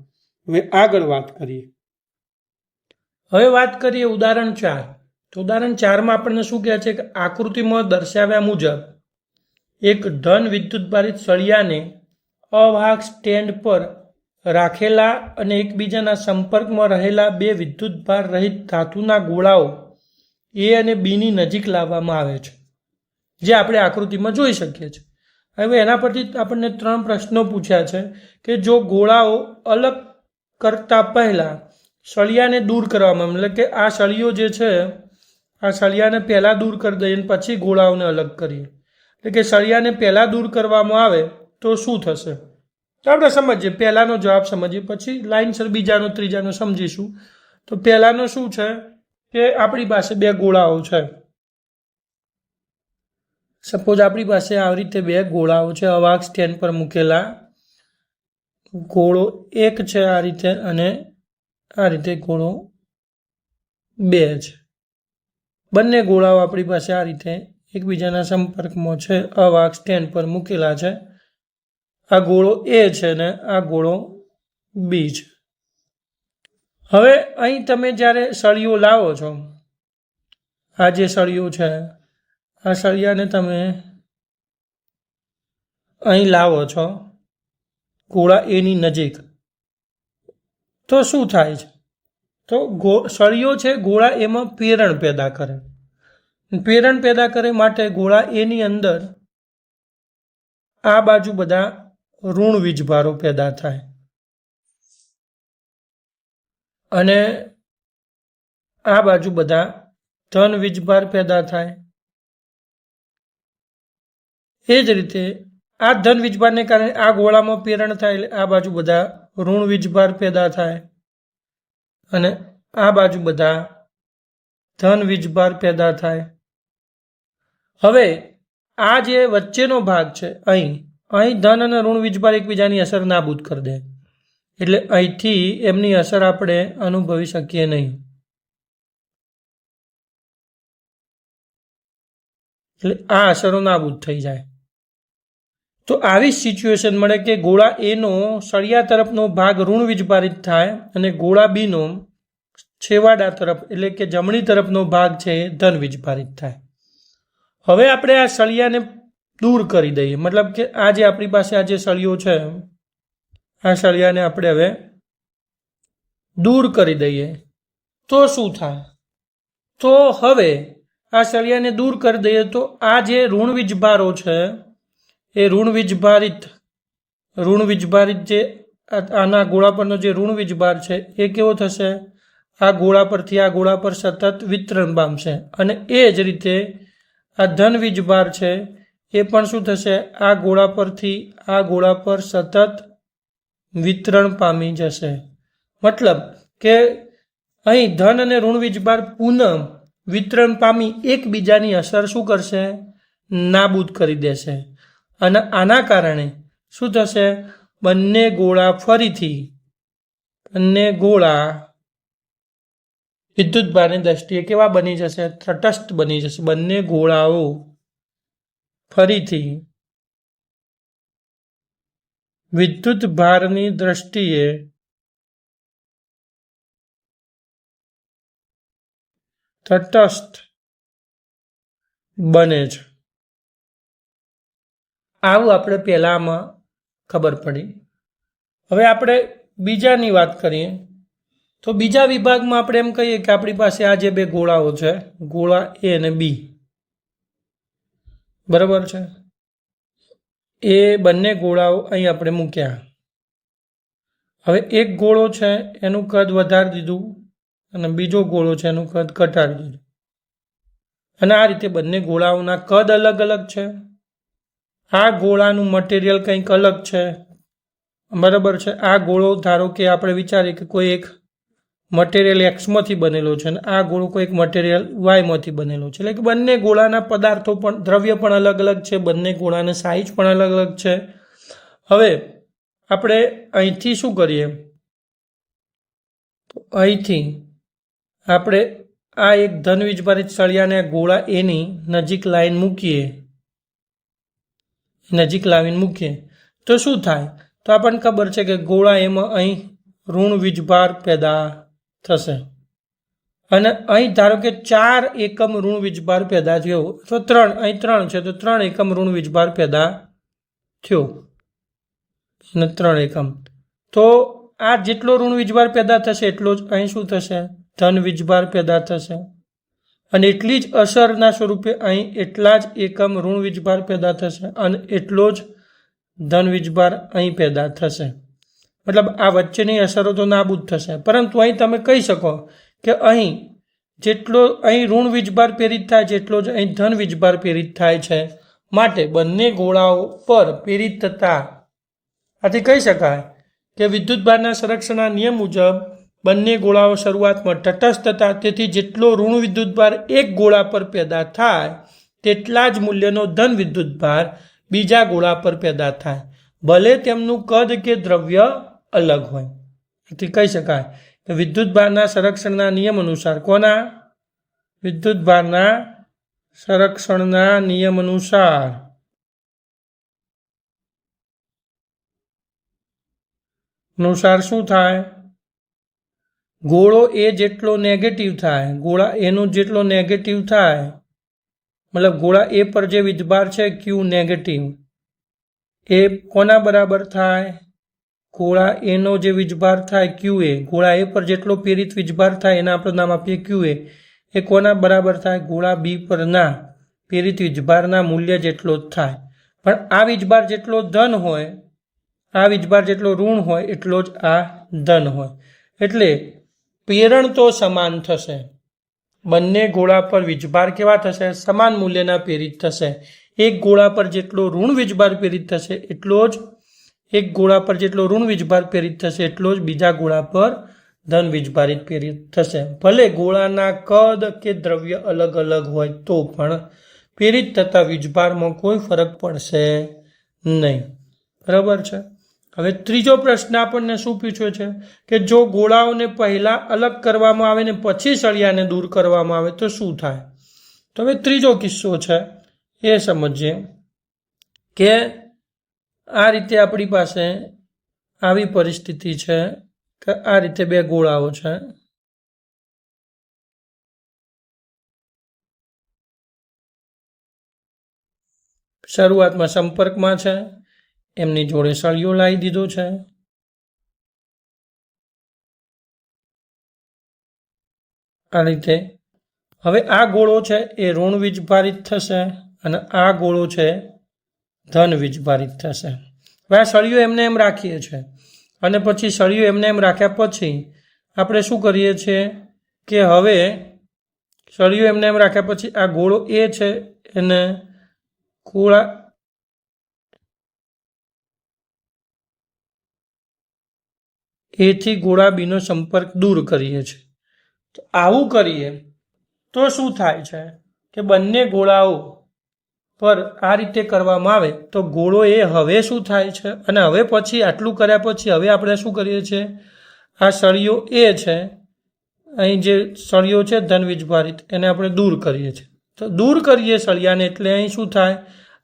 હવે આગળ વાત કરીએ. હવે વાત કરીએ ઉદાહરણ 4. તો ઉદાહરણ 4માં આપણને શું કહે છે કે આકૃતિમાં દર્શાવ્યા મુજબ એક ધન વિદ્યુતભારિત સળિયાને અવાહક સ્ટેન્ડ પર રાખેલા અને એકબીજાના સંપર્કમાં રહેલા બે વિદ્યુતભાર રહિત ધાતુના ગોળાઓ એ અને બીની નજીક લાવવામાં આવે છે, જે આપણે આકૃતિમાં જોઈ શકીએ છીએ. હવે એના પરથી આપણને 3 પ્રશ્નો પૂછ્યા છે કે જો ગોળાઓ અલગ કરતા પહેલા સળિયાને દૂર કરવામાં, એટલે કે આ સળિયો જે છે આ સળિયાને પહેલાં દૂર કરી દઈએ અને પછી ગોળાઓને અલગ કરીએ, એટલે કે સળિયાને પહેલાં દૂર કરવામાં આવે તો શું થશે? તો આપણે સમજીએ, પહેલાંનો જવાબ સમજીએ, પછી લાઇનસર બીજાનો ત્રીજાનો સમજીશું. તો પહેલાંનો શું છે કે આપણી પાસે બે ગોળાઓ છે. સપોઝ આપણી પાસે આવી રીતે બે ગોળાઓ છે અવાહક સ્ટેન્ડ પર મૂકેલા. ગોળો 1 છે આ રીતે અને આ રીતે ગોળો 2 છે. બંને ગોળાઓ આપણી પાસે આ રીતે એકબીજાના સંપર્કમાં છે, અવાહક સ્ટેન્ડ પર મૂકેલા છે. આ ગોળો એ છે ને આ ગોળો બી છે. હવે અહીં તમે જ્યારે સળિયો લાવો છો, આ જે સળિયો છે આ સળિયાને તમે અહીં લાવો છો ગોળા એની નજીક, તો શું થાય છે? તો સળિયો છે ગોળા એમાં પ્રેરણ પેદા કરે. પ્રેરણ પેદા કરે માટે ગોળા એની અંદર આ બાજુ બધા ઋણ વીજભારો પેદા થાય અને આ બાજુ બધા ધન વીજભાર પેદા થાય. એ જ રીતે આ ધન વીજભારને કારણે આ ગોળામાં પ્રેરણ થાય એટલે આ બાજુ બધા ઋણ વીજભાર પેદા થાય અને આ બાજુ બધા ધન વીજભાર પેદા થાય. હવે આ જે વચ્ચેનો ભાગ છે અહીં ધન અને ઋણ વીજભાર એકબીજાની અસર નાબૂદ કરી દે, એટલે અહીંથી એમની અસર આપણે અનુભવી શકીએ નહીં. એટલે આ અસરો નાબૂદ થઈ જાય. તો આવી સિચ્યુએશન મળે કે ગોળા એનો સળિયા તરફનો ભાગ ઋણ વીજભારિત થાય અને ગોળા બીનો છેવાડા તરફ એટલે કે જમણી તરફનો ભાગ છે એ ધન વીજભારિત થાય. હવે આપણે આ સળિયાને દૂર કરી દઈએ, મતલબ કે આ જે આપણી પાસે આ જે સળિયો છે આ સળિયાને આપણે હવે દૂર કરી દઈએ તો શું થાય? તો હવે આ સળિયાને દૂર કરી દઈએ તો આ જે ઋણ વીજભારો છે એ ઋણ વીજભારિત જે આના ગોળા પરનો જે ઋણ વીજભાર છે એ કેવો થશે? આ ગોળા પરથી આ ગોળા પર સતત વિતરણ પામશે અને એ જ રીતે આ ધન વીજભાર છે એ પણ શું થશે? આ ગોળા પરથી આ ગોળા પર સતત વિતરણ પામી જશે. મતલબ કે અહીં ધન અને ઋણ વીજભાર પુનઃ વિતરણ પામી એકબીજાની અસર શું કરશે? નાબૂદ કરી દેશે. અને આના કારણે શું થશે? બંને ગોળા ફરીથી વિદ્યુતભારની દ્રષ્ટિએ કેવા બની જશે? તટસ્થ બની જશે. બંને ગોળાઓ ફરીથી વિદ્યુતભારની દ્રષ્ટિએ તટસ્થ બને છે. આવું આપણે પહેલામાં ખબર પડી. હવે આપણે બીજાની વાત કરીએ તો બીજા વિભાગમાં આપણે એમ કહીએ કે આપણી પાસે આ જે બે ગોળાઓ છે, ગોળા એ અને બી, બરાબર છે, એ બંને ગોળાઓ અહીં આપણે મૂક્યા. હવે એક ગોળો છે એનું કદ વધારી દીધું અને બીજો ગોળો છે એનું કદ ઘટાડી દીધું. અને આ રીતે બંને ગોળાઓના કદ અલગ અલગ છે. આ ગોળાનું મટીરિયલ કંઈક અલગ છે, બરાબર છે. આ ગોળો ધારો કે આપણે વિચારીએ કે કોઈ એક મટીરિયલ એક્સમાંથી બનેલો છે અને આ ગોળો કોઈ એક મટીરિયલ વાયમાંથી બનેલો છે. એટલે કે બંને ગોળાના પદાર્થો પણ, દ્રવ્ય પણ અલગ અલગ છે, બંને ગોળાના સાઇઝ પણ અલગ અલગ છે. હવે આપણે અહીંથી શું કરીએ? તો અહીંથી આપણે આ એક ધન વીજભારિત સળિયાને ગોળા એની નજીક લાવીને મૂકીએ તો શું થાય? તો આપણને ખબર છે કે ગોળા એમાં અહીં ઋણ વીજભાર પેદા થશે. અને અહીં ધારો કે 4 એકમ ઋણ વીજભાર પેદા થયો, તો 3, અહીં 3 છે તો 3 એકમ ઋણ વીજભાર પેદા થયો અને 3 એકમ. તો આ જેટલો ઋણ વીજભાર પેદા થશે એટલો જ અહીં શું થશે? ધન વીજભાર પેદા થશે. અને એટલી જ અસરના સ્વરૂપે અહીં એટલા જ એકમ ઋણ વીજભાર પેદા થશે અને એટલો જ ધન વીજભાર અહીં પેદા થશે. મતલબ આ વચ્ચેની અસરો તો નાબૂદ થશે. પરંતુ અહીં તમે કહી શકો કે અહીં જેટલો અહીં ઋણ વીજભાર પ્રેરિત થાય જેટલો જ અહીં ધન વીજભાર પ્રેરિત થાય છે. માટે બંને ગોળાઓ પર પ્રેરિત થતા આથી કહી શકાય કે વિદ્યુતભારના સંરક્ષણના નિયમ મુજબ બંને ગોળાઓ શરૂઆતમાં તટસ્થ હતા. તેથી જેટલો ઋણ વિદ્યુતભાર એક ગોળા પર પેદા થાય તેટલા જ મૂલ્યનો ધન વિદ્યુતભાર બીજા ગોળા પર પેદા થાય, ભલે તેમનું કદ કે દ્રવ્ય અલગ હોય. તેથી કહી શકાય કે વિદ્યુતભારના સંરક્ષણના નિયમ અનુસાર, કોના? વિદ્યુતભારના સંરક્ષણના નિયમ અનુસાર શું થાય? ગોળો એ જેટલો નેગેટિવ થાય, ગોળા એનો જેટલો નેગેટિવ થાય, મતલબ ગોળા એ પર જે વીજભાર છે ક્યુ નેગેટિવ, એ કોના બરાબર થાય? ગોળા એનો જે વીજભાર થાય ક્યુ એ, ગોળા એ પર જેટલો પ્રેરિત વીજભાર થાય એના આપણે નામ આપીએ ક્યુ એ કોના બરાબર થાય? ગોળા બી પરના પ્રેરિત વીજભારના મૂલ્ય જેટલો જ થાય. પણ આ વીજભાર જેટલો ધન હોય, આ વીજભાર જેટલો ઋણ હોય એટલો જ આ ધન હોય. એટલે પ્રેરણ તો સમાન થશે. બંને ગોળા પર વીજભાર કેવા થશે? સમાન મૂલ્યના પ્રેરિત થશે. એક ગોળા પર જેટલો ઋણ વીજભાર પ્રેરિત થશે એટલો જ બીજા ગોળા પર ધન વીજભારિત પ્રેરિત થશે. ભલે ગોળાના કદ કે દ્રવ્ય અલગ અલગ હોય તો પણ પ્રેરિત થતા વીજભારમાં કોઈ ફરક પડશે નહીં. બરાબર છે. હવે ત્રીજો પ્રશ્ન આપણને શું પૂછ્યો છે કે જો ગોળાઓને પહેલા અલગ કરવામાં આવે ને પછી સળિયાને દૂર કરવામાં આવે તો શું થાય? તો હવે ત્રીજો કિસ્સો છે એ સમજીએ કે આ રીતે આપણી પાસે આવી પરિસ્થિતિ છે કે આ રીતે બે ગોળાઓ છે. શરૂઆતમાં સંપર્કમાં છે, એમની જોડે સળિયો લાવી દીધો છે. આ રીતે હવે આ ગોળો છે એ ઋણ વીજભારિત થશે અને આ ગોળો છે ધન વીજભારિત થશે. હવે આ સળિયો એમને એમ રાખીએ છીએ અને પછી સળિયો એમને એમ રાખ્યા પછી આપણે શું કરીએ છીએ કે હવે સળિયો એમને એમ રાખ્યા પછી આ ગોળો એ છે એને ગોળા એથી ગોળા બીનો સંપર્ક દૂર કરીએ છીએ. તો આવું કરીએ તો શું થાય છે કે બંને ગોળાઓ પર આ રીતે કરવામાં આવે તો ગોળો એ હવે શું થાય છે, અને હવે પછી આટલું કર્યા પછી હવે આપણે શું કરીએ છીએ, આ સળિયો એ છે, અહીં જે સળિયો છે ધન વીજભારિત, એને આપણે દૂર કરીએ છીએ. તો દૂર કરીએ સળિયાને એટલે અહીં શું થાય,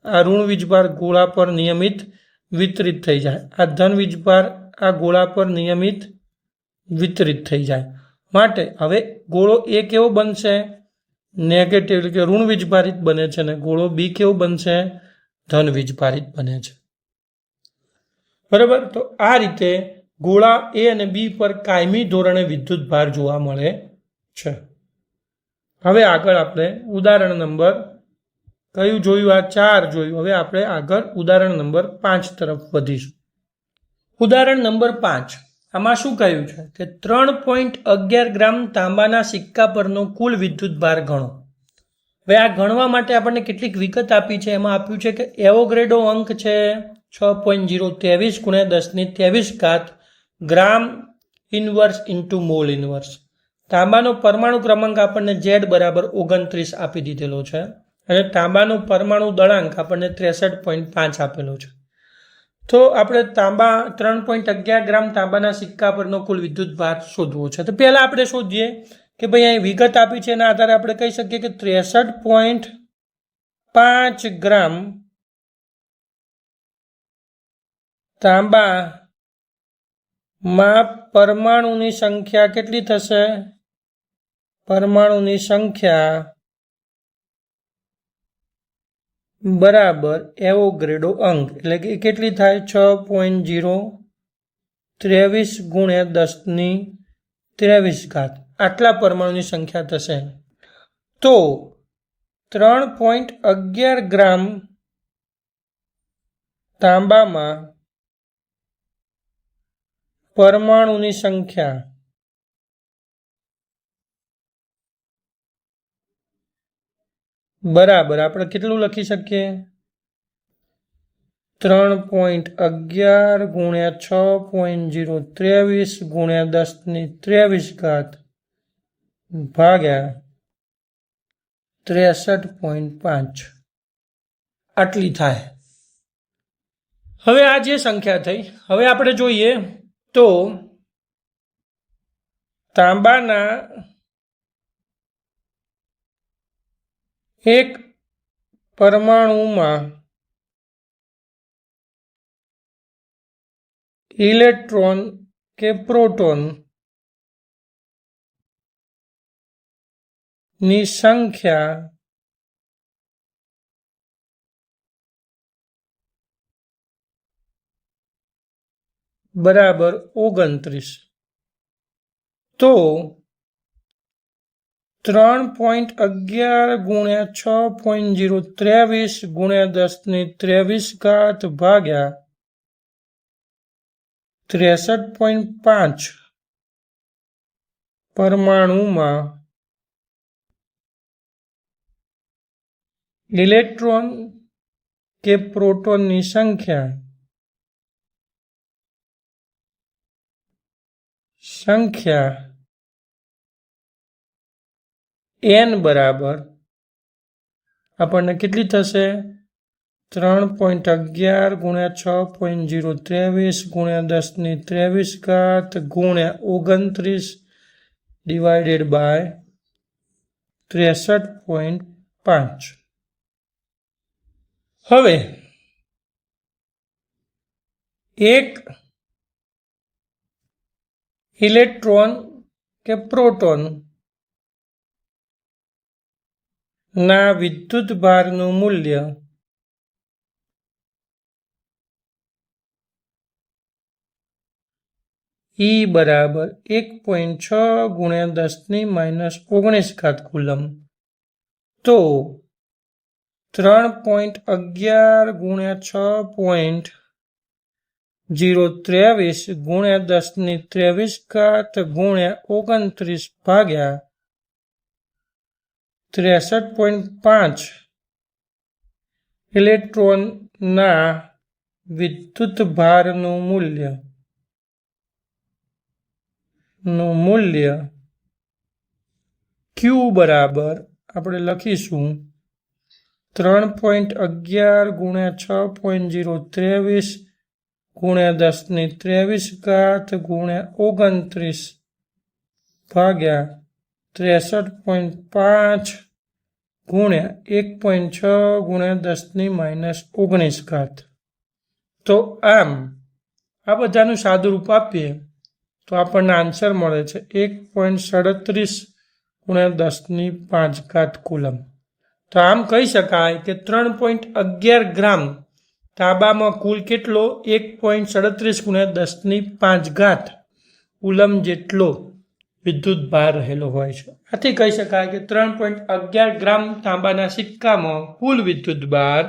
આ ઋણ વીજભાર ગોળા પર નિયમિત વિતરિત થઈ જાય. આ ધન વીજભાર આ ગોળા પર નિયમિત વિતરિત થઈ જાય. માટે હવે ગોળો એ કેવો બનશે, નેગેટિવ એટલે કે ઋણ વીજભારિત બને છે, અને ગોળો બી કેવો બનશે, ધન વીજભારિત બને છે. બરાબર. તો આ રીતે ગોળા એ અને બી પર કાયમી ધોરણે વિદ્યુત ભાર જોવા મળે છે. હવે આગળ આપણે ઉદાહરણ નંબર કયું જોયું, આ 4 જોયું. હવે આપણે આગળ ઉદાહરણ નંબર 5 તરફ વધીશું. ઉદાહરણ નંબર 5, આમાં શું કહ્યું છે કે 3.11 ગ્રામ તાંબાના સિક્કા પરનો કુલ વિદ્યુત ભાર ગણો. હવે આ ગણવા માટે આપણને કેટલીક વિગત આપી છે. એમાં આપ્યું છે કે એવોગ્રેડો અંક છે 6.023 × 1023 ગ્રામ ઇનવર્સ ઇન્ટુ મોલ ઇનવર્સ. તાંબાનો પરમાણુ ક્રમાંક આપણને Z બરાબર 29 આપી દીધેલો છે, અને તાંબાનો પરમાણુ દળાંક આપણને 63.5 આપેલો છે. તો આપણે 3.11 ગ્રામ તાંબાના સિક્કા પરનો કુલ વિદ્યુત ભાર શોધવો છે. તો પહેલા આપણે શોધીએ કે ભાઈ અહીં વિગત આપી છે, એના આધારે આપણે કહી શકીએ કે 63.5 ગ્રામ તાંબામાં પરમાણુની સંખ્યા કેટલી થશે, પરમાણુની સંખ્યા બરાબર એવોગ્રેડો અંક, એટલે કે કેટલી થાય 6.023 × 1023. આટલા પરમાણુની સંખ્યા થશે. તો 3.11 ગ્રામ તાંબામાં પરમાણુની સંખ્યા બરાબર આપણે કેટલું લખી શકીએ, 3.11 × 6.023 × 1023 ભાગ્યા 63.5 આટલી થાય. હવે આ જે સંખ્યા થઈ, હવે આપણે જોઈએ તો તાંબાના એક પરમાણુમાં ઇલેક્ટ્રોન કે પ્રોટોન ની સંખ્યા બરાબર 29. તો 3.11 × 6.023 × 1023 ભાગ્યા 63.5 પરમાણુમાં ઇલેક્ટ્રોન કે પ્રોટોનની સંખ્યા n બરાબર આપણને કેટલી થશે, 3.11 × 6.023 × 1023 × 29 / 63.5. હવે એક ઇલેક્ટ્રોન કે પ્રોટોન ના વિદ્યુત ભારનું મૂલ્ય E બરાબર 1.6 × 10 - 19 કુલમ. તો 3.11 × 6.023 × 1023 × 29 ભાગ્યા 63.5 ઇલેક્ટ્રોનના વિદ્યુત ભારનું મૂલ્ય નું મૂલ્ય ક્યુ બરાબર આપણે લખીશું 3.11 ગુણ્યા 6.023 ગુણ્યા 10⁻23 ગુણ્યા 29 ભાગ્યા 63.5 ગુણ્યા 1.6 ગુણ્યા 10⁻19. તો આમ આ બધાનું સાદુરૂપ આપીએ તો આપણને આન્સર મળે છે 1.37 ગુણ્યા 10⁵ કુલમ. તો આમ કહી શકાય કે 3.11 ગ્રામ તાંબામાં કુલ કેટલો 1.37 ગુણ્યા 10⁵ કુલમ જેટલો વિદ્યુત ભાર રહેલો હોય છે. આથી કહી શકાય કે 3.11 ગ્રામ તાંબાના સિક્કામાં કુલ વિદ્યુત ભાર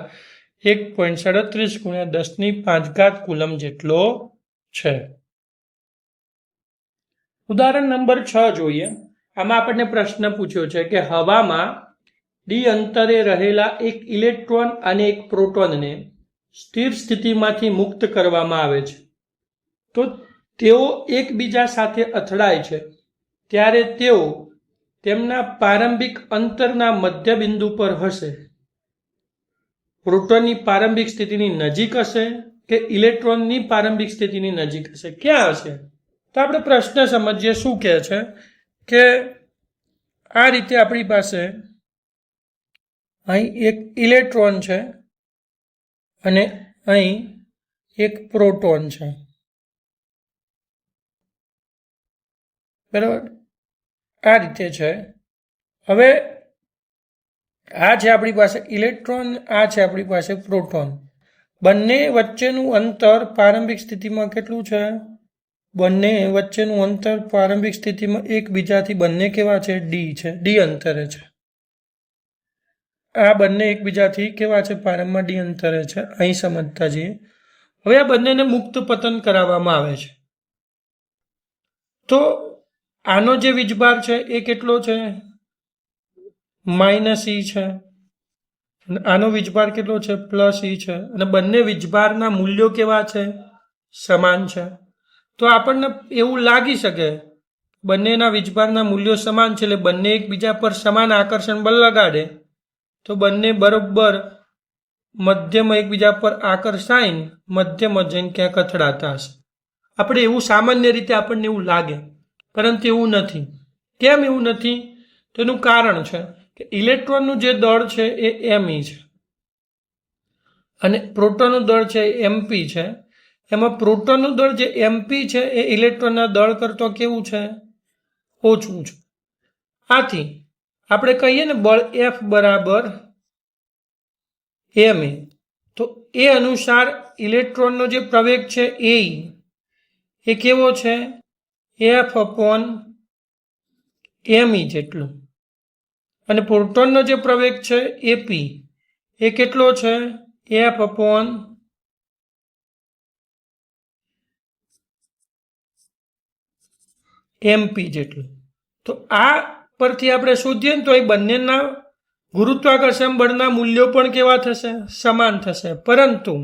1.37 ગુણ્યા 10⁵ કુલમ જેટલો છે. ઉદાહરણ નંબર 6 જોઈએ. આમાં આપણને પ્રશ્ન પૂછ્યો છે કે હવામાં ડી અંતરે રહેલા એક ઇલેક્ટ્રોન અને એક પ્રોટોનને સ્થિર સ્થિતિમાંથી મુક્ત કરવામાં આવે છે. તો તેઓ એકબીજા સાથે અથડાય છે ત્યારે તેઓ તેમના પ્રારંભિક અંતરના મધ્ય બિંદુ પર હશે. પ્રોટોનની પ્રારંભિક સ્થિતિની નજીક હશે કે ઇલેક્ટ્રોનની પ્રારંભિક સ્થિતિની નજીક હશે, ક્યાં હશે? તો આપણે પ્રશ્ન સમજીએ શું કહે છે કે આ રીતે આપણી પાસે અહીં એક ઇલેક્ટ્રોન છે અને અહીં એક પ્રોટોન છે, બરાબર? આ રીતે છે. હવે આ છે આપણી પાસે ઇલેક્ટ્રોન, આ છે આપણી પાસે પ્રોટોન. બંને વચ્ચેનું અંતર પ્રારંભિક સ્થિતિમાં કેટલું છે? બંને વચ્ચેનું અંતર પ્રારંભિક સ્થિતિમાં એકબીજાથી બંને કેવા છે? ડી છે, ડી અંતરે છે. આ બંને એકબીજાથી કેવા છે? પ્રારંભમાં ડી અંતરે છે. અહીં સમજતા જઈએ. હવે આ બંનેને મુક્ત પતન કરાવવામાં આવે છે. તો આનો જે વીજભાર છે એ કેટલો છે? -E છે. આનો વીજભાર કેટલો છે? +E છે. અને બંને વીજભારના મૂલ્યો કેવા છે? સમાન છે. તો આપણને એવું લાગી શકે બંનેના વીજભારના મૂલ્યો સમાન છે એટલે બંને એકબીજા પર સમાન આકર્ષણ બળ લગાડે તો બંને બરોબર મધ્યમાં એકબીજા પર આકર્ષાઈને મધ્યમાં જઈને ક્યાંક અથડાતા હશે. આપણે એવું સામાન્ય રીતે આપણને એવું લાગે, પરંતુ એવું નથી. કેમ એવું નથી? તો એનું કારણ છે કે ઇલેક્ટ્રોનનું જે દળ છે એ me છે અને પ્રોટોનનું દળ છે એ mp છે. એમાં પ્રોટોનનું દળ જે mp છે એ ઇલેક્ટ્રોનના દળ કરતાં કેવું છે? ઓછું છે. આથી આપણે કહીએ ને બળ F બરાબર ma, તો એ અનુસાર ઇલેક્ટ્રોનનો જે પ્રવેગ છે એ કેવો છે? F/me જેટલો. અને પ્રોટોનનો જે પ્રવેગ છે ap એ કેટલો છે? F/mp જેટલો. તો આ પરથી આપણે શોધીએ ને તો એ બંનેના ગુરુત્વાકર્ષણ બળના મૂલ્યો પણ કેવા થશે? સમાન થશે. પરંતુ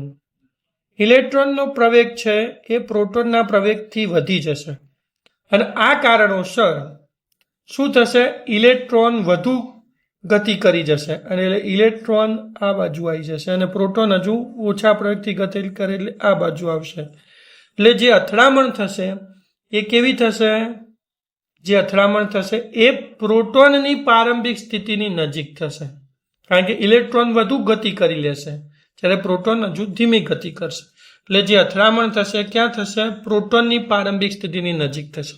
ઇલેક્ટ્રોનનો પ્રવેગ છે એ પ્રોટોનના પ્રવેગથી વધી જશે અને આ કારણોસર શું થશે? ઇલેક્ટ્રોન વધુ ગતિ કરી જશે અને ઇલેક્ટ્રોન આ બાજુ આવી જશે અને પ્રોટોન હજુ ઓછા પ્રવેગથી ગતિ કરે એટલે આ બાજુ આવશે. એટલે જે અથડામણ થશે એ કેવી થશે? જે અથડામણ થશે એ પ્રોટોનની પ્રારંભિક સ્થિતિની નજીક થશે, કારણ કે ઇલેક્ટ્રોન વધુ ગતિ કરી લેશે જ્યારે પ્રોટોન હજુ ધીમી ગતિ કરશે. એટલે જે અથડામણ થશે ક્યાં થશે? પ્રોટોનની પ્રારંભિક સ્થિતિની નજીક થશે.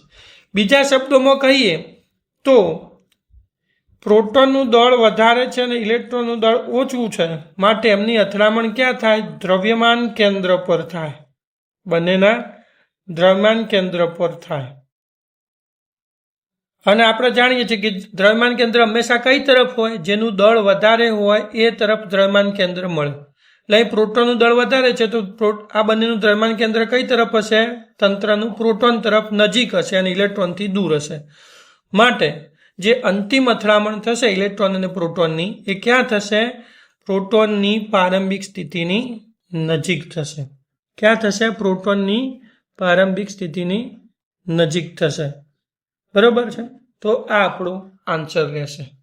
બીજા શબ્દોમાં કહીએ તો પ્રોટોનનું દળ વધારે છે અને ઇલેક્ટ્રોનનું દળ ઓછું છે, માટે એમની અથડામણ ક્યાં થાય? દ્રવ્યમાન કેન્દ્ર પર થાય. બંનેના દ્રવ્યમાન કેન્દ્ર પર થાય. અને આપણે જાણીએ છીએ કે દ્રવ્યમાન કેન્દ્ર હંમેશા કઈ તરફ હોય? જેનું દળ વધારે હોય એ તરફ દ્રવ્યમાન કેન્દ્ર મળે. એટલે અહીં પ્રોટોનનું દળ વધારે છે તો આ બંનેનું દ્રવ્યમાન કેન્દ્ર કઈ તરફ હશે? તંત્રનું પ્રોટોન તરફ નજીક હશે અને ઇલેક્ટ્રોનથી દૂર હશે. માટે જે અંતિમ અથડામણ થશે ઇલેક્ટ્રોન અને પ્રોટોનની એ ક્યાં થશે? પ્રોટોનની પ્રારંભિક સ્થિતિની નજીક થશે. ક્યાં થશે? પ્રોટોનની પ્રારંભિક સ્થિતિની નજીક થશે. બરોબર છે. તો આ આપણો આન્સર રહેશે.